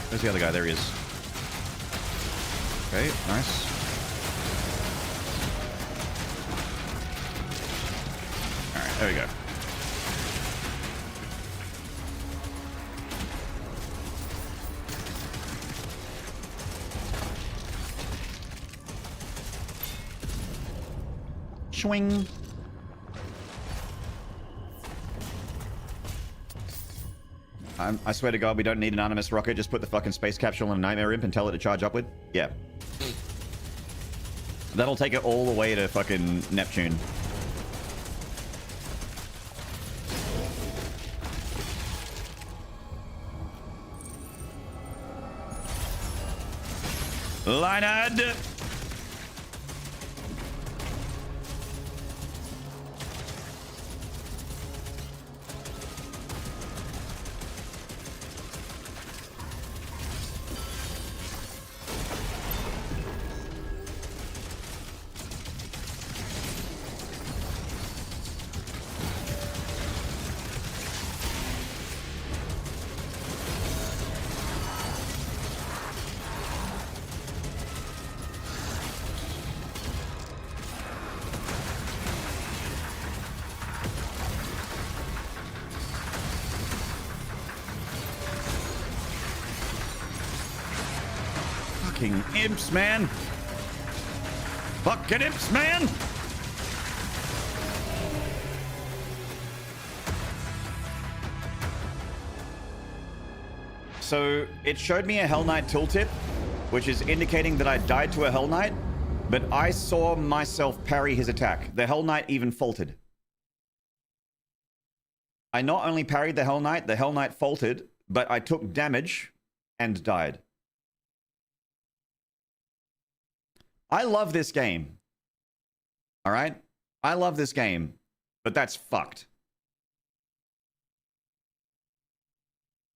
Where's the other guy? There he is. Okay, nice. Alright, there we go. Swing. I swear to God, we don't need an Animus rocket. Just put the fucking space capsule in a Nightmare Imp and tell it to charge upward. Yeah. That'll take it all the way to fucking Neptune. Leinad! Fucking imps, man. Fucking imps, man. So it showed me a Hell Knight tooltip, which is indicating that I died to a Hell Knight, but I saw myself parry his attack. The Hell Knight even faulted. I not only parried the Hell Knight faulted, but I took damage and died. I love this game. All right? I love this game, but that's fucked.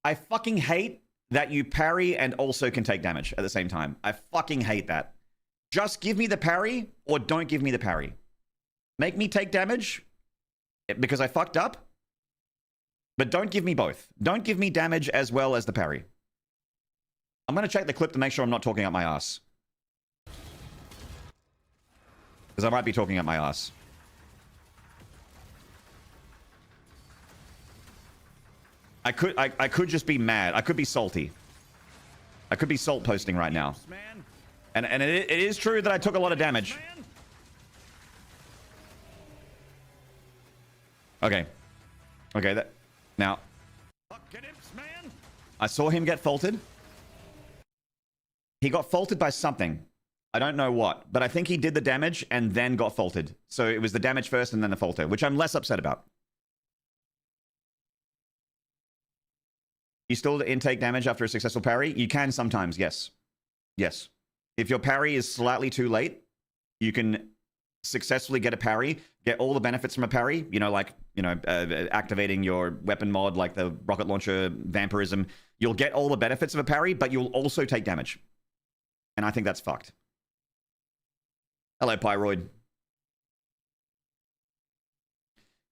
I fucking hate that you parry and also can take damage at the same time. I fucking hate that. Just give me the parry or don't give me the parry. Make me take damage because I fucked up, but don't give me both. Don't give me damage as well as the parry. I'm going to check the clip to make sure I'm not talking out my ass. Because I might be talking out my ass. I could just be mad. I could be salty. I could be salt posting right now. And it is true that I took a lot of damage. Okay. Okay, now. I saw him get faulted. He got faulted by something. I don't know what, but I think he did the damage and then got faulted. So it was the damage first and then the falter, which I'm less upset about. You still intake damage after a successful parry? You can sometimes, yes. Yes. If your parry is slightly too late, you can successfully get a parry, get all the benefits from a parry, activating your weapon mod like the rocket launcher, vampirism. You'll get all the benefits of a parry, but you'll also take damage. And I think that's fucked. Hello, Pyroid.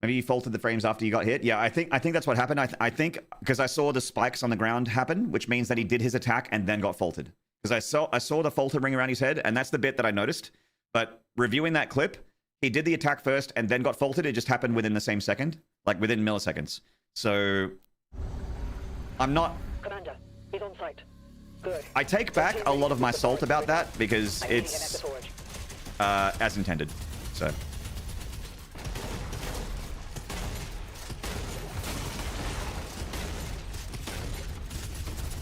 Maybe you faulted the frames after you got hit. Yeah, I think that's what happened. I think because I saw the spikes on the ground happen, which means that he did his attack and then got faulted. Because I saw the falter ring around his head, and that's the bit that I noticed. But reviewing that clip, he did the attack first and then got faulted. It just happened within the same second, like within milliseconds. So I'm not. Commander, he's on site. Good. I take back a lot of my salt about that because it's as intended. So.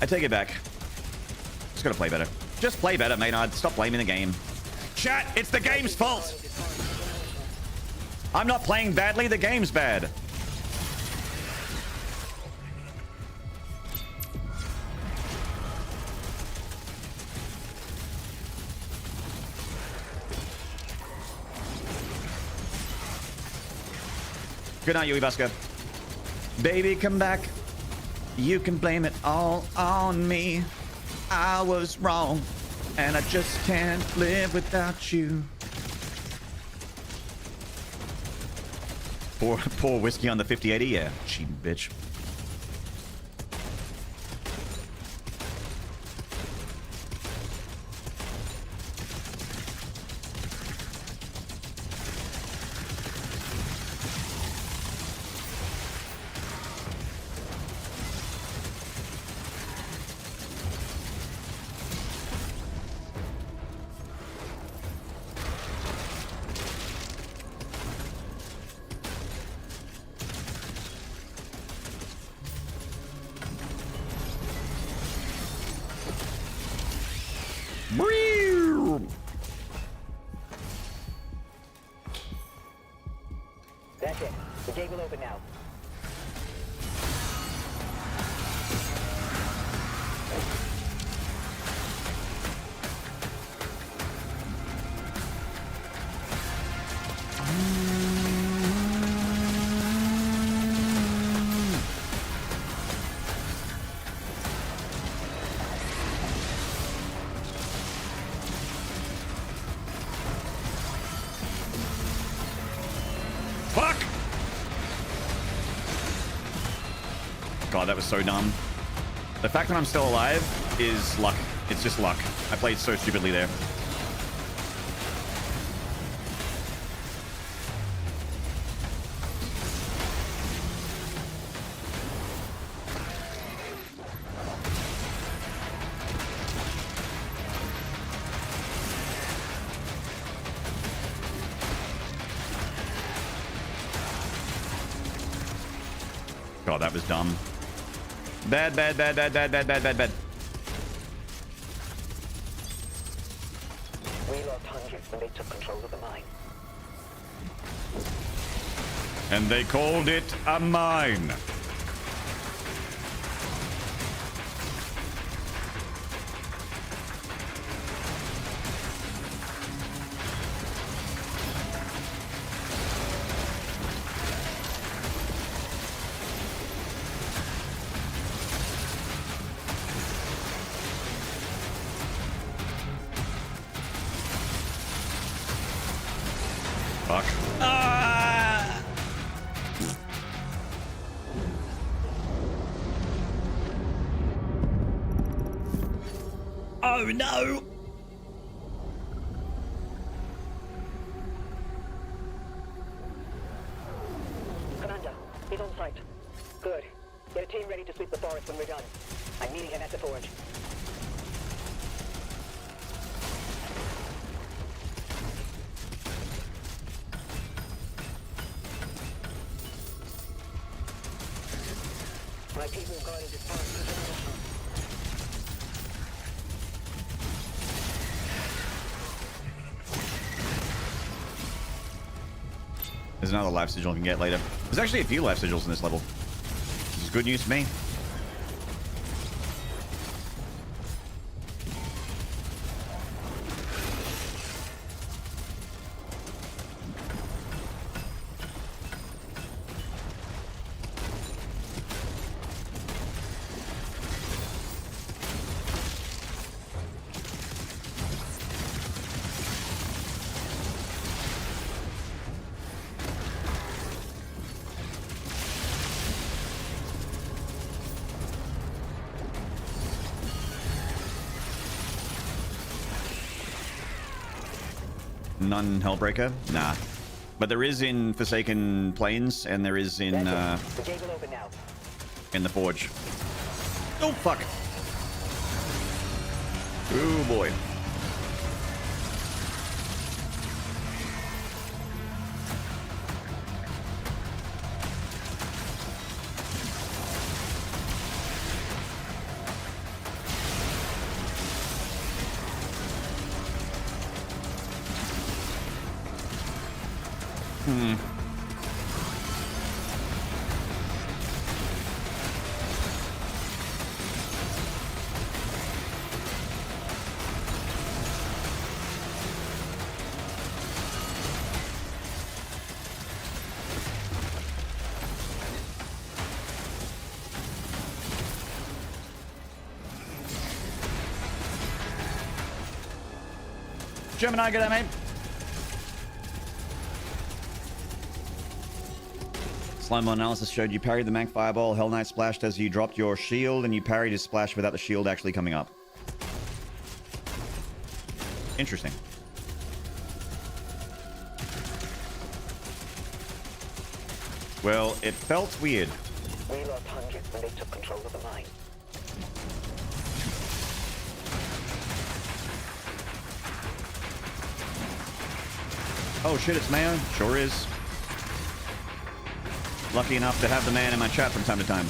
I take it back. Just gotta play better. Just play better, Maynard. Stop blaming the game. Chat, it's the game's fault! I'm not playing badly, the game's bad. Good night, Yui Busker. Baby, come back. You can blame it all on me. I was wrong, and I just can't live without you. Pour whiskey on the 5080? Yeah, cheap bitch. That's it. The gate will open now. Fuck! God, that was so dumb. The fact that I'm still alive is luck. It's just luck. I played so stupidly there. God, that was dumb. Bad, bad, bad, bad, bad, bad, bad, bad, bad. We lost hundreds when they took control of the mine. And they called it a mine. Fuck. Oh no! Commander, he's on site. Good. Get a team ready to sweep the forest when we're done. I'm meeting him at the forge. My people guarded this forest for generations. There's another life sigil I can get later. There's actually a few life sigils in this level. This is good news for me. None Hellbreaker? Nah. But there is in Forsaken Plains, and there is in The gate will open now. in the Forge. Oh fuck! Oh boy. Gemini, get that, mate. Slime analysis showed you parried the Mank Fireball. Hell Knight splashed as you dropped your shield, and you parried his splash without the shield actually coming up. Interesting. Well, it felt weird. We lost hundreds when they took control of the mine. Oh shit, it's Mayo? Sure is. Lucky enough to have the man in my chat from time to time.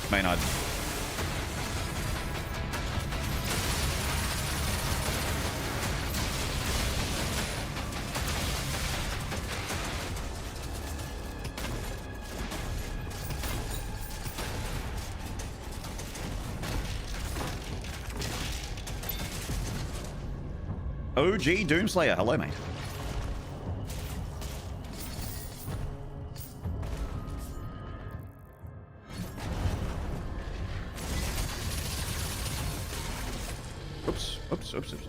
Maynard. OG Doomslayer, hello mate. Oops, oops, oops, oops.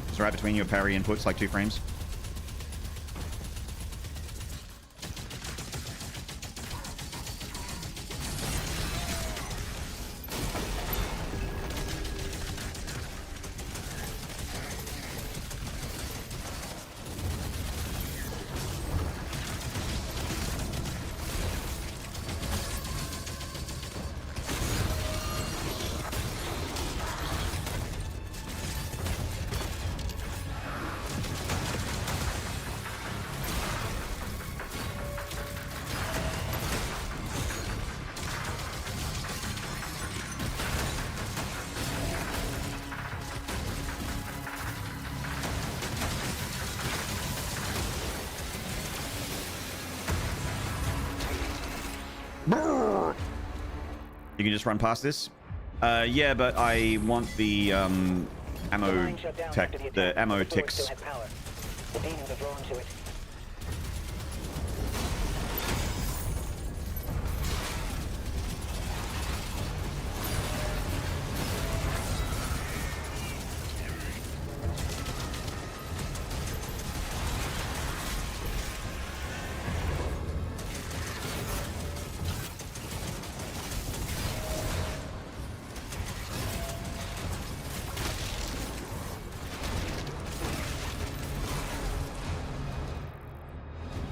It's right between your parry inputs, like 2 frames. You can just run past this? Yeah, but I want the ammo Line shut down tech, after the attack, ammo but the sword ticks. still had power. The demons are drawn to it.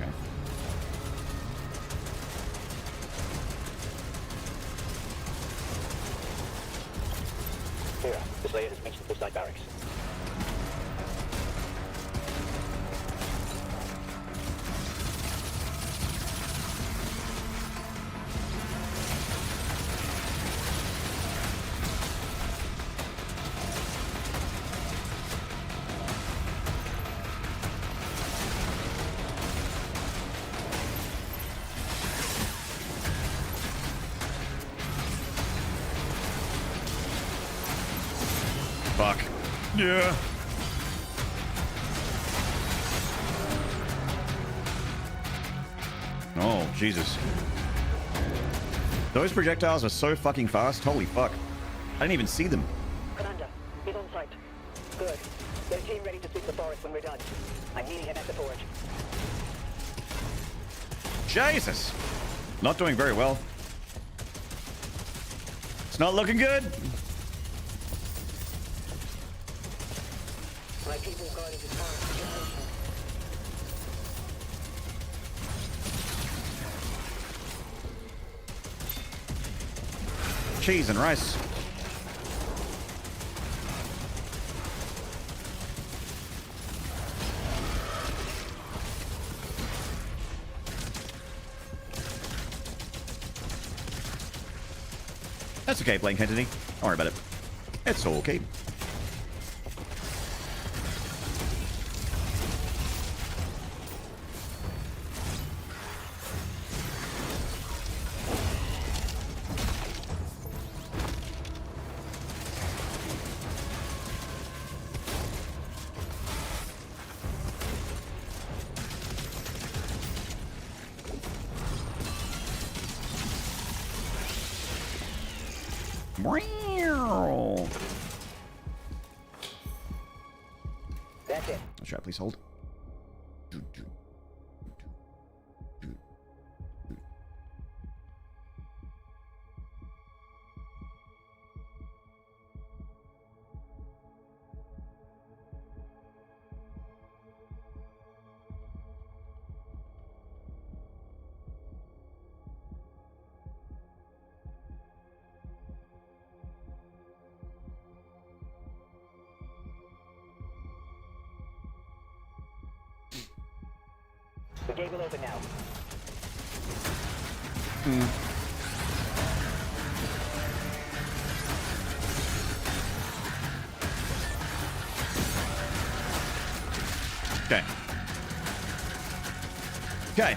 Okay. Here, the Slayer has reached the Cliffside Barracks. Fuck. Yeah. Oh, Jesus. Those projectiles are so fucking fast. Holy fuck. I didn't even see them. Commander, he's on site. Good. Get a team ready to sweep the forest when we're done. I'm meeting him at the forge. Jesus. Not doing very well. It's not looking good. My people guarding the forest. Cheese and rice. That's okay, Blank Entity. Don't worry about it. It's all okay. That's it. Chat, please hold. The gate will open now. Okay. Okay.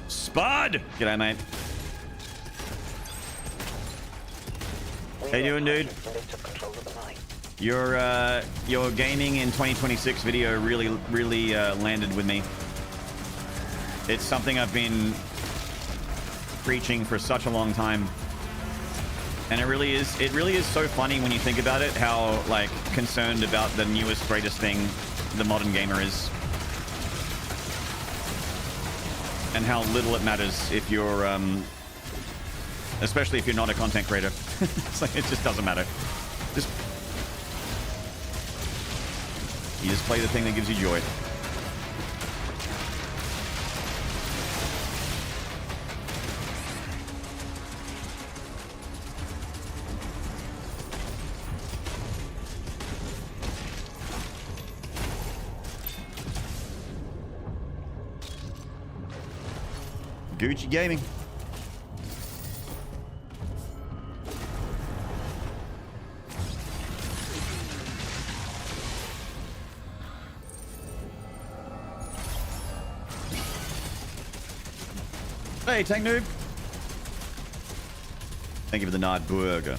Spud! G'day, mate. How you doing, dude? They took control of the mine. Your gaming in 2026 video really landed with me. It's something I've been preaching for such a long time. And it really is so funny when you think about it, how like concerned about the newest greatest thing the modern gamer is. and how little it matters if you're, especially if you're not a content creator. It's like, it just doesn't matter. You just play the thing that gives you joy. Gucci Gaming. Hey, Tank Noob. Thank you for the nod burger.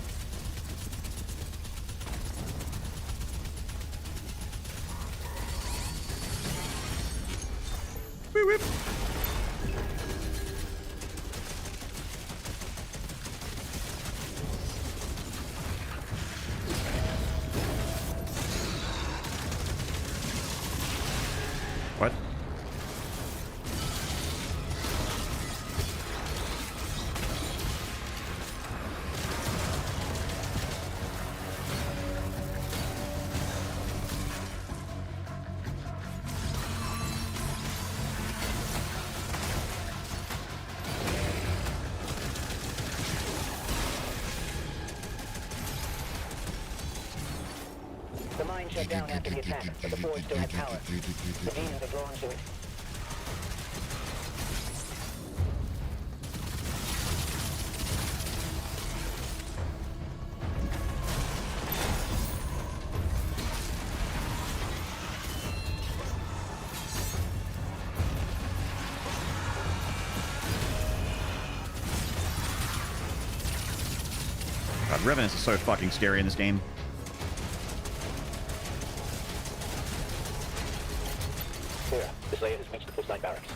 Whoop, whoop. What? The mine shut down after the attack, but the forge still had power. The demons are drawn to it. God, Revenants are so fucking scary in this game. Here, the Slayer has reached the coastline barracks.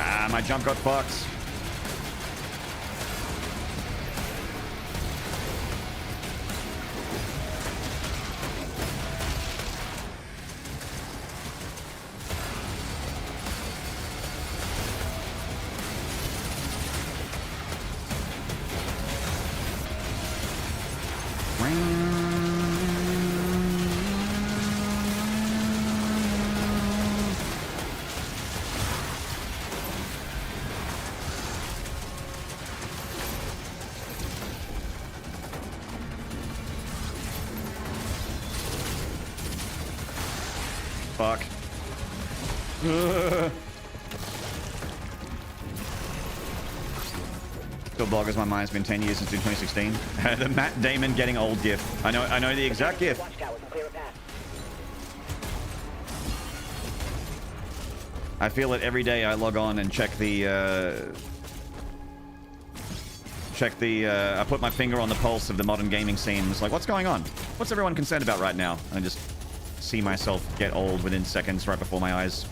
Ah, my jump got fucked. Fuck. Still boggles my mind. It's been 10 years since 2016. The Matt Damon getting old gif. I know the exact gif. Watchtowers and clear a path. I feel it every day I log on and check the I put my finger on the pulse of the modern gaming scene. It's like, what's going on? What's everyone concerned about right now? And I just see myself get old within seconds right before my eyes.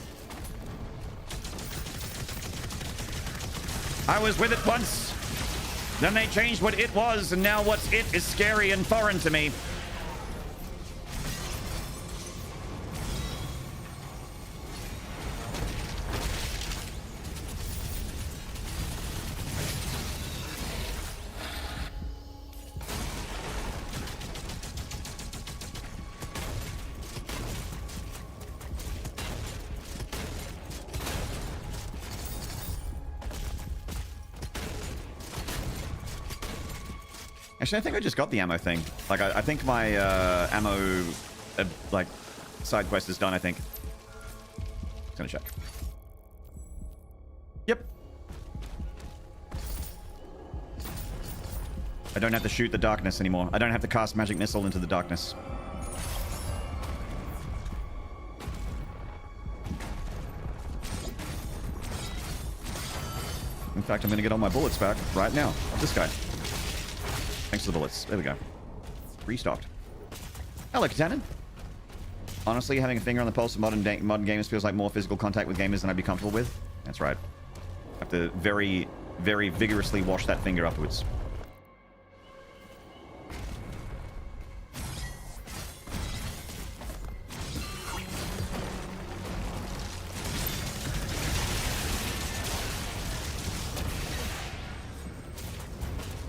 I was with it once. Then they changed what it was, and now what's it is scary and foreign to me. Actually, I think I just got the ammo thing. Like, I think my ammo, like, side quest is done, I think. Just gonna check. Yep. I don't have to shoot the darkness anymore. I don't have to cast magic missile into the darkness. In fact, I'm going to get all my bullets back right now. This guy. Thanks to the bullets. There we go. Restocked. Hello, Katanen. Honestly, having a finger on the pulse of modern gamers feels like more physical contact with gamers than I'd be comfortable with. That's right. I have to very, very vigorously wash that finger upwards.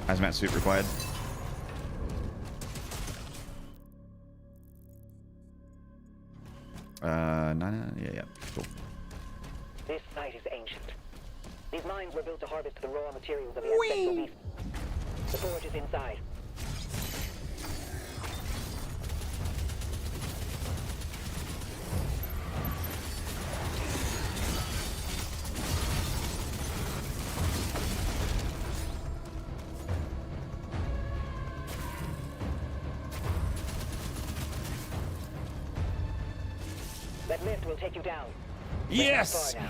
Hazmat suit required. Yeah, cool. This site is ancient. These mines were built to harvest the raw materials of the ancestral beast. The forge is inside. That lift will take you down. Yes! Far now.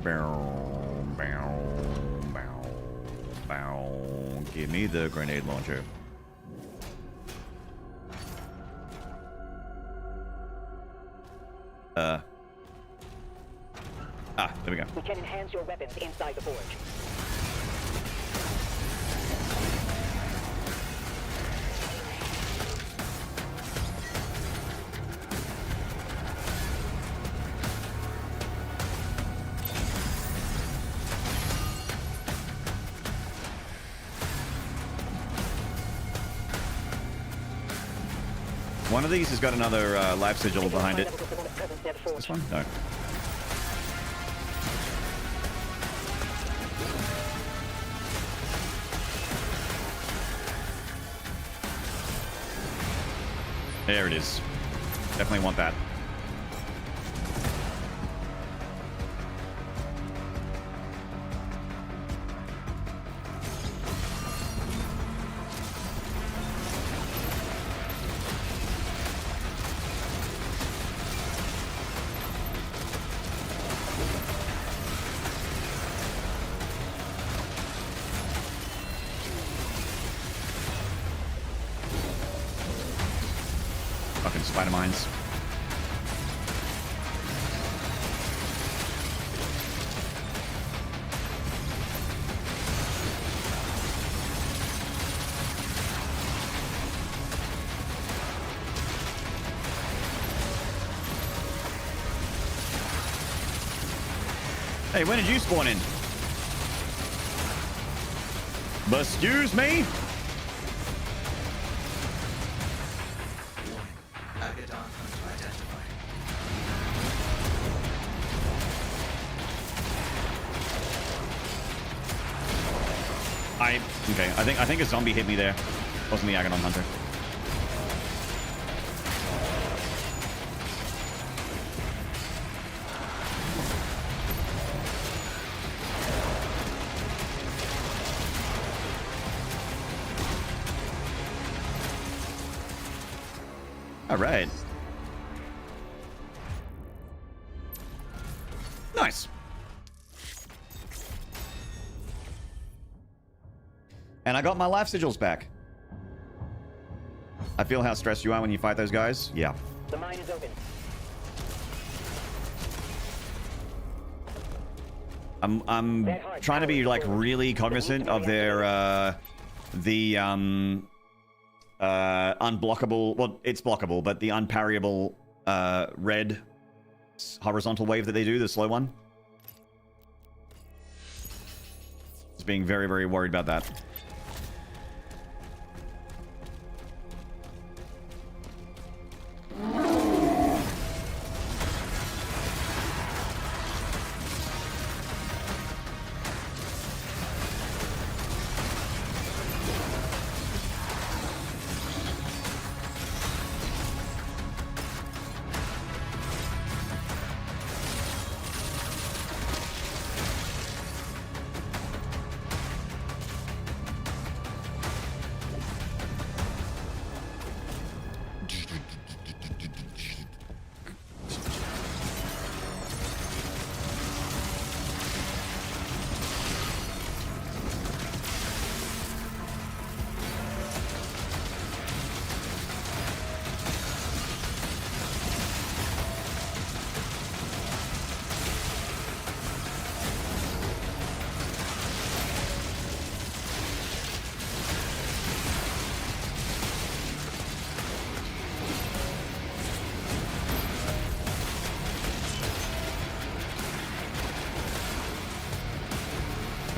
Bow, bow, bow, bow. Give me the grenade launcher. There we go. We can enhance your weapons inside the forge. One of these has got another life sigil behind it. This one? No. There it is. Definitely want that. Fucking spider mines. Hey, when did you spawn in? Excuse me? Okay, I think a zombie hit me there. Wasn't the Agadon Hunter. All right. Nice. And I got my life sigils back. I feel how stressed you are when you fight those guys. Yeah. The mine is open. I'm trying to be like really cognizant of their unblockable, well, it's blockable, but the unparryable red horizontal wave that they do, the slow one. Just being very, very worried about that.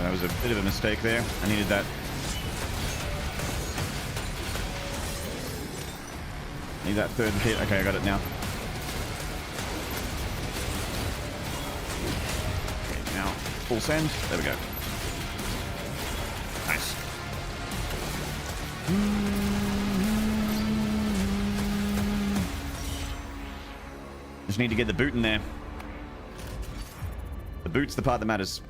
That was a bit of a mistake there. I needed that. Need that third hit. Okay, I got it now. Okay, now full send. There we go. Nice. Just need to get the boot in there. The boot's the part that matters.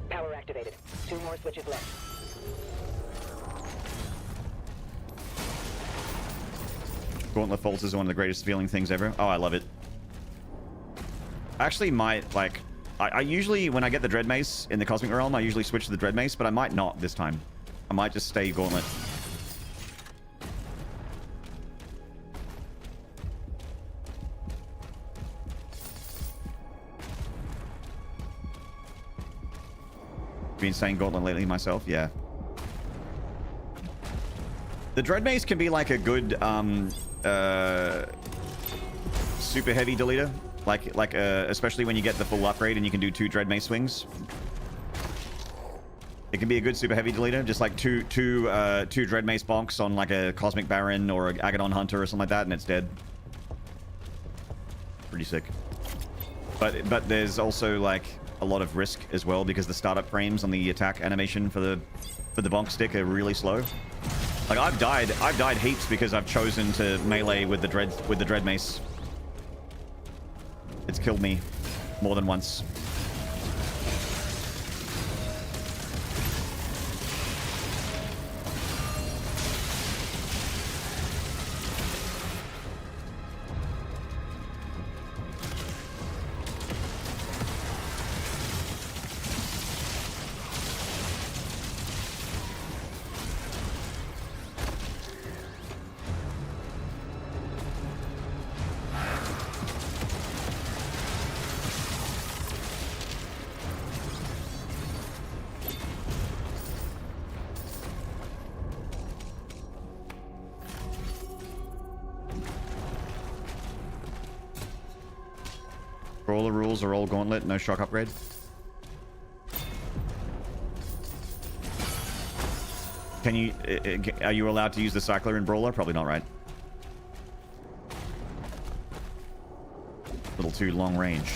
Power activated. 2 more switches left. Gauntlet Fault is one of the greatest feeling things ever. Oh, I love it. I actually might, like... I usually, when I get the Dread Mace in the Cosmic Realm, I usually switch to the Dread Mace, but I might not this time. I might just stay Gauntlet. Been saying Gauntlet lately myself, yeah. The Dread Mace can be like a good super heavy deleter, like especially when you get the full upgrade and you can do 2 Dread Mace swings. It can be a good super heavy deleter, just like two Dread Mace bonks on like a Cosmic Baron or a Agadon Hunter or something like that, and it's dead. Pretty sick. But there's also like a lot of risk as well because the startup frames on the attack animation for the bonk stick are really slow. Like I've died heaps because I've chosen to melee with the Dread Mace. It's killed me more than once. Brawler rules are all Gauntlet, no shock upgrade. Can you... are you allowed to use the Cycler in Brawler? Probably not, right? A little too long range.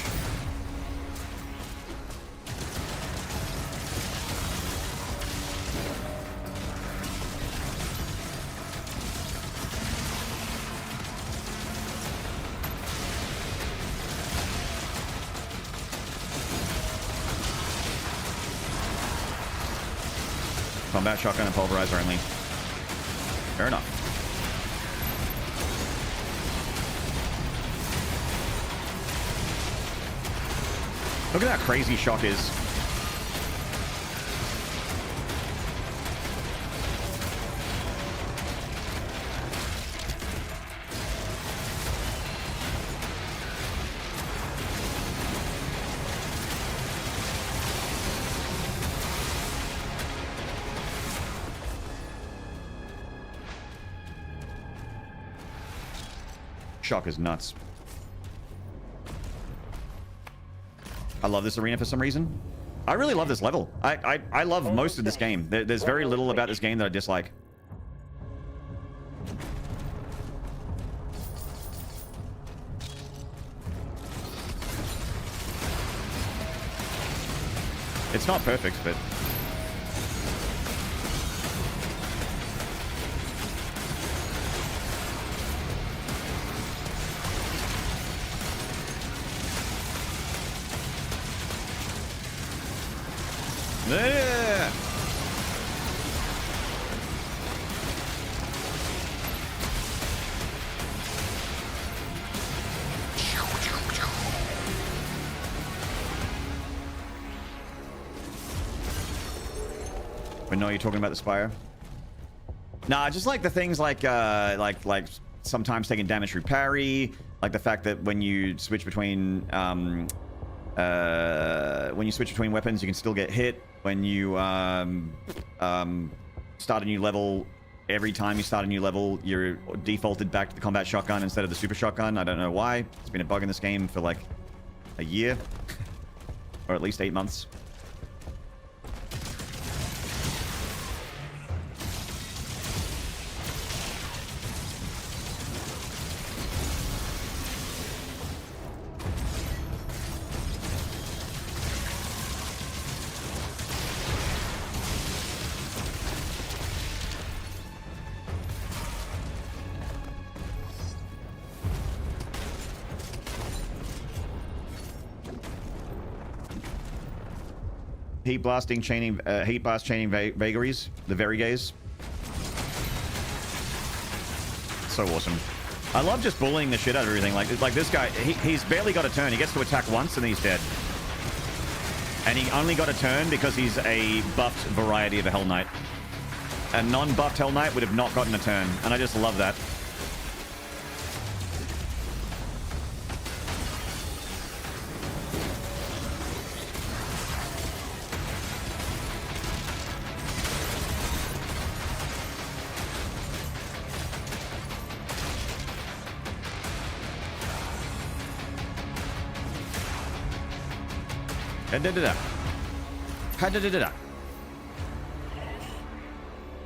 Combat shotgun and pulverizer only. Fair enough. Look at how crazy shock is. Shock is nuts. I love this arena for some reason. I really love this level. I love most of this game. There's very little about this game that I dislike. It's not perfect, but... Yeah. But no, you're talking about the Spire? Nah, just like the things like sometimes taking damage through parry, like the fact that when you switch between weapons, you can still get hit. When you start a new level, every time you start a new level, you're defaulted back to the combat shotgun instead of the super shotgun. I don't know why. It's been a bug in this game for like a year, or at least 8 months. Heat blast chaining vagaries, the Varigays. So awesome. I love just bullying the shit out of everything. Like this guy, he's barely got a turn. He gets to attack once and then he's dead. And he only got a turn because he's a buffed variety of a Hell Knight. A non-buffed Hell Knight would have not gotten a turn, and I just love that.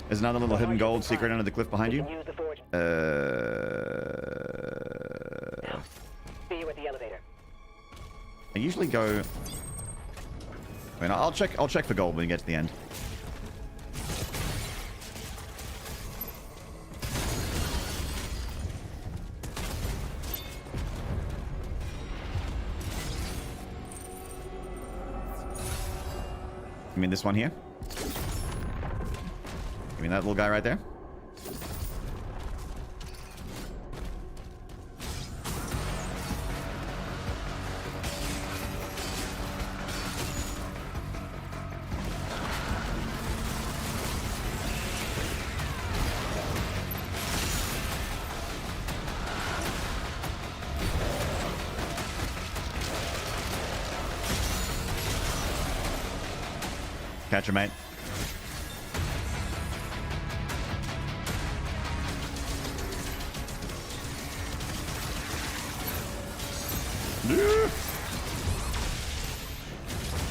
There's another little hidden gold secret under the cliff behind you. See you at the elevator. I usually go. I mean, I'll check for gold when we get to the end. You mean this one here? You mean that little guy right there? Catch him, mate.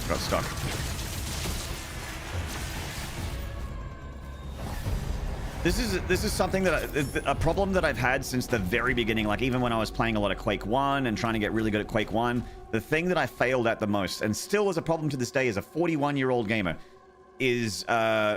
Got stuck. This is something that a problem that I've had since the very beginning. Like even when I was playing a lot of Quake 1 and trying to get really good at Quake 1, the thing that I failed at the most, and still is a problem to this day as a 41-year-old gamer, is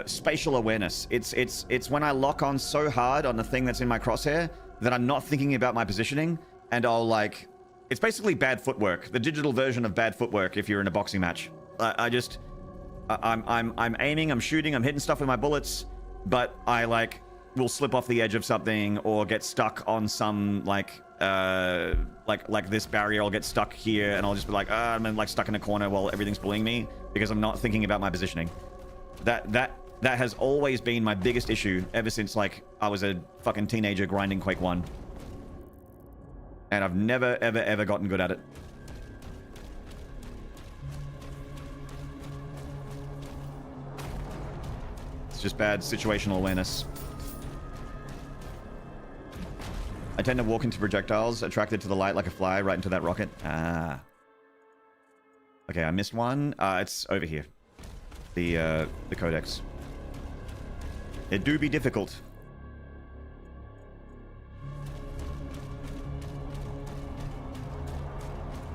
spatial awareness. It's when I lock on so hard on the thing that's in my crosshair that I'm not thinking about my positioning, and I'll like, it's basically bad footwork, the digital version of bad footwork if you're in a boxing match. I'm aiming, I'm shooting, I'm hitting stuff with my bullets, but I like will slip off the edge of something or get stuck on some like this barrier. I'll get stuck here and I'll just be like, I'm like stuck in a corner while everything's bullying me because I'm not thinking about my positioning. That has always been my biggest issue ever since like I was a fucking teenager grinding Quake 1. And I've never ever gotten good at it. It's just bad situational awareness. I tend to walk into projectiles, attracted to the light like a fly, right into that rocket. Ah. Okay, I missed one. It's over here. The codex. It do be difficult.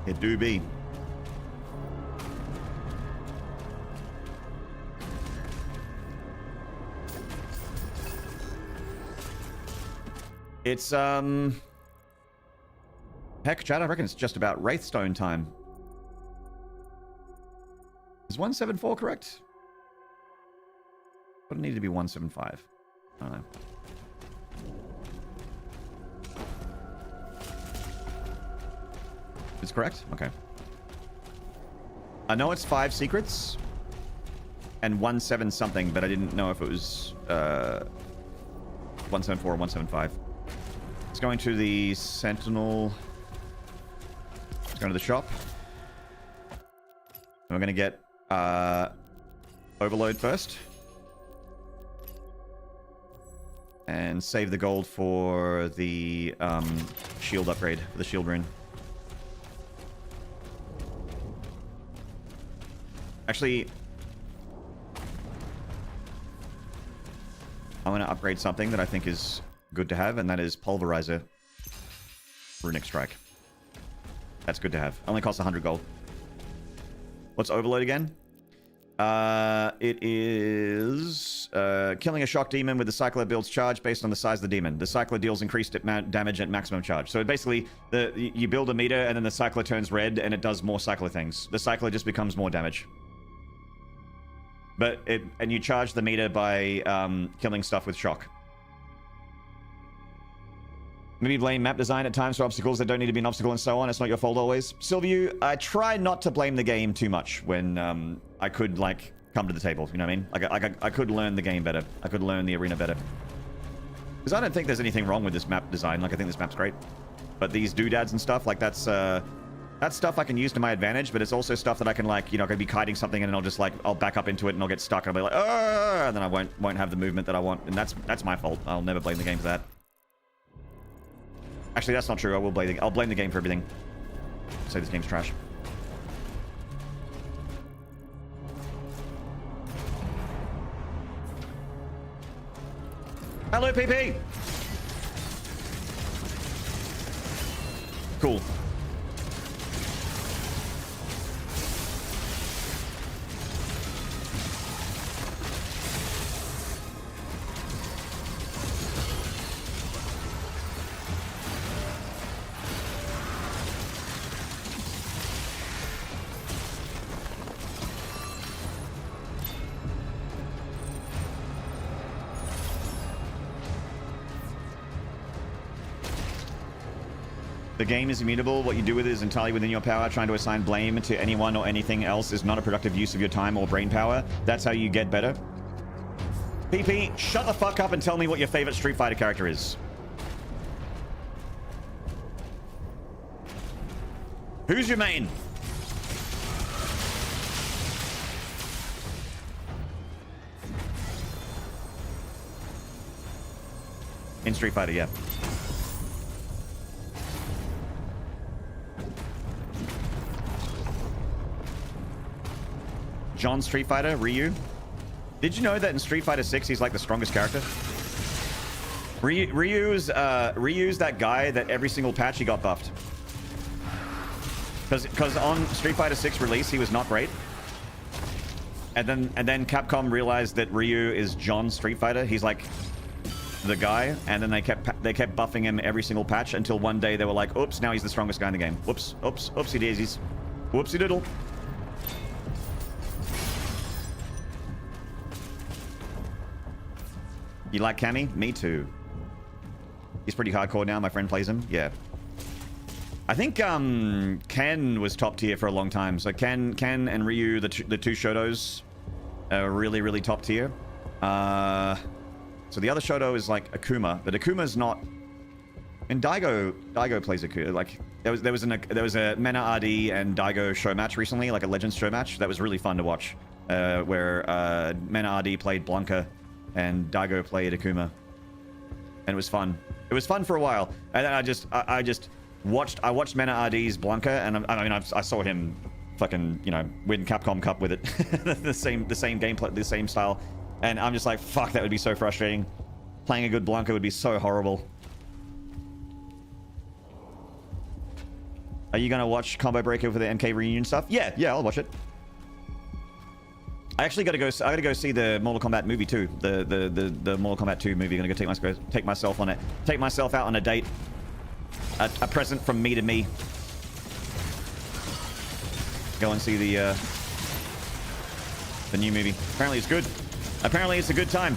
It do be. It's, heck, Chad, I reckon it's just about Wraithstone time. Is 174 correct? Would it need to be 175? I don't know. It's correct? Okay. I know it's 5 secrets and 17 something, but I didn't know if it was 174 or 175. It's going to the Sentinel. It's going to the shop. And we're going to get Overload first. And save the gold for the shield upgrade, for the shield rune. Actually, I'm going to upgrade something that I think is good to have, and that is Pulverizer Runic Strike. That's good to have. Only costs 100 gold. What's Overload again? It is killing a shock demon with the cycler builds charge based on the size of the demon. The cycler deals increased damage at maximum charge. So basically, you build a meter and then the cycler turns red and it does more cycler things. The cycler just becomes more damage. but and you charge the meter by killing stuff with shock. Maybe blame map design at times for obstacles that don't need to be an obstacle and so on. It's not your fault always. Sylvia, I try not to blame the game too much when I could, like, come to the table. You know what I mean? I could learn the game better. I could learn the arena better. Because I don't think there's anything wrong with this map design. Like, I think this map's great. But these doodads and stuff, like, that's stuff I can use to my advantage, but it's also stuff that I can, like, you know, I could be kiting something and then I'll just, like, I'll back up into it and I'll get stuck and I'll be like, oh, and then I won't have the movement that I want. And that's my fault. I'll never blame the game for that. Actually, that's not true. I'll blame the game for everything. Say this game's trash. Hello, PP! Cool. The game is immutable. What you do with it is entirely within your power. Trying to assign blame to anyone or anything else is not a productive use of your time or brain power. That's how you get better. PP, shut the fuck up and tell me what your favorite Street Fighter character is. Who's your main? In Street Fighter, yeah. John Street Fighter, Ryu. Did you know that in Street Fighter 6 he's like the strongest character? Ryu's that guy that every single patch he got buffed. Because on Street Fighter 6 release he was not great. And then Capcom realized that Ryu is John Street Fighter. He's like the guy, and then they kept buffing him every single patch until one day they were like, oops, now he's the strongest guy in the game. Whoops, oops, oopsie daisies. Whoopsie doodle. You like Cammy? Me too. He's pretty hardcore now. My friend plays him. Yeah. I think Ken was top tier for a long time. So Ken and Ryu, the two Shotos, are really, really top tier. So the other Shoto is like Akuma, but Akuma's not. And Daigo plays Akuma. Like there was a Mena RD and Daigo show match recently, like a Legends show match. That was really fun to watch, where Mena RD played Blanca and Daigo played Akuma, and it was fun. It was fun for a while, and then I watched Mena RD's Blanca, and I saw him fucking, you know, win Capcom Cup with it, the same gameplay, the same style, and I'm just like, fuck, that would be so frustrating. Playing a good Blanca would be so horrible. Are you gonna watch Combo Breaker for the MK reunion stuff? Yeah, I'll watch it. I actually gotta go see the Mortal Kombat movie too. The Mortal Kombat 2 movie. Gonna go take myself out on a date. A present from me to me. Go and see the new movie. Apparently it's good. Apparently it's a good time.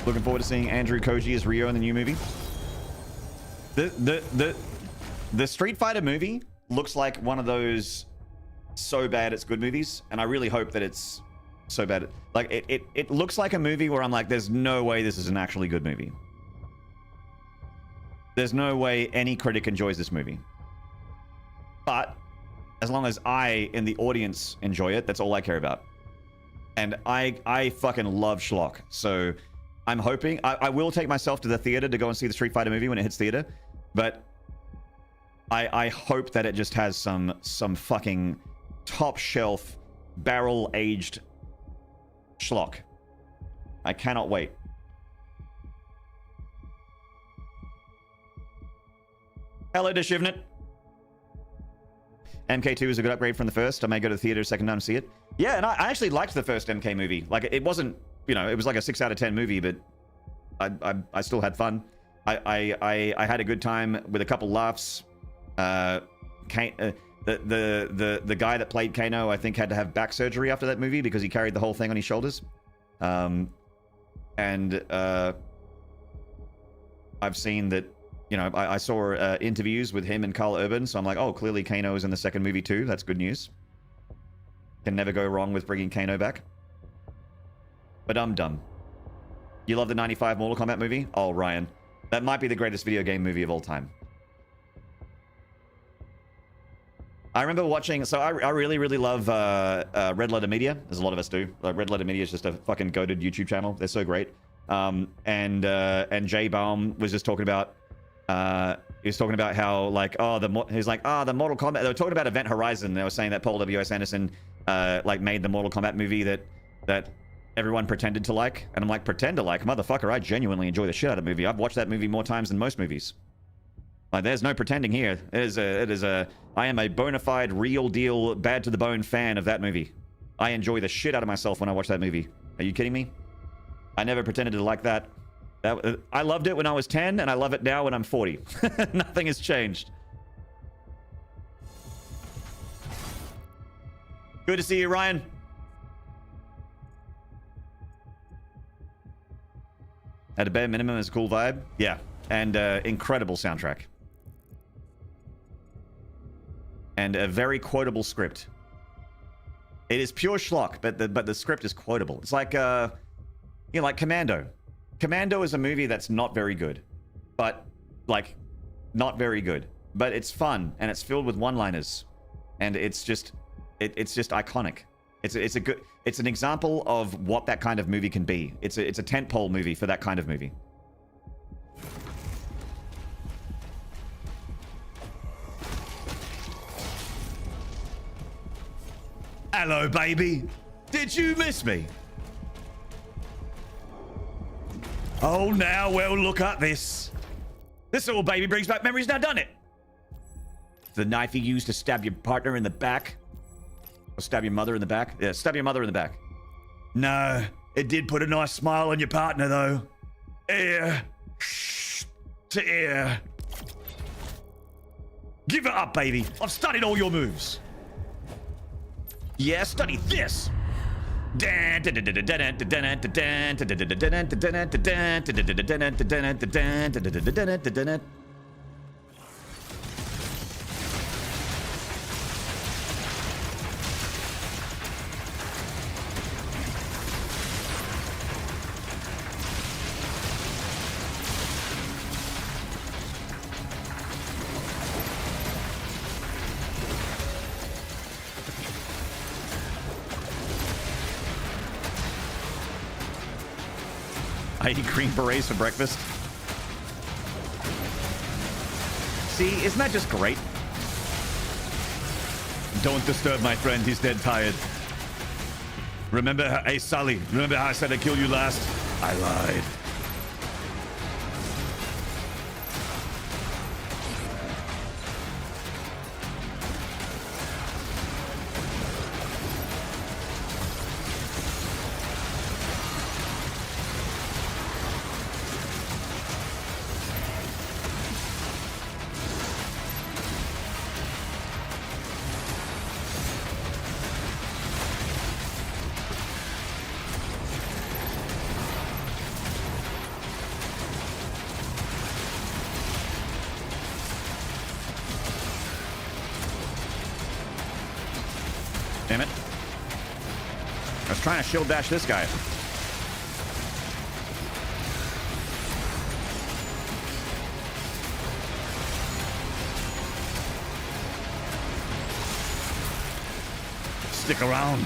Looking forward to seeing Andrew Koji as Ryo in the new movie. The Street Fighter movie looks like one of those so bad it's good movies, and I really hope that it's so bad. Like it looks like a movie where I'm like, there's no way this is an actually good movie. There's no way any critic enjoys this movie. But as long as I in the audience enjoy it, that's all I care about. And I fucking love schlock, so I'm hoping I will take myself to the theater to go and see the Street Fighter movie when it hits theater, but I hope that it just has some fucking top shelf barrel aged schlock. I cannot wait. Hello, Deshivnit. MK2 is a good upgrade from the first. I may go to the theater a second time to see it. Yeah, and I actually liked the first MK movie. Like, it wasn't, you know, it was like a 6 out of 10 movie, but I still had fun. I had a good time with a couple laughs. The guy that played Kano, I think, had to have back surgery after that movie because he carried the whole thing on his shoulders. I've seen that, you know, I saw interviews with him and Carl Urban, so I'm like, oh, clearly Kano is in the second movie too. That's good news. Can never go wrong with bringing Kano back. But I'm dumb. You love the 95 Mortal Kombat movie? Oh, Ryan. That might be the greatest video game movie of all time. I remember watching, so I really, really love Red Letter Media. There's a lot of us do. Like, Red Letter Media is just a fucking goated YouTube channel. They're so great. And Jay Baum was just talking about, he was talking about how, like, he's like, the Mortal Kombat, they were talking about Event Horizon. They were saying that Paul W.S. Anderson, like, made the Mortal Kombat movie that everyone pretended to like. And I'm like, pretend to like? Motherfucker, I genuinely enjoy the shit out of the movie. I've watched that movie more times than most movies. Like, there's no pretending here. I am a bona fide, real deal, bad to the bone fan of that movie. I enjoy the shit out of myself when I watch that movie. Are you kidding me? I never pretended to like that. I loved it when I was 10, and I love it now when I'm 40. Nothing has changed. Good to see you, Ryan. At a bare minimum, it's a cool vibe. Yeah, and incredible soundtrack. And a very quotable script. It is pure schlock, but the script is quotable. It's like, you know, like Commando. Commando is a movie that's not very good. But, like, not very good. But it's fun, and it's filled with one-liners. And it's just iconic. It's an example of what that kind of movie can be. It's a tentpole movie for that kind of movie. Hello, baby. Did you miss me? Oh, now, well, look at this. This old baby brings back memories now, doesn't it? The knife you used to stab your partner in the back? Or stab your mother in the back? Yeah, stab your mother in the back. No, it did put a nice smile on your partner, though. Ear to ear. Give it up, baby. I've studied all your moves. Yeah, study this. I eat green berets for breakfast. See, isn't that just great? Don't disturb my friend, he's dead tired. Remember, hey Sully, remember how I said I'd kill you last? I lied. Damn it. I was trying to shield dash this guy. Stick around.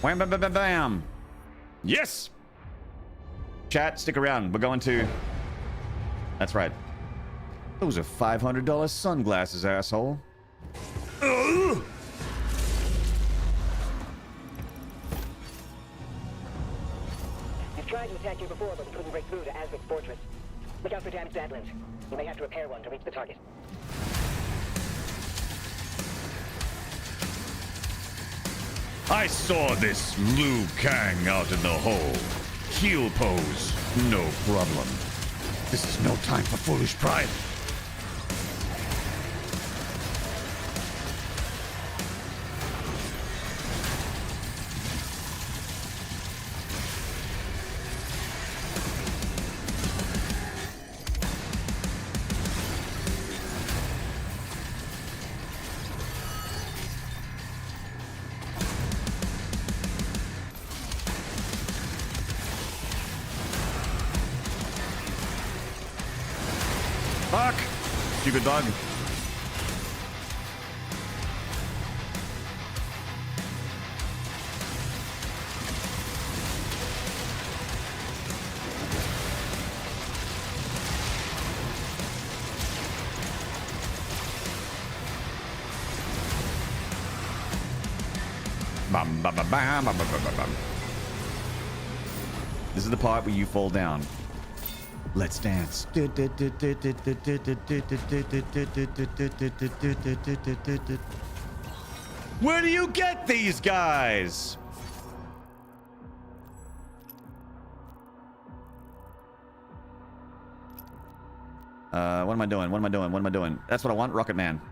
Wham, bam, bam, bam, bam. Yes! Chat, stick around. We're going to... That's right. Those are $500 sunglasses, asshole. tried to attack you before, but we couldn't break through to Azric's fortress. Look out for damaged Adlins. You may have to repair one to reach the target. I saw this Liu Kang out in the hole. Heel pose, no problem. This is no time for foolish pride. Fuck! Stupid bug. Bum, bum, bum, bum, bum, bum, bum, bum. This is the part where you fall down. Let's dance. Where do you get these guys? What am I doing? What am I doing? What am I doing? That's what I want, Rocket Man.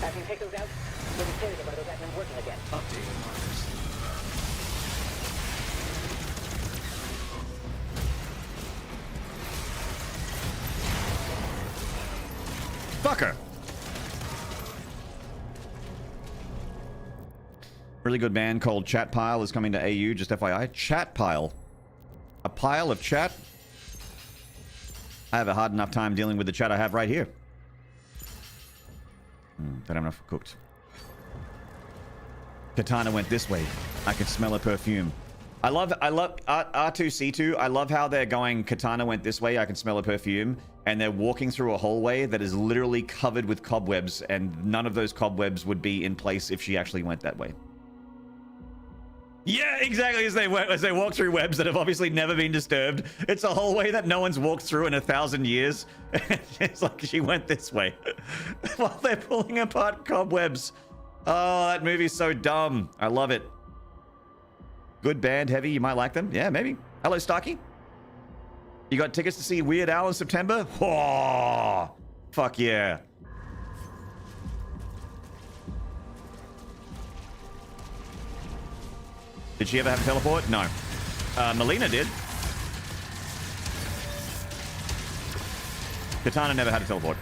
After you take those out, you'll be curious about those Adlins working again. Updating markers. Fucker. Really good band called Chat Pile is coming to AU, just FYI. Chat Pile. A pile of chat? I have a hard enough time dealing with the chat I have right here. Don't have enough cooked. Katana went this way. I can smell her perfume. I love R2C2. I love how they're going, Katana went this way, I can smell her perfume. And they're walking through a hallway that is literally covered with cobwebs, and none of those cobwebs would be in place if she actually went that way. Yeah, exactly, as they walk through webs that have obviously never been disturbed. It's a hallway that no one's walked through in 1,000 years. It's like she went this way while they're pulling apart cobwebs. Oh, that movie's so dumb. I love it. Good band, heavy. You might like them. Yeah, maybe. Hello, Starkey. You got tickets to see Weird Al in September? Whoa, fuck yeah. Did she ever have a teleport? No. Melina did. Katana never had a teleport.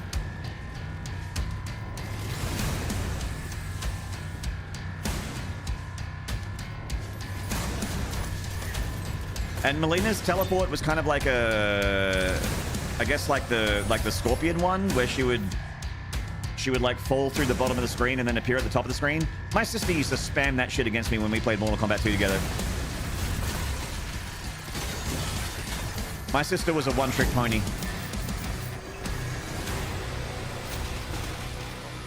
And Melina's teleport was kind of like a, I guess like the Scorpion one, where she would like fall through the bottom of the screen and then appear at the top of the screen. My sister used to spam that shit against me when we played Mortal Kombat 2 together. My sister was a one-trick pony.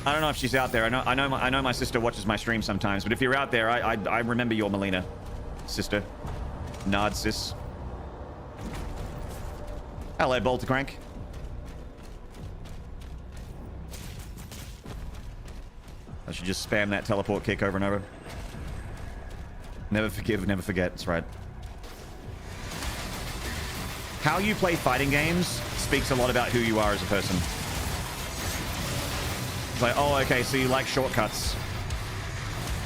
I don't know if she's out there. I know my sister watches my stream sometimes, but if you're out there, I remember your Melina, sister. Nod, sis. Hello, Bolter Crank. I should just spam that teleport kick over and over. Never forgive, never forget. That's right. How you play fighting games speaks a lot about who you are as a person. It's like, oh, okay, so you like shortcuts.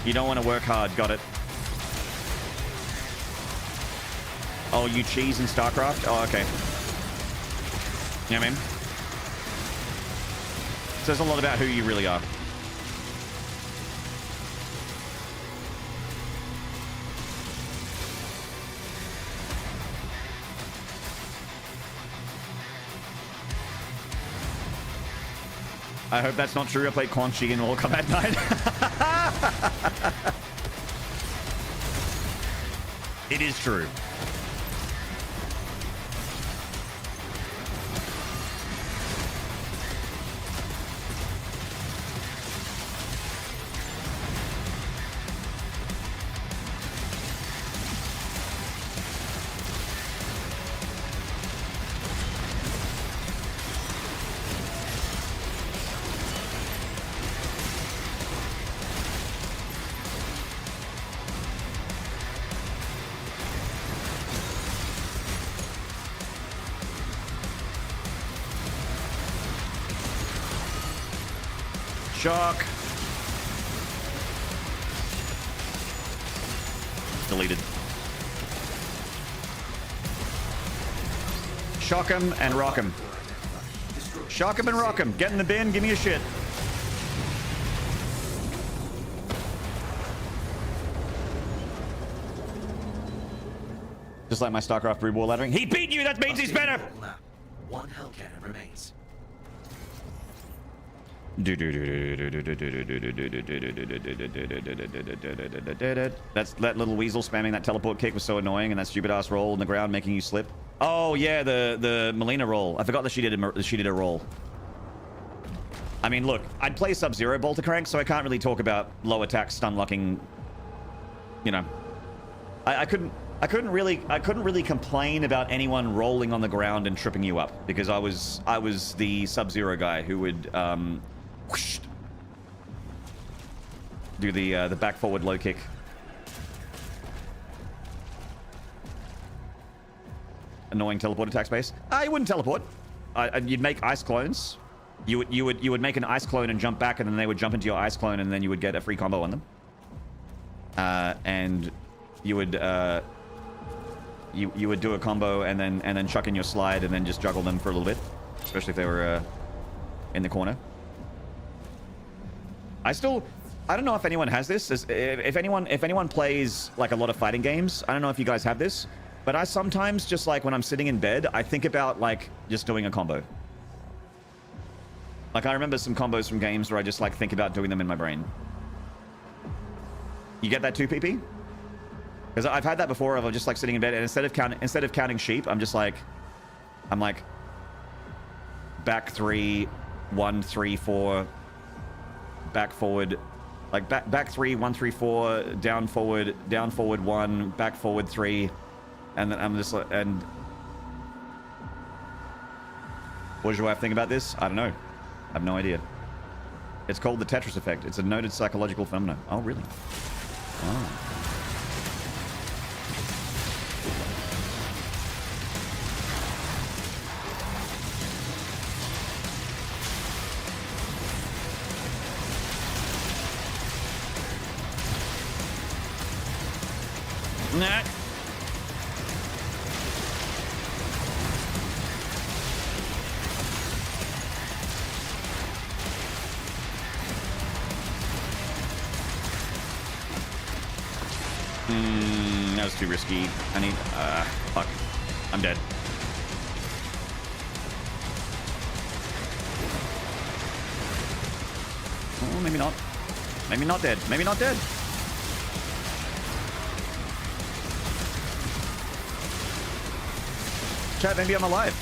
You don't want to work hard. Got it. Oh, you cheese in StarCraft? Oh, okay. You know what I mean? Says a lot about who you really are. I hope that's not true. I played Quan Chi in Mortal Kombat 9. It is true. Shock. Deleted. Shock him and rock him. Shock him and rock him. Get in the bin, give me a shit. Just like my StarCraft Brood War lettering. He beat you, that means he's better! One hell cannon remains. That's that little weasel spamming that teleport kick was so annoying, and that stupid ass roll on the ground making you slip. Oh yeah, the Melina roll. I forgot that she did a roll. I mean, look, I'd play Sub-Zero Bolter Crank, so I can't really talk about low attack stun locking. You know, I couldn't really complain about anyone rolling on the ground and tripping you up, because I was the Sub-Zero guy who would whoosh, do the back forward low kick. Annoying teleport attack space. You wouldn't teleport. You'd make ice clones. You would make an ice clone and jump back, and then they would jump into your ice clone, and then you would get a free combo on them. And you would you would do a combo and then chuck in your slide and then just juggle them for a little bit, especially if they were in the corner. I don't know if anyone has this. If anyone plays like a lot of fighting games, I don't know if you guys have this, but I sometimes just like when I'm sitting in bed, I think about like just doing a combo. Like I remember some combos from games where I just like think about doing them in my brain. You get that too, PP? Because I've had that before. I'm just like sitting in bed, and instead of counting sheep, I'm like back 3, 1, 3, 4, back forward, like back 3, 1, 3, 4, down forward 1, back forward 3, and then I'm just like, and what do I think about this? I don't know. I have no idea. It's called the Tetris effect. It's a noted psychological phenomenon. Oh, really? Oh. Nah. That was too risky. I need, fuck. I'm dead. Oh, maybe not. Maybe not dead. Maybe not dead. Chat, maybe I'm alive.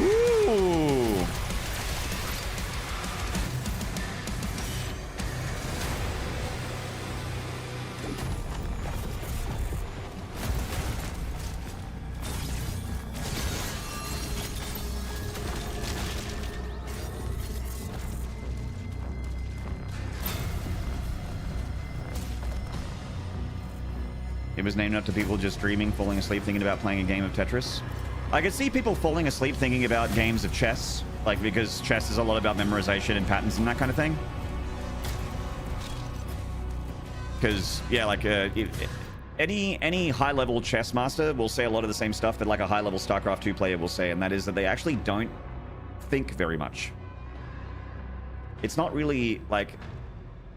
Ooh. It was named after people just dreaming, falling asleep, thinking about playing a game of Tetris. I could see people falling asleep thinking about games of chess, like because chess is a lot about memorization and patterns and that kind of thing. Because yeah, like any high-level chess master will say a lot of the same stuff that like a high-level StarCraft 2 player will say, and that is that they actually don't think very much. It's not really like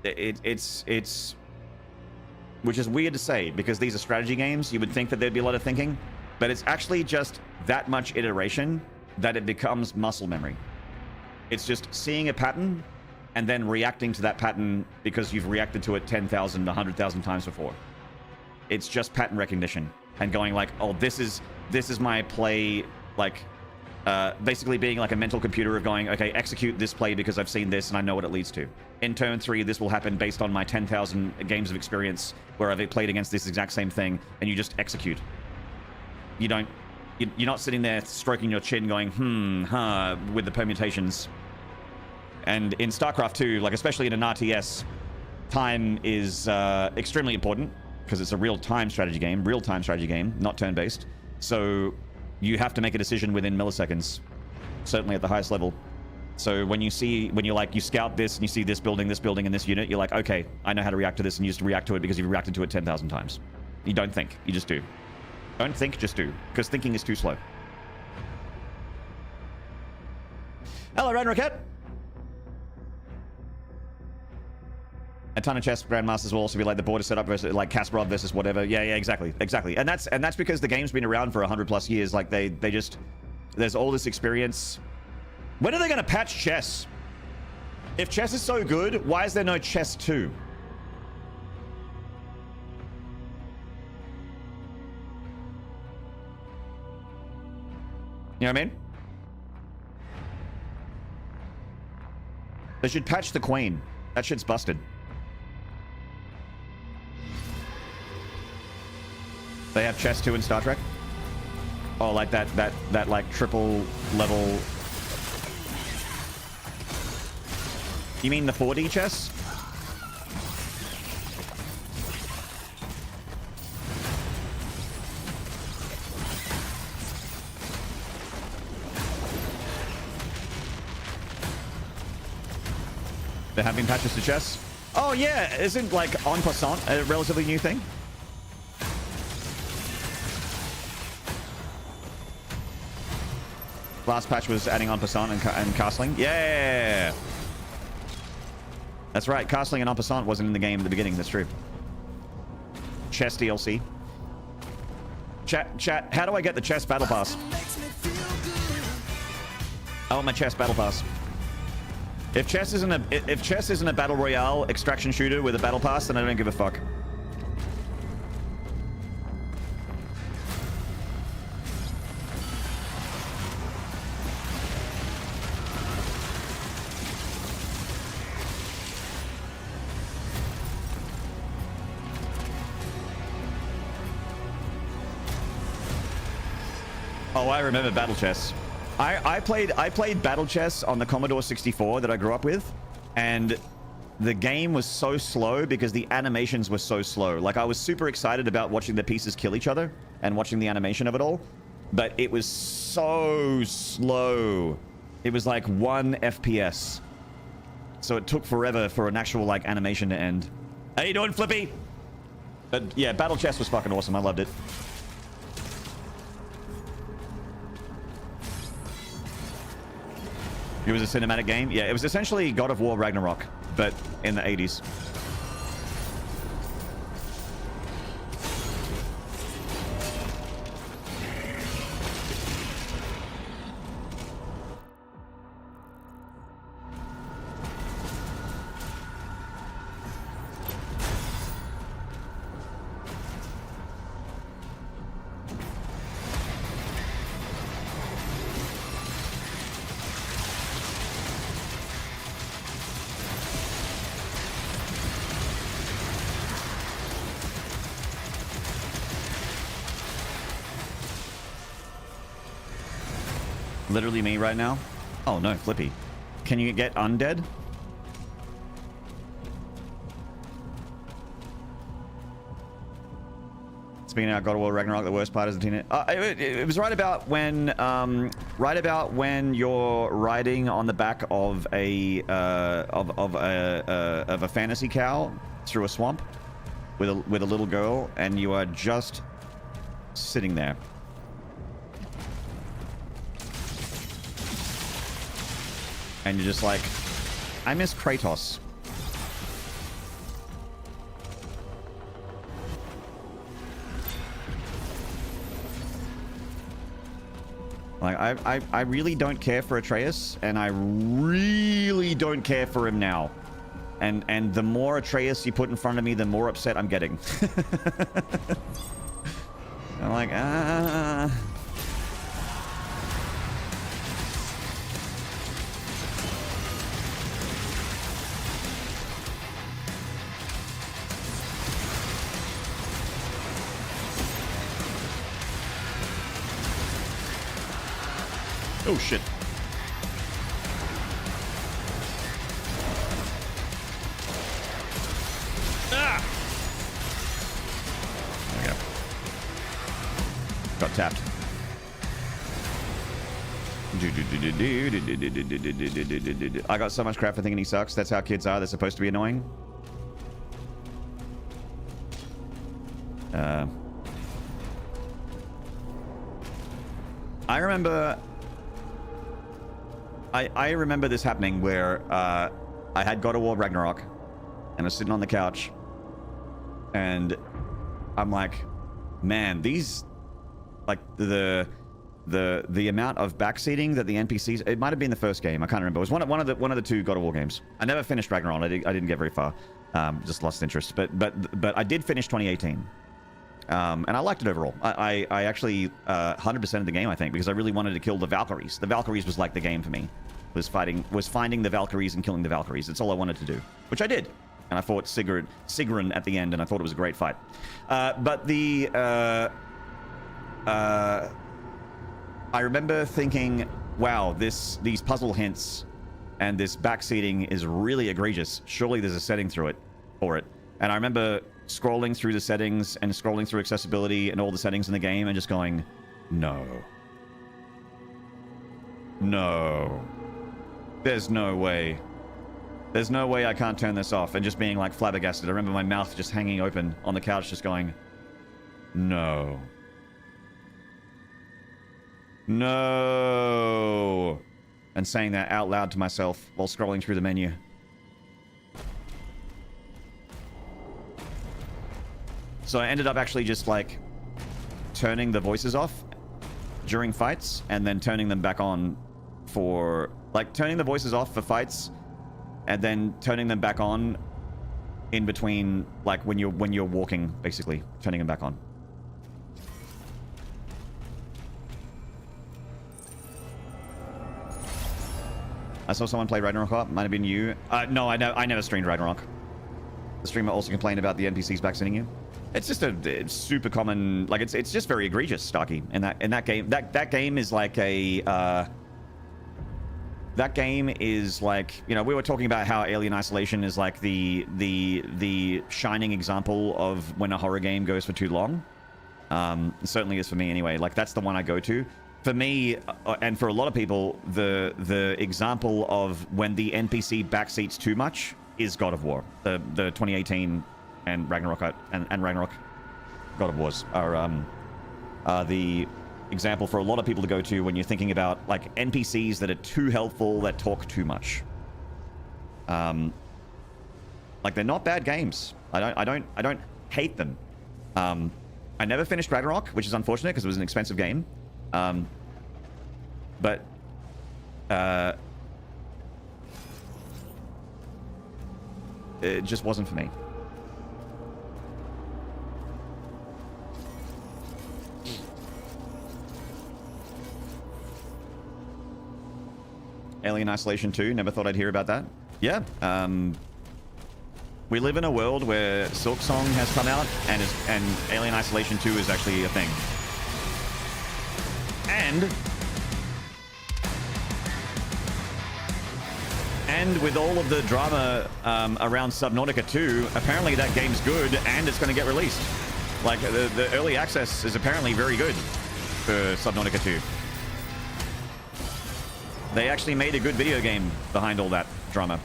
it's which is weird to say because these are strategy games. You would think that there'd be a lot of thinking, but it's actually just that much iteration that it becomes muscle memory. It's just seeing a pattern and then reacting to that pattern because you've reacted to it 10,000, 100,000 times before. It's just pattern recognition and going like, oh, this is my play, like, basically being like a mental computer of going, okay, execute this play because I've seen this and I know what it leads to. In turn 3, this will happen based on my 10,000 games of experience where I've played against this exact same thing, and you just execute. You're not sitting there stroking your chin going, with the permutations. And in StarCraft 2, like especially in an RTS, time is extremely important because it's a real-time strategy game, not turn-based. So you have to make a decision within milliseconds, certainly at the highest level. So when you scout this and you see this building, and this unit, you're like, okay, I know how to react to this, and you just react to it because you've reacted to it 10,000 times. You don't think, you just do. Don't think, just do, because thinking is too slow. Hello, Ren Rocket. A ton of chess grandmasters will also be like the border setup versus like Kasparov versus whatever. Yeah, exactly. And that's because the game's been around for 100+ years. Like they just, there's all this experience. When are they going to patch chess? If chess is so good, why is there no chess 2? You know what I mean? They should patch the Queen. That shit's busted. They have chess 2 in Star Trek? Oh, like that like triple level. You mean the 4D chess? There have been patches to chess? Oh yeah, isn't like en passant a relatively new thing? Last patch was adding en passant and castling. Yeah! That's right, castling and en passant wasn't in the game at the beginning, that's true. Chess DLC. Chat, how do I get the chess battle pass? I want my chess battle pass. If chess isn't a battle royale extraction shooter with a battle pass, then I don't give a fuck. Oh, I remember battle chess. I played battle chess on the Commodore 64 that I grew up with, and the game was so slow because the animations were so slow. Like, I was super excited about watching the pieces kill each other and watching the animation of it all, but it was so slow. It was like 1 FPS. So it took forever for an actual, like, animation to end. How you doing, Flippy? But yeah, battle chess was fucking awesome. I loved it. It was a cinematic game. Yeah, it was essentially God of War Ragnarok, but in the 80s. Literally me right now? Oh no, Flippy. Can you get undead? Speaking of God of War Ragnarok, the worst part is the teenage. It was right about when you're riding on the back of a fantasy cow through a swamp with a little girl, and you are just sitting there. And you're just like, I miss Kratos. Like, I really don't care for Atreus, and I really don't care for him now. And the more Atreus you put in front of me, the more upset I'm getting. I'm like, oh, shit. Ah! There we go. Got tapped. I got so much crap for thinking he sucks. That's how kids are. They're supposed to be annoying. I remember... I remember this happening where I had God of War Ragnarok and I was sitting on the couch and I'm like, man, these, like, the amount of backseating that the NPCs, it might have been the first game, I can't remember. It was one of the two God of War games. I never finished Ragnarok. I didn't get very far. Just lost interest. But I did finish 2018. And I liked it overall. I actually 100% of the game, I think, because I really wanted to kill the Valkyries. The Valkyries was like the game for me. Was finding the Valkyries and killing the Valkyries. That's all I wanted to do, which I did. And I fought Sigrun at the end, and I thought it was a great fight. But the I remember thinking, wow, these puzzle hints and this backseating is really egregious. Surely there's a setting for it. And I remember scrolling through the settings and scrolling through accessibility and all the settings in the game and just going, no. No. There's no way. There's no way I can't turn this off. And just being like flabbergasted. I remember my mouth just hanging open on the couch just going, no. No. And saying that out loud to myself while scrolling through the menu. So I ended up actually just like turning the voices off during fights and then turning them back on for like turning the voices off for fights and then turning them back on in between, like when you're walking, basically turning them back on. I saw someone play Ragnarok. Might have been you. No, I never streamed Ragnarok. The streamer also complained about the NPCs backseating you. It's just it's super common. Like it's just very egregious, Starkey. In that game, that game is like a. That game is like, you know, we were talking about how Alien Isolation is like the shining example of when a horror game goes for too long. It certainly is for me anyway. Like that's the one I go to. For me, and for a lot of people, the example of when the NPC backseats too much is God of War. The 2018 and Ragnarok and Ragnarok God of Wars are the example for a lot of people to go to when you're thinking about like NPCs that are too helpful, that talk too much. Like they're not bad games. I don't hate them. I never finished Ragnarok, which is unfortunate because it was an expensive game. But it just wasn't for me. Alien Isolation 2, never thought I'd hear about that. Yeah, we live in a world where Silksong has come out and Alien Isolation 2 is actually a thing. And with all of the drama around Subnautica 2, apparently that game's good and it's going to get released. Like, the early access is apparently very good for Subnautica 2. They actually made a good video game behind all that drama.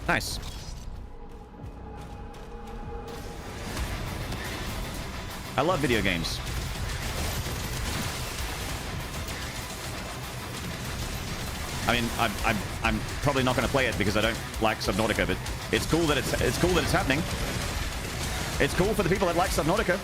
Nice. I love video games. I mean, I'm probably not going to play it because I don't like Subnautica, but it's cool that it's happening. It's cool for the people that like Subnautica.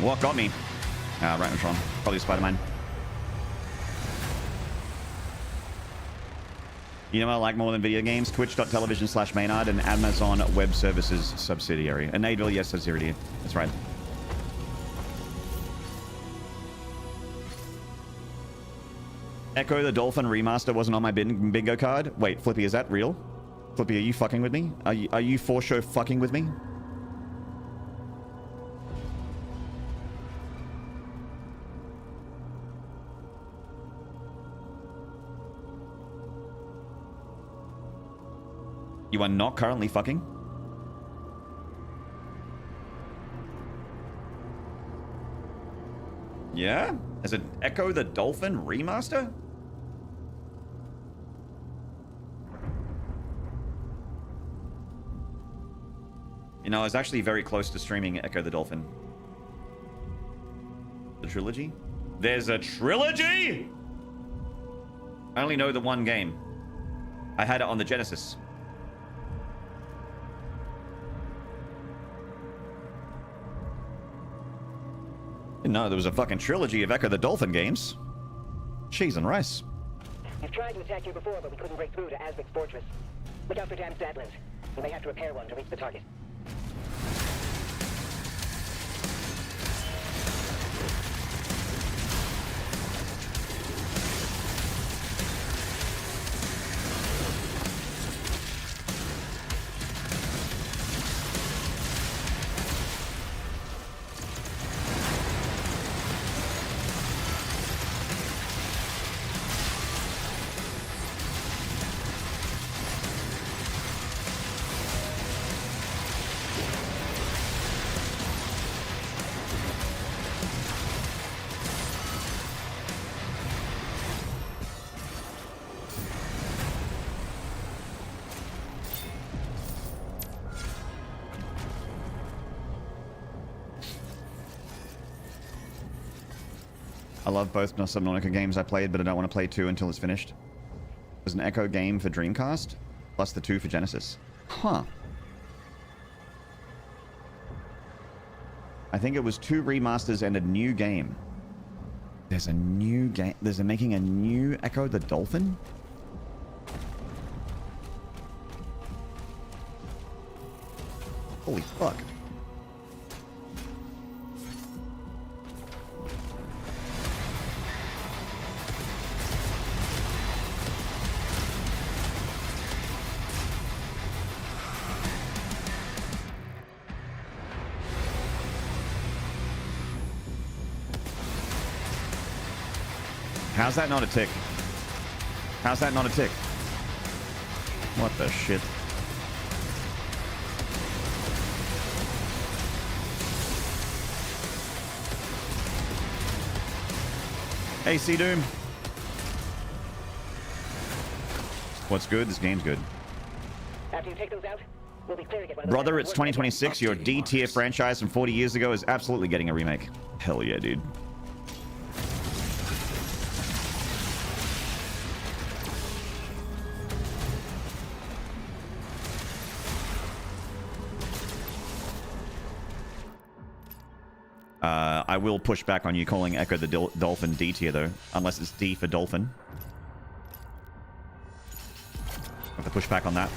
What got me? Right, Tron. Probably Spider-Man. You know what I like more than video games? Twitch.tv/Maynard and Amazon Web Services subsidiary. And Nadeville, yes, subsidiary. That's right. Echo the Dolphin remaster wasn't on my bingo card. Wait, Flippy, is that real? Flippy, are you fucking with me? Are you for sure fucking with me? You are not currently fucking? Yeah? Is it Echo the Dolphin remaster? You know, I was actually very close to streaming Echo the Dolphin. The trilogy? There's a trilogy?! I only know the one game. I had it on the Genesis. Didn't know there was a fucking trilogy of Echo the Dolphin games. Cheese and rice. We've tried to attack you before, but we couldn't break through to Azvik's fortress. Look out for damaged Zatlins. We may have to repair one to reach the target. I love both Subnautica games I played, but I don't want to play 2 until it's finished. There's an Echo game for Dreamcast, plus the 2 for Genesis. Huh. I think it was 2 remasters and a new game. There's a new game. There's making a new Echo the Dolphin? Holy fuck. How's that not a tick? How's that not a tick? What the shit? Hey, C-Doom. What's good? This game's good. After you take those out, we'll be clear to get one of those Brother, it's work 2026. Your D-tier franchise from 40 years ago is absolutely getting a remake. Hell yeah, dude. I will push back on you calling Echo the Dolphin D tier though, unless it's D for Dolphin. I have to push back on that.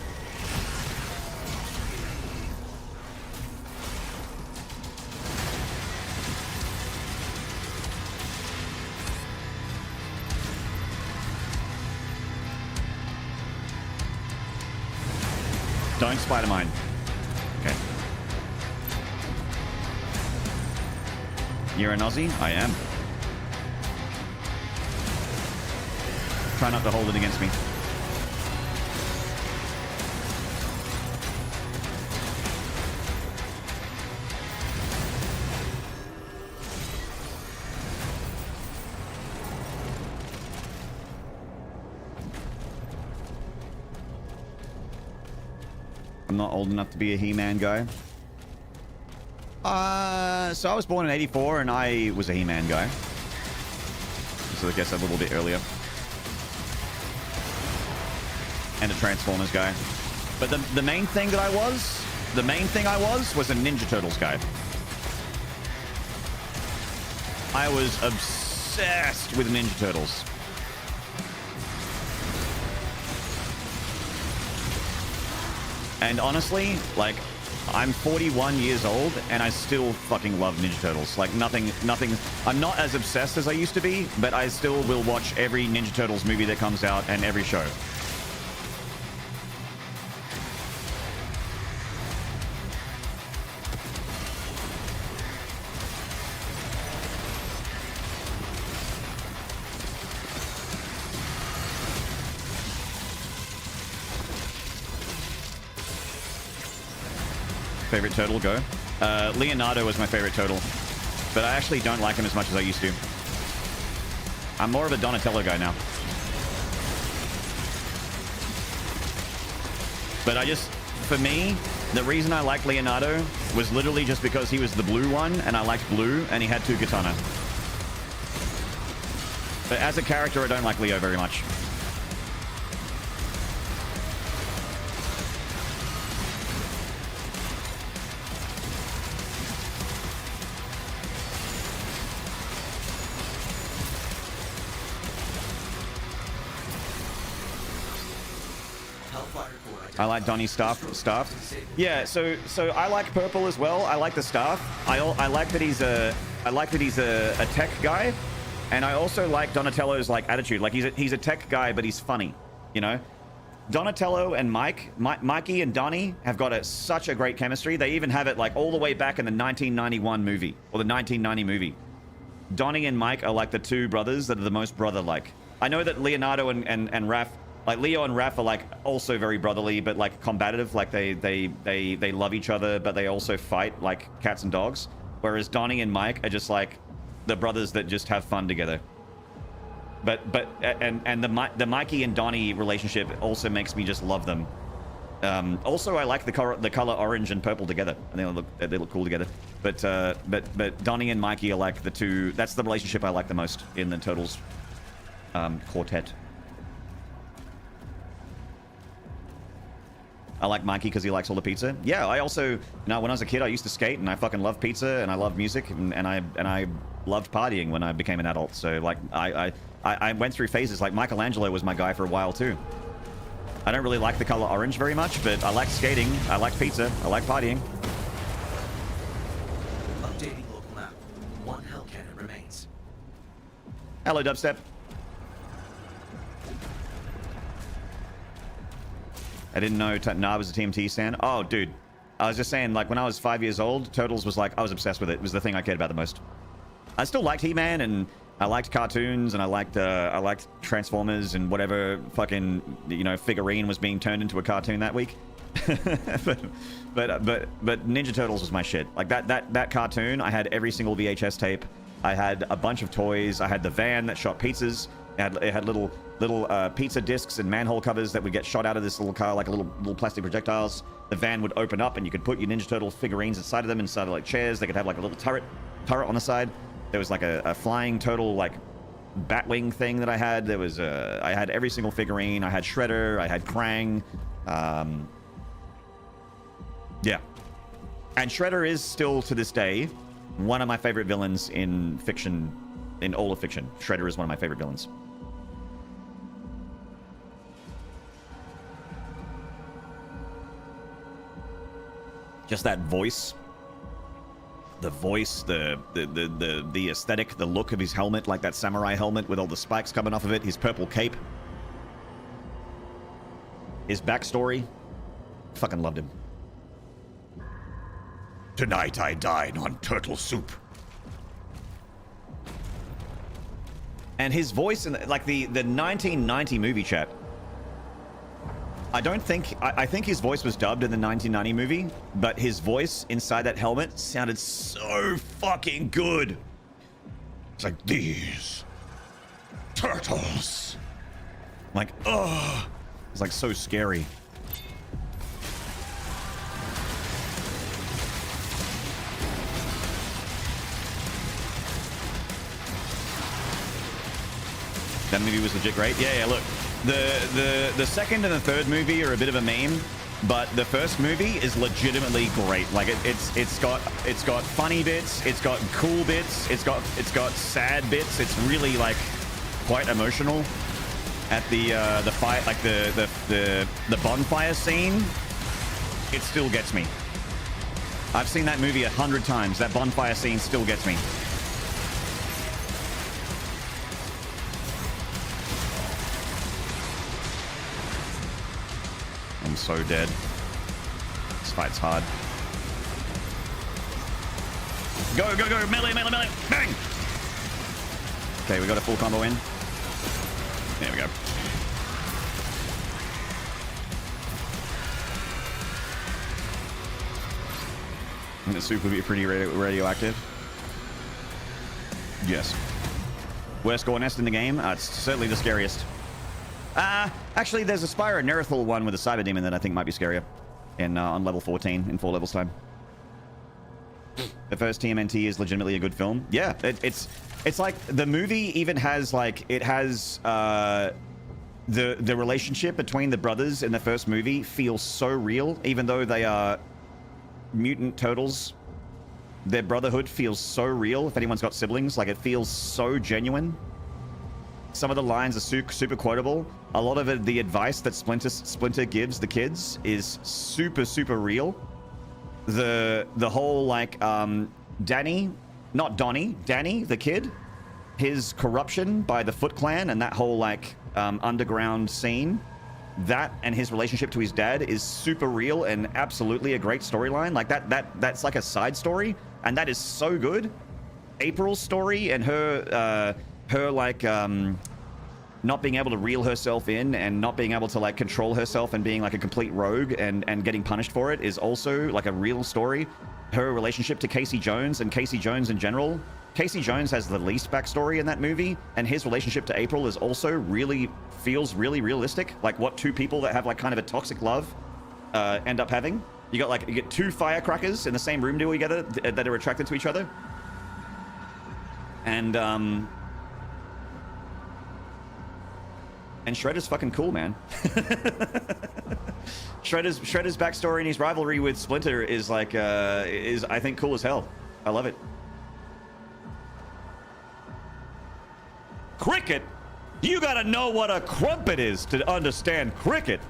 Don't Spider-Mine. Okay. You're an Aussie? I am. Try not to hold it against me. I'm not old enough to be a He-Man guy. So I was born in 84 and I was a He-Man guy. So I guess a little bit earlier. And a Transformers guy. But the main thing that I was, was a Ninja Turtles guy. I was obsessed with Ninja Turtles. And honestly, like, I'm 41 years old and I still fucking love Ninja Turtles. Like, nothing, I'm not as obsessed as I used to be, but I still will watch every Ninja Turtles movie that comes out and every show. Favorite turtle, go. Leonardo was my favorite turtle, but I actually don't like him as much as I used to. I'm more of a Donatello guy now. But for me, the reason I like Leonardo was literally just because he was the blue one, and I liked blue, and he had 2 katana. But as a character, I don't like Leo very much. I like Donnie's staff. Yeah, so I like purple as well. I like the staff. I like that he's a tech guy, and I also like Donatello's like attitude. Like he's a tech guy, but he's funny, you know. Donatello and Mikey and Donnie have got such a great chemistry. They even have it like all the way back in the 1991 movie or the 1990 movie. Donnie and Mike are like the 2 brothers that are the most brother-like. I know that Leonardo and Raph. Like, Leo and Raph are, like, also very brotherly, but, like, combative. Like, they love each other, but they also fight like cats and dogs. Whereas Donnie and Mike are just, like, the brothers that just have fun together. And the Mikey and Donnie relationship also makes me just love them. Also, I like the color orange and purple together. I think they look cool together. But Donnie and Mikey are, like, the 2... That's the relationship I like the most in the Turtles quartet. I like Mikey because he likes all the pizza. Yeah, I also, you know, when I was a kid, I used to skate, and I fucking loved pizza, and I loved music, and I loved partying when I became an adult. So, like, I went through phases. Like, Michelangelo was my guy for a while, too. I don't really like the color orange very much, but I like skating, I like pizza, I like partying. Updating local map. 1 hell cannon remains. Hello, Dubstep. I didn't know Nah was a TMT stand. Oh, dude. I was just saying, like, when I was 5 years old, Turtles was like, I was obsessed with it. It was the thing I cared about the most. I still liked He-Man, and I liked cartoons, and I liked Transformers, and whatever fucking, you know, figurine was being turned into a cartoon that week. but Ninja Turtles was my shit. Like, that cartoon, I had every single VHS tape. I had a bunch of toys. I had the van that shot pizzas. It had little pizza discs and manhole covers that would get shot out of this little car like little plastic projectiles. The van would open up and you could put your Ninja Turtle figurines inside of them, inside of like chairs. They could have like a little turret on the side. There was like a flying turtle like Batwing thing that I had. There was I had every single figurine. I had Shredder. I had Krang. Yeah. And Shredder is still to this day one of my favorite villains in fiction, in all of fiction. Shredder is one of my favorite villains. Just that voice, the aesthetic, the look of his helmet, like that samurai helmet with all the spikes coming off of it, his purple cape, his backstory, fucking loved him. Tonight I dine on turtle soup. And his voice in like the 1990 movie, chat. I think his voice was dubbed in the 1990 movie, but his voice inside that helmet sounded so fucking good. It's like, these turtles. Like, ugh. It's like so scary. That movie was legit great. Yeah, look. The second and the third movie are a bit of a meme. But the first movie is legitimately great. Like it's got funny bits, it's got cool bits, it's got sad bits. It's really like quite emotional. At the fight, like the bonfire scene, it still gets me. I've seen that movie 100 times. That bonfire scene still gets me. I'm so dead. This fight's hard. Go, go, go! Melee, melee, melee! Bang! Okay, we got a full combo in. There we go. And the soup would be pretty radioactive. Yes. Worst gore nest in the game? It's certainly the scariest. Actually, there's a Spyro Nerithal one with a Cyber Demon that I think might be scarier on level 14 in 4 levels time. The first TMNT is legitimately a good film. Yeah, it's like the movie even has like it has the relationship between the brothers in the first movie feels so real, even though they are mutant turtles. Their brotherhood feels so real. If anyone's got siblings, like it feels so genuine. Some of the lines are super quotable. A lot of the advice that Splinter gives the kids is super real. The whole like Danny, not Donnie, Danny the kid, his corruption by the Foot Clan and that whole like underground scene, that and his relationship to his dad is super real and absolutely a great storyline. Like that's like a side story, and that is so good. April's story and her like not being able to reel herself in and not being able to like control herself and being like a complete rogue and getting punished for it is also like a real story. Her relationship to Casey Jones and Casey Jones in general. Casey Jones has the least backstory in that movie, and his relationship to April is also feels really realistic. Like what two people that have like kind of a toxic love end up having. You get two firecrackers in the same room together that are attracted to each other. And Shredder's fucking cool, man. Shredder's backstory and his rivalry with Splinter is like is I think cool as hell. I love it. Cricket? You gotta know what a crumpet is to understand cricket.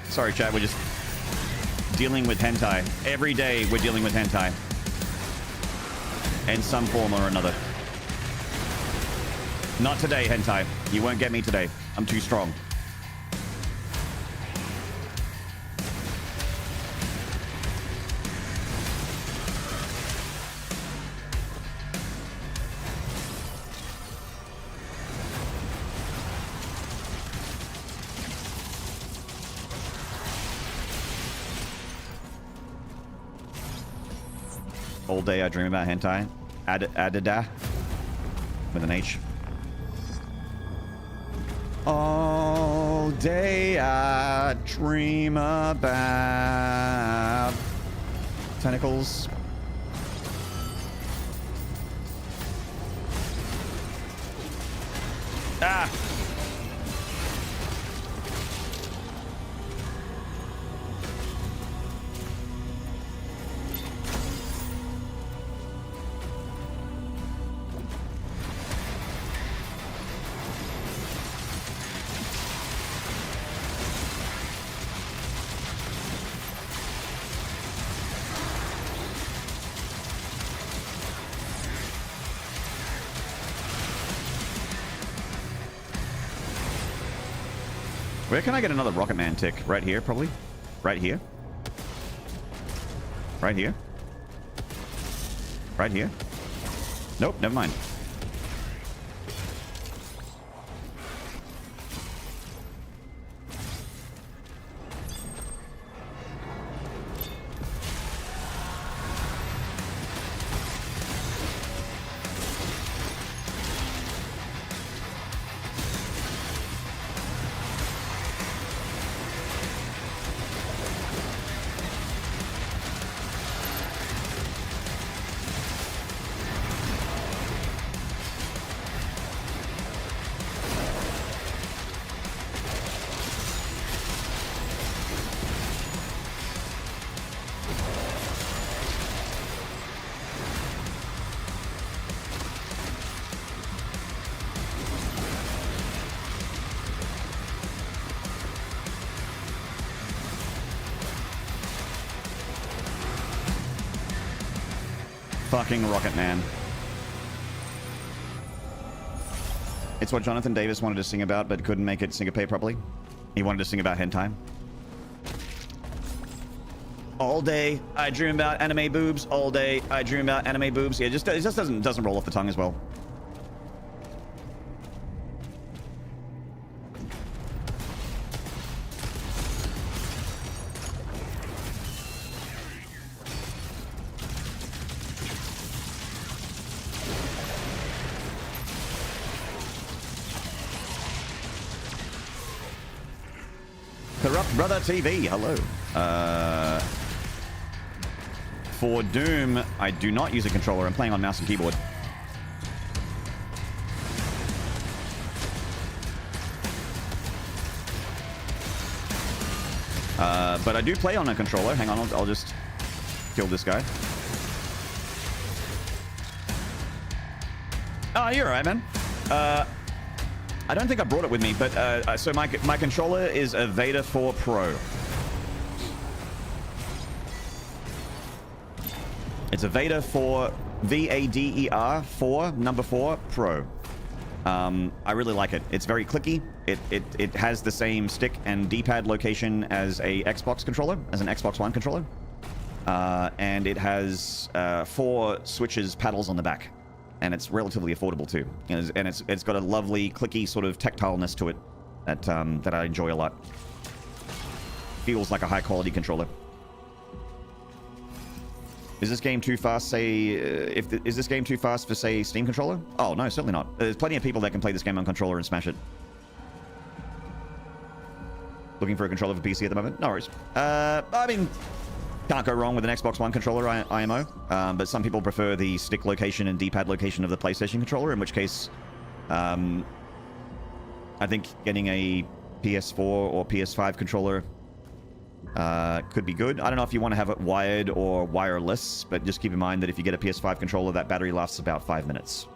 Sorry, chat, we're just dealing with hentai. Every day we're dealing with hentai. In some form or another. Not today, hentai. You won't get me today. I'm too strong. All day I dream about hentai. Adida. With an H. All day I dream about tentacles. Ah! Where can I get another Rocket Man tick? Right here, probably? Right here? Right here. Right here. Nope, never mind. Fucking Rocket Man. It's what Jonathan Davis wanted to sing about, but couldn't make it syncopated properly. He wanted to sing about hentai. All day, I dream about anime boobs. All day, I dream about anime boobs. Yeah, it just doesn't roll off the tongue as well. Corrupt Brother TV, hello. For Doom, I do not use a controller. I'm playing on mouse and keyboard. But I do play on a controller. Hang on, I'll just kill this guy. Oh, you're alright, man. I don't think I brought it with me, but so my controller is a Vader 4 Pro. It's a Vader 4, V-A-D-E-R 4, number 4 Pro. I really like it. It's very clicky. It has the same stick and D-pad location as a Xbox controller, as an Xbox One controller. And it has 4 switches, paddles on the back. And it's relatively affordable too. And it's got a lovely, clicky sort of tactileness to it that I enjoy a lot. Feels like a high-quality controller. Is this game too fast, say, is this game too fast for, say, Steam controller? Oh, no, certainly not. There's plenty of people that can play this game on controller and smash it. Looking for a controller for PC at the moment? No worries. I mean, can't go wrong with an Xbox One controller, IMO. But some people prefer the stick location and D-pad location of the PlayStation controller, in which case, I think getting a PS4 or PS5 controller could be good. I don't know if you want to have it wired or wireless, but just keep in mind that if you get a PS5 controller, that battery lasts about 5 minutes.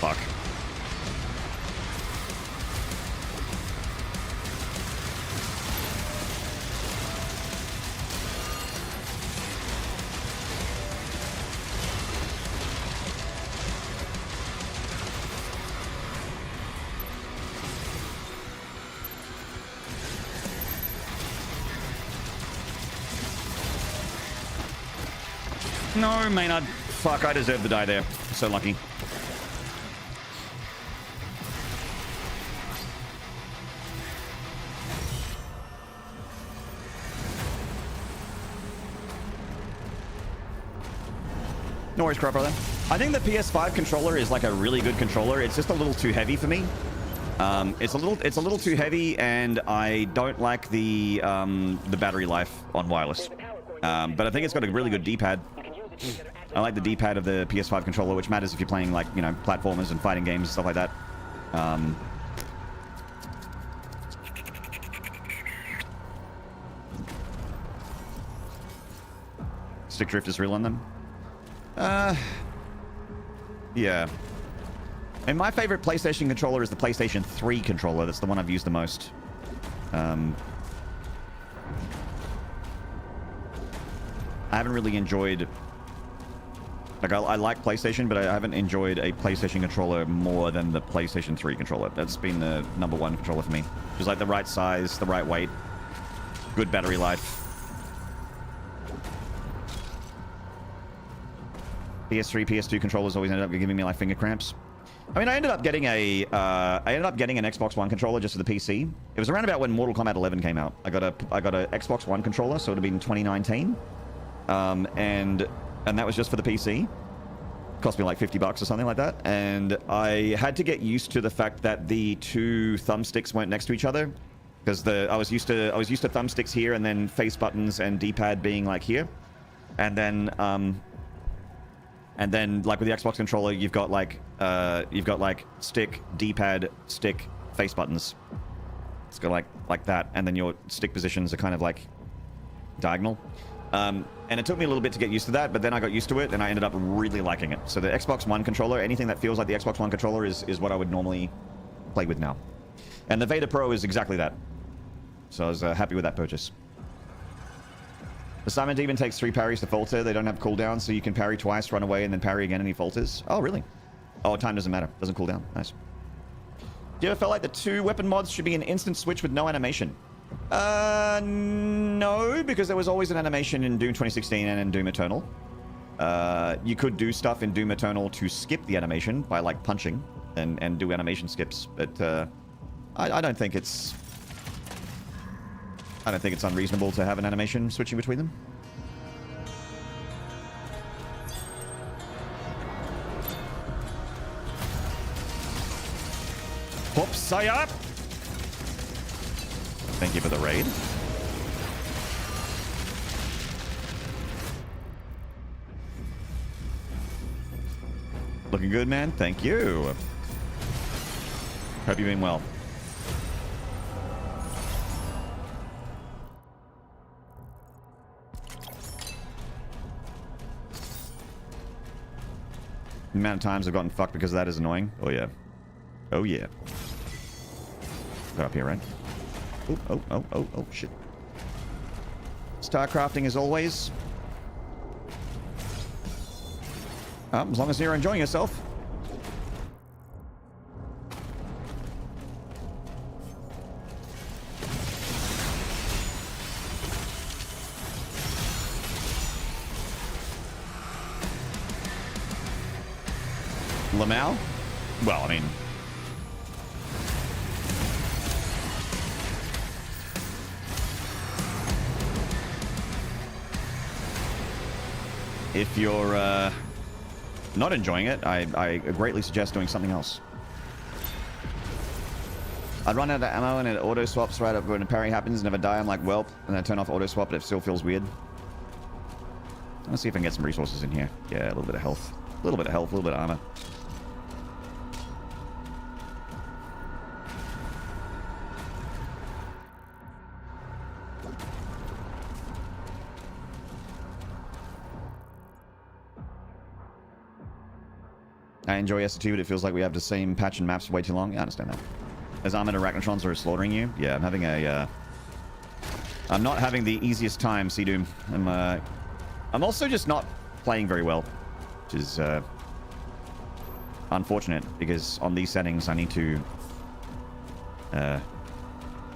Fuck. No, Maynard. Fuck, I deserve to die there. So lucky. No worries, Crop Brother. I think the PS5 controller is like a really good controller. It's just a little too heavy for me. It's a little too heavy, and I don't like the battery life on wireless. But I think it's got a really good D-pad. I like the D-pad of the PS5 controller, which matters if you're playing, like, you know, platformers and fighting games and stuff like that. Stick drift is real on them. Yeah. And my favorite PlayStation controller is the PlayStation 3 controller. That's the one I've used the most. I haven't really enjoyed... Like, I like PlayStation, but I haven't enjoyed a PlayStation controller more than the PlayStation 3 controller. That's been the #1 controller for me. Just like the right size, the right weight, good battery life. PS3, PS2 controllers always ended up giving me like finger cramps. I mean, I ended up getting an Xbox One controller just for the PC. It was around about when Mortal Kombat 11 came out. I got a Xbox One controller, so it would have been 2019, and that was just for the PC. Cost me like $50 or something like that. And I had to get used to the fact that the two thumbsticks weren't next to each other, because I was used to thumbsticks here and then face buttons and D-pad being like here, and then like with the Xbox controller, you've got like stick, D-pad, stick, face buttons. It's got like that, and then your stick positions are kind of like diagonal. And it took me a little bit to get used to that, but then I got used to it, and I ended up really liking it. So the Xbox One controller, anything that feels like the Xbox One controller is what I would normally play with now. And the Vader Pro is exactly that. So I was happy with that purchase. The Summon Demon takes 3 parries to falter. They don't have cooldowns, so you can parry twice, run away, and then parry again, and he falters. Oh, really? Oh, time doesn't matter. Doesn't cool down. Nice. Do you ever feel like the 2 weapon mods should be an instant switch with no animation? No, because there was always an animation in Doom 2016 and in Doom Eternal. You could do stuff in Doom Eternal to skip the animation by, like, punching and do animation skips, but I don't think it's... I don't think it's unreasonable to have an animation switching between them. Hop, Saya! Thank you for the raid. Looking good, man. Thank you. Hope you've been well. The amount of times I've gotten fucked because of that is annoying. Oh, yeah. Oh, yeah. Got up here, right? Oh, shit. Star crafting as always. As long as you're enjoying yourself. Lamau? Well, I mean... If you're not enjoying it, I greatly suggest doing something else. I'd run out of ammo and it auto swaps right up when a parry happens, never die. I'm like, well, and I turn off auto swap, but it still feels weird. Let's see if I can get some resources in here. Yeah, a little bit of health. A little bit of health, a little bit of armor. I enjoy SC2, but it feels like we have the same patch and maps for way too long. Yeah, I understand that. As armored arachnotrons are slaughtering you. Yeah, I'm having a... I'm not having the easiest time, Sea-Doom. I'm also just not playing very well, which is unfortunate, because on these settings I need to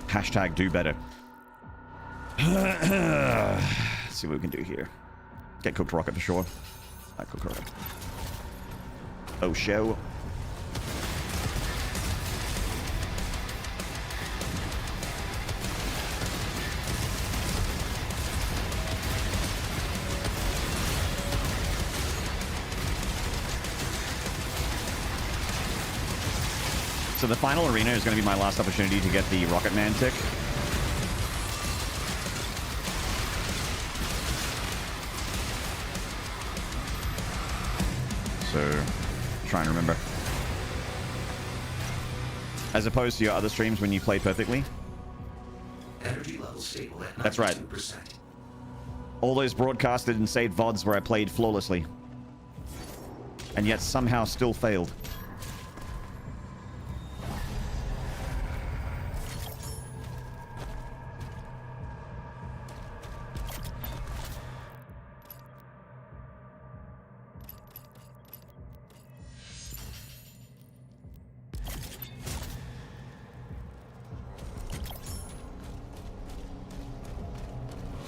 hashtag do better. Let's see what we can do here. Get cooked rocket for sure. Cooked rocket. Oh, show. So the final arena is going to be my last opportunity to get the Rocket Man tick. So, try and remember. As opposed to your other streams when you play perfectly. Energy level stable at 92%. That's right. All those broadcasted and saved VODs where I played flawlessly. And yet somehow still failed.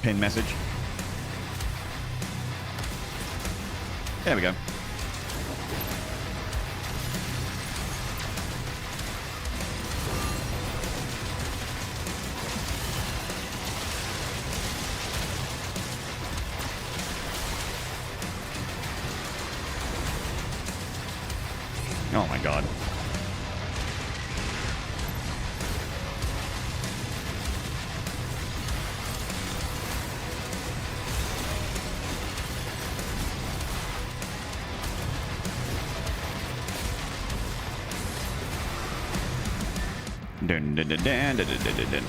Pin message. There we go. Oh my god. Dun, dun, dun, dun, dun, dun, dun, dun.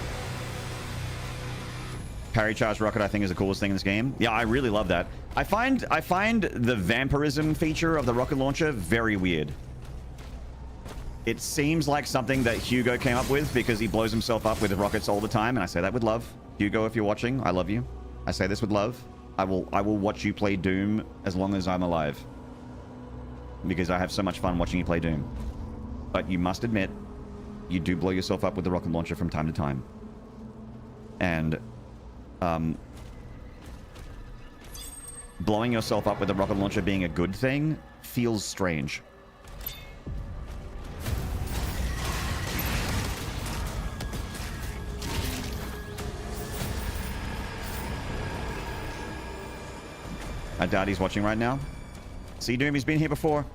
Parry charge rocket, I think, is the coolest thing in this game. Yeah, I really love that. I find the vampirism feature of the rocket launcher very weird. It seems like something that Hugo came up with because he blows himself up with rockets all the time, and I say that with love. Hugo, if you're watching, I love you. I say this with love. I will watch you play Doom as long as I'm alive. Because I have so much fun watching you play Doom. But you must admit, you do blow yourself up with the rocket launcher from time to time. And blowing yourself up with the rocket launcher being a good thing feels strange. I doubt he's watching right now. See, Doom, he's been here before.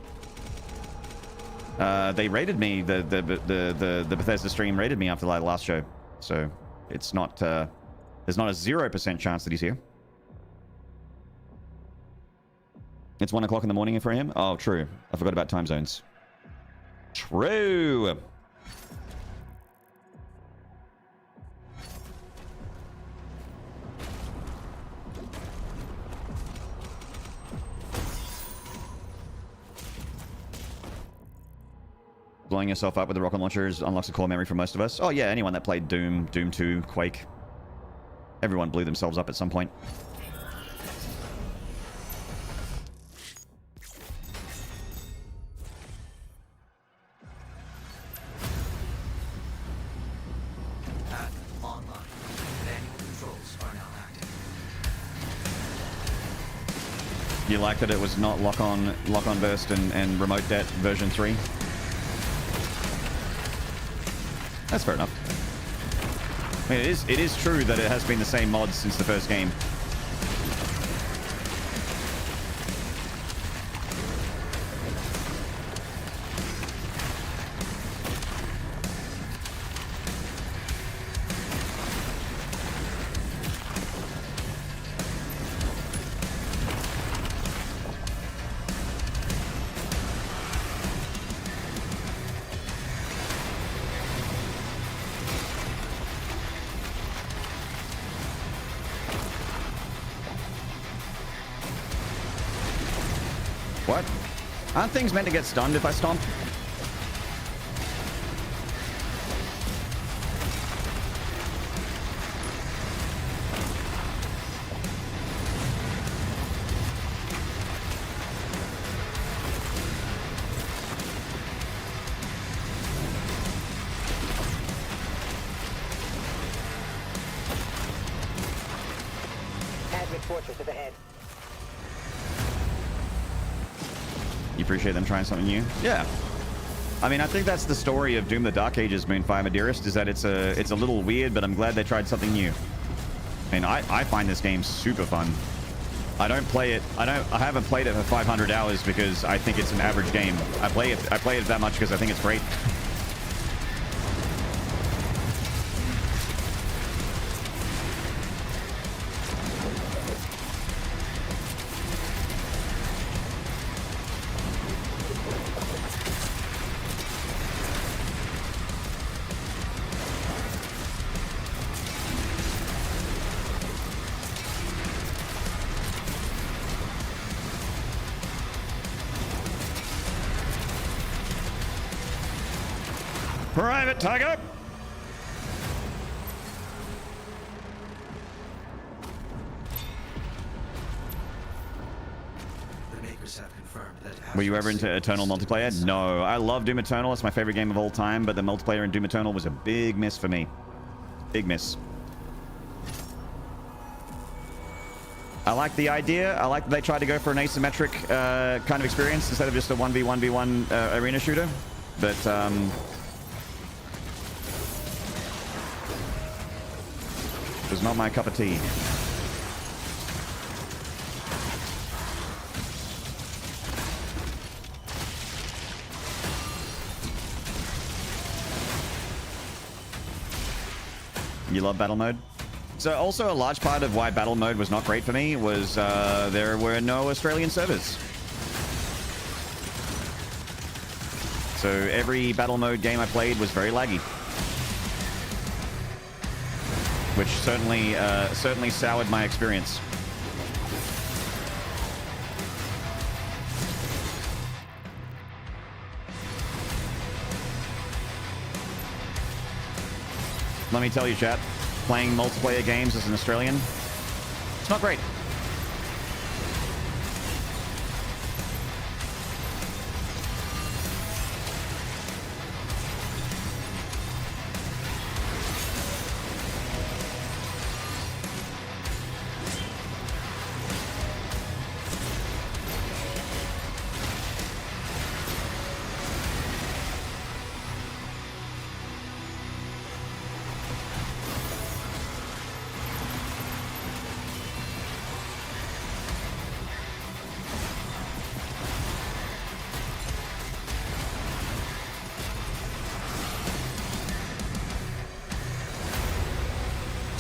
They raided me. The Bethesda stream raided me after the last show, so it's not. There's not a 0% chance that he's here. It's 1 o'clock in the morning for him. Oh, true. I forgot about time zones. True. Blowing yourself up with the rocket launchers unlocks a core memory for most of us. Oh yeah, anyone that played Doom, Doom 2, Quake. Everyone blew themselves up at some point. Online. Manual controls are now active. You like that it was not lock-on burst and remote det version 3? That's fair enough. I mean, it is true that it has been the same mods since the first game. What? Aren't things meant to get stunned if I stomp? Adric Fortress is ahead. You appreciate them trying something new? Yeah. I mean, I think that's the story of Doom the Dark Ages, Moonfire, my dearest, is that it's a little weird, but I'm glad they tried something new. I mean, I find this game super fun. I don't play it. I haven't played it for 500 hours because I think it's an average game. I play it that much because I think it's great. Private Tiger. The makers have confirmed that. Were you ever into Eternal multiplayer? No, I love Doom Eternal. It's my favorite game of all time, but the multiplayer in Doom Eternal was a big miss for me. Big miss. I like the idea. I like that they tried to go for an asymmetric kind of experience instead of just a 1v1v1 arena shooter. But it was not my cup of tea. You love battle mode? So also a large part of why battle mode was not great for me was there were no Australian servers. So every battle mode game I played was very laggy. Which certainly soured my experience. Let me tell you, chat, playing multiplayer games as an Australian, it's not great.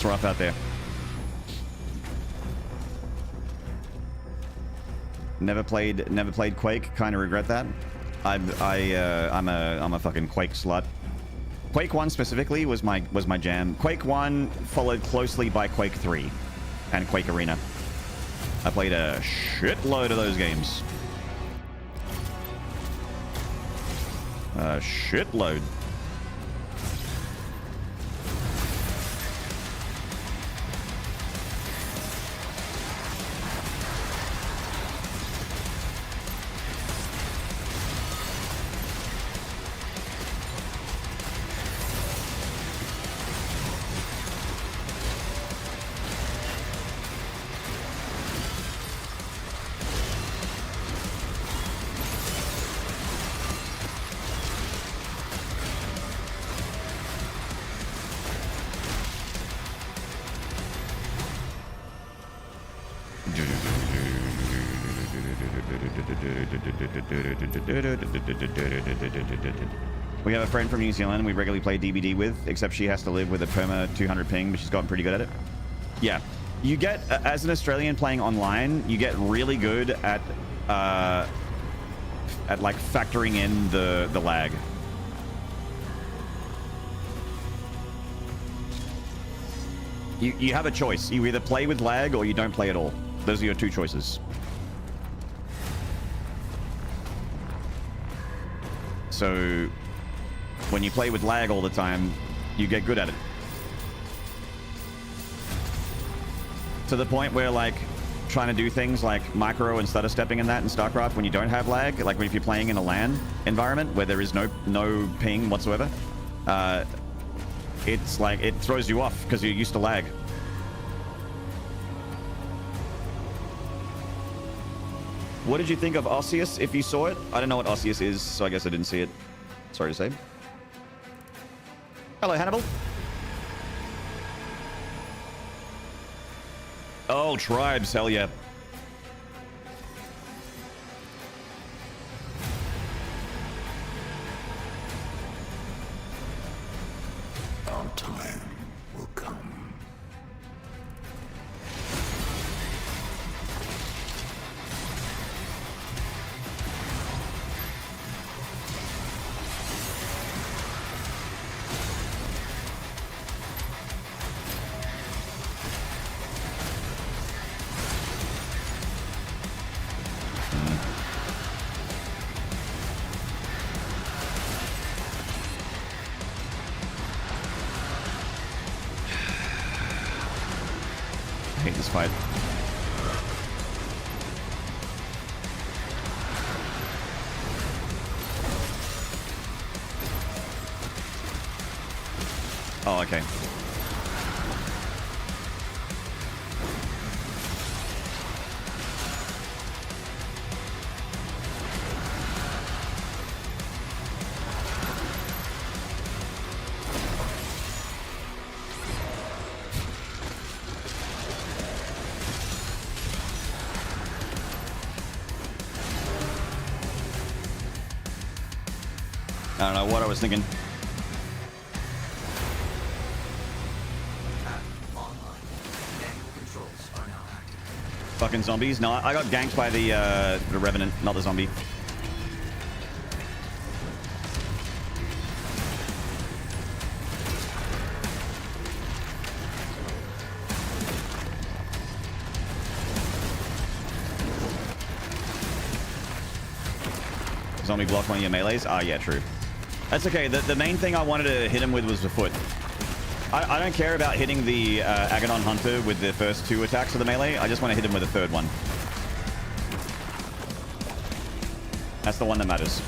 Rough out there. Never played Quake. Kind of regret that. I'm a fucking Quake slut. Quake 1 specifically was my jam. Quake 1 followed closely by Quake 3 and Quake Arena. I played a shitload of those games. A shitload. We have a friend from New Zealand we regularly play DBD with, except she has to live with a perma 200 ping, but she's gotten pretty good at it. Yeah. You get, as an Australian playing online, you get really good at like factoring in the lag. You have a choice. You either play with lag or you don't play at all. Those are your two choices. So when you play with lag all the time, you get good at it. To the point where, like, trying to do things like micro and stutter stepping and that in StarCraft when you don't have lag, like if you're playing in a LAN environment where there is no ping whatsoever, it's like it throws you off because you're used to lag. What did you think of Osseous if you saw it? I don't know what Osseous is, so I guess I didn't see it. Sorry to say. Hello, Hannibal. Oh, tribes, hell yeah. Our time will come. fight. Oh, okay. I don't know what I was thinking. Fucking zombies. No, I got ganked by the Revenant, not the zombie. Zombie blocked one of your melees? Ah, yeah, true. That's okay. The main thing I wanted to hit him with was the foot. I don't care about hitting the Agadon Hunter with the first 2 attacks of the melee. I just want to hit him with the 3rd one. That's the one that matters.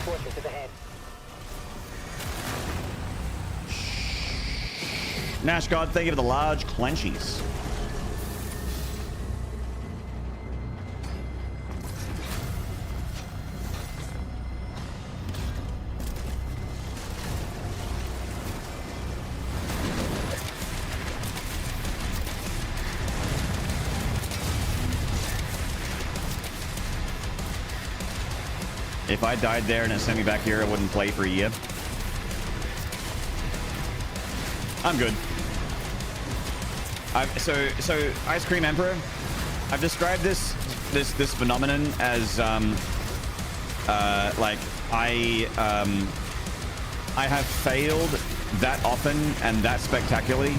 Fortress is ahead. Nash God, thank you for the large clenchies. If I died there and it sent me back here, I wouldn't play for a year. I'm good. So Ice Cream Emperor, I've described this phenomenon as like I have failed that often and that spectacularly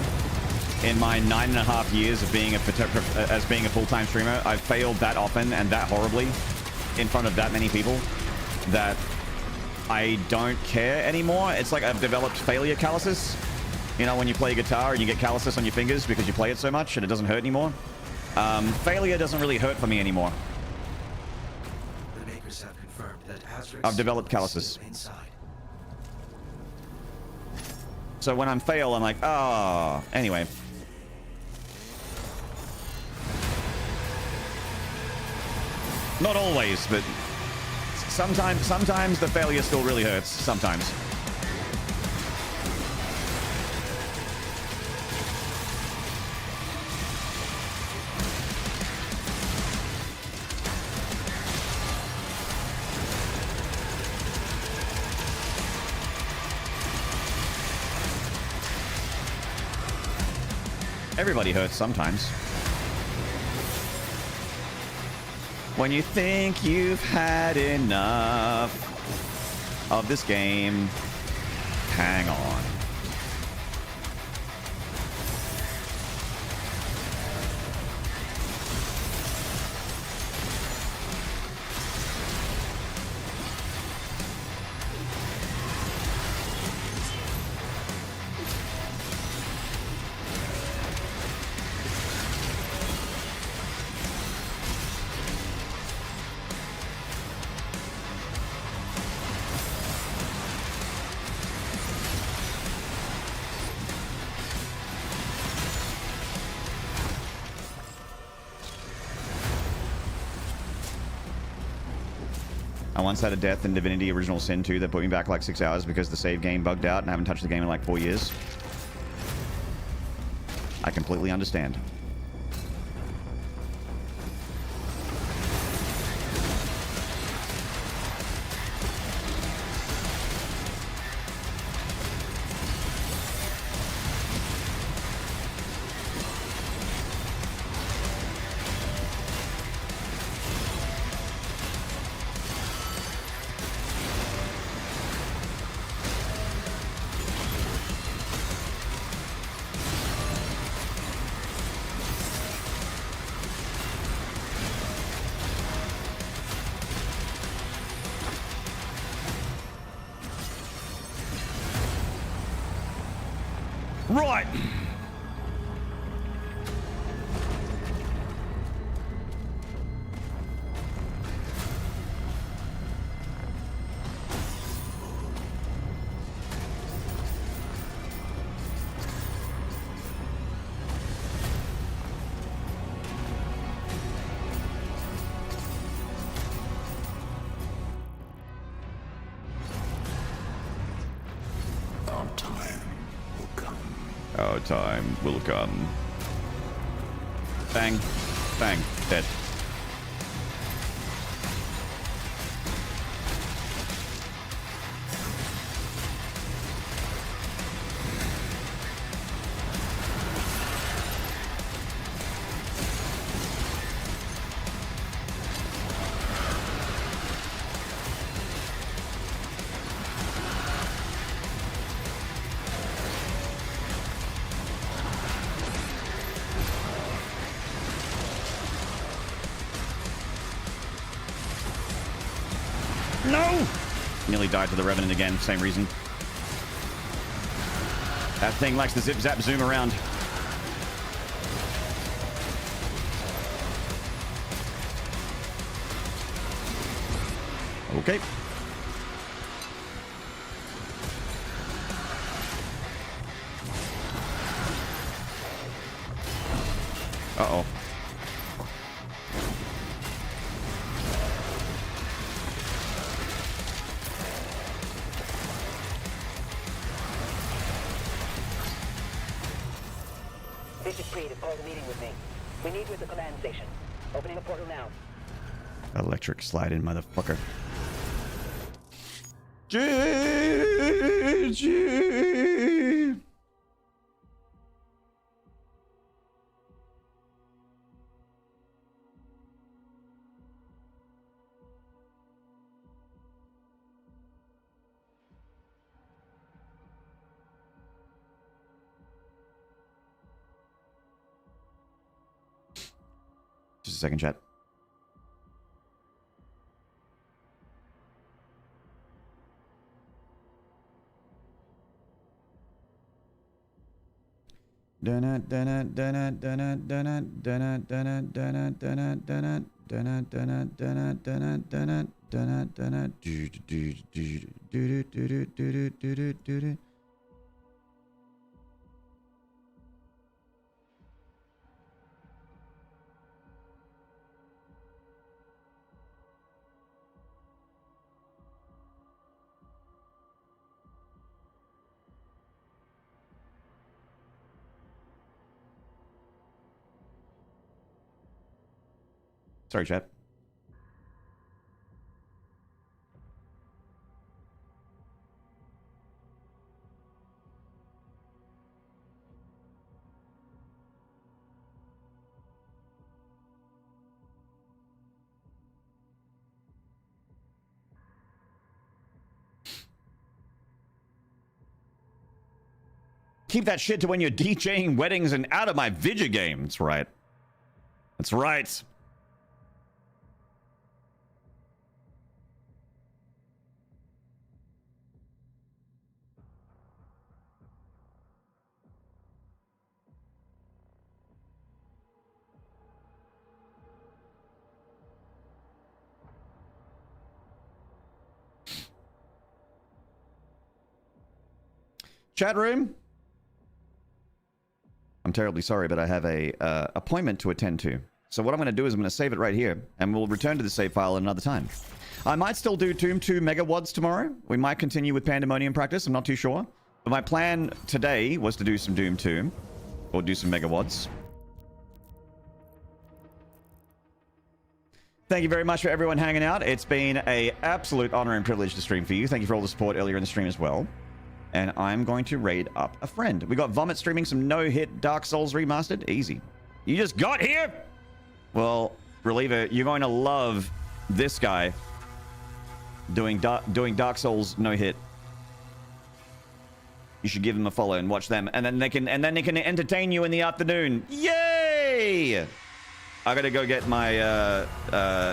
in my 9.5 years of being as being a full-time streamer. I've failed that often and that horribly in front of that many people that I don't care anymore. It's like I've developed failure calluses. You know, when you play guitar and you get calluses on your fingers because you play it so much and it doesn't hurt anymore. Failure doesn't really hurt for me anymore. The makers have confirmed that I've developed calluses. So when I'm fail, I'm like, oh, anyway. Not always, but sometimes the failure still really hurts. Sometimes. Everybody hurts sometimes. When you think you've had enough of this game, hang on. I once had a death in Divinity Original Sin 2 that put me back like 6 hours because the save game bugged out and I haven't touched the game in like 4 years. I completely understand. Right. Our time will come. Our time will come. Bang. Bang. Dead. No! Nearly died to the Revenant again. Same reason. That thing likes to zip, zap, zoom around. Okay. Uh-oh. This is Creed. Call the meeting with me. We need you at the command station. Opening a portal now. Electric slide in, motherfucker. GG! Just a second, chat. Sorry, chat. Keep that shit to when you're DJing weddings and out of my video game. That's right. That's right. Chat room. I'm terribly sorry, but I have a appointment to attend to. So what I'm going to do is I'm going to save it right here, and we'll return to the save file at another time. I might still do Doom 2 Megawads tomorrow. We might continue with Pandemonium practice. I'm not too sure. But my plan today was to do some Doom 2, or do some Megawads. Thank you very much for everyone hanging out. It's been an absolute honor and privilege to stream for you. Thank you for all the support earlier in the stream as well. And I'm going to raid up a friend. We got Vomit streaming some no-hit Dark Souls Remastered. Easy. You just got here? Well, Reliever, you're going to love this guy doing Dark Souls no-hit. You should give them a follow and watch them, and then they can entertain you in the afternoon. Yay! I gotta go get my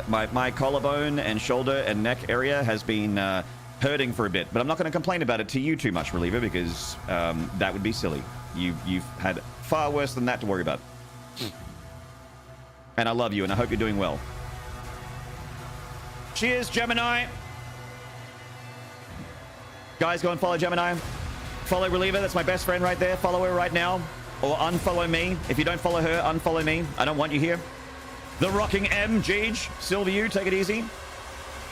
my collarbone and shoulder and neck area has been hurting for a bit, but I'm not going to complain about it to you too much, Reliever, because that would be silly. You've had far worse than that to worry about. And I love you, and I hope you're doing well. Cheers, Gemini. Guys, go and follow Gemini. Follow Reliever. That's my best friend right there. Follow her right now. Or unfollow me. If you don't follow her, unfollow me. I don't want you here. The Rocking M, Jeej. Silver U, take it easy.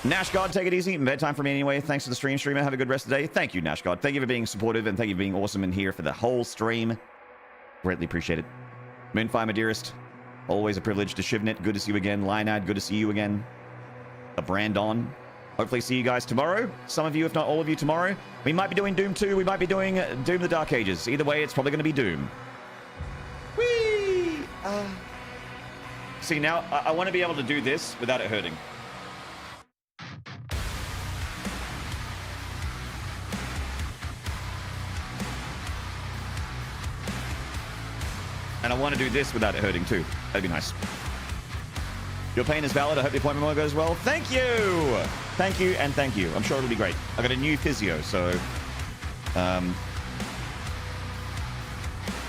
Nash God, take it easy. Bedtime for me anyway. Thanks for the stream, streamer. Have a good rest of the day. Thank you, Nash God. Thank you for being supportive, and thank you for being awesome in here for the whole stream. Greatly appreciate it. Moonfire, my dearest. Always a privilege. To Shivnit, good to see you again. Lionad, good to see you again. A Brandon. Hopefully see you guys tomorrow. Some of you, if not all of you, tomorrow. We might be doing Doom 2. We might be doing Doom the Dark Ages. Either way, it's probably going to be Doom. Whee! See, now, I want to be able to do this without it hurting. And I want to do this without it hurting too. That'd be nice. Your pain is valid. I hope the appointment all goes well. Thank you! Thank you and thank you. I'm sure it'll be great. I got a new physio, so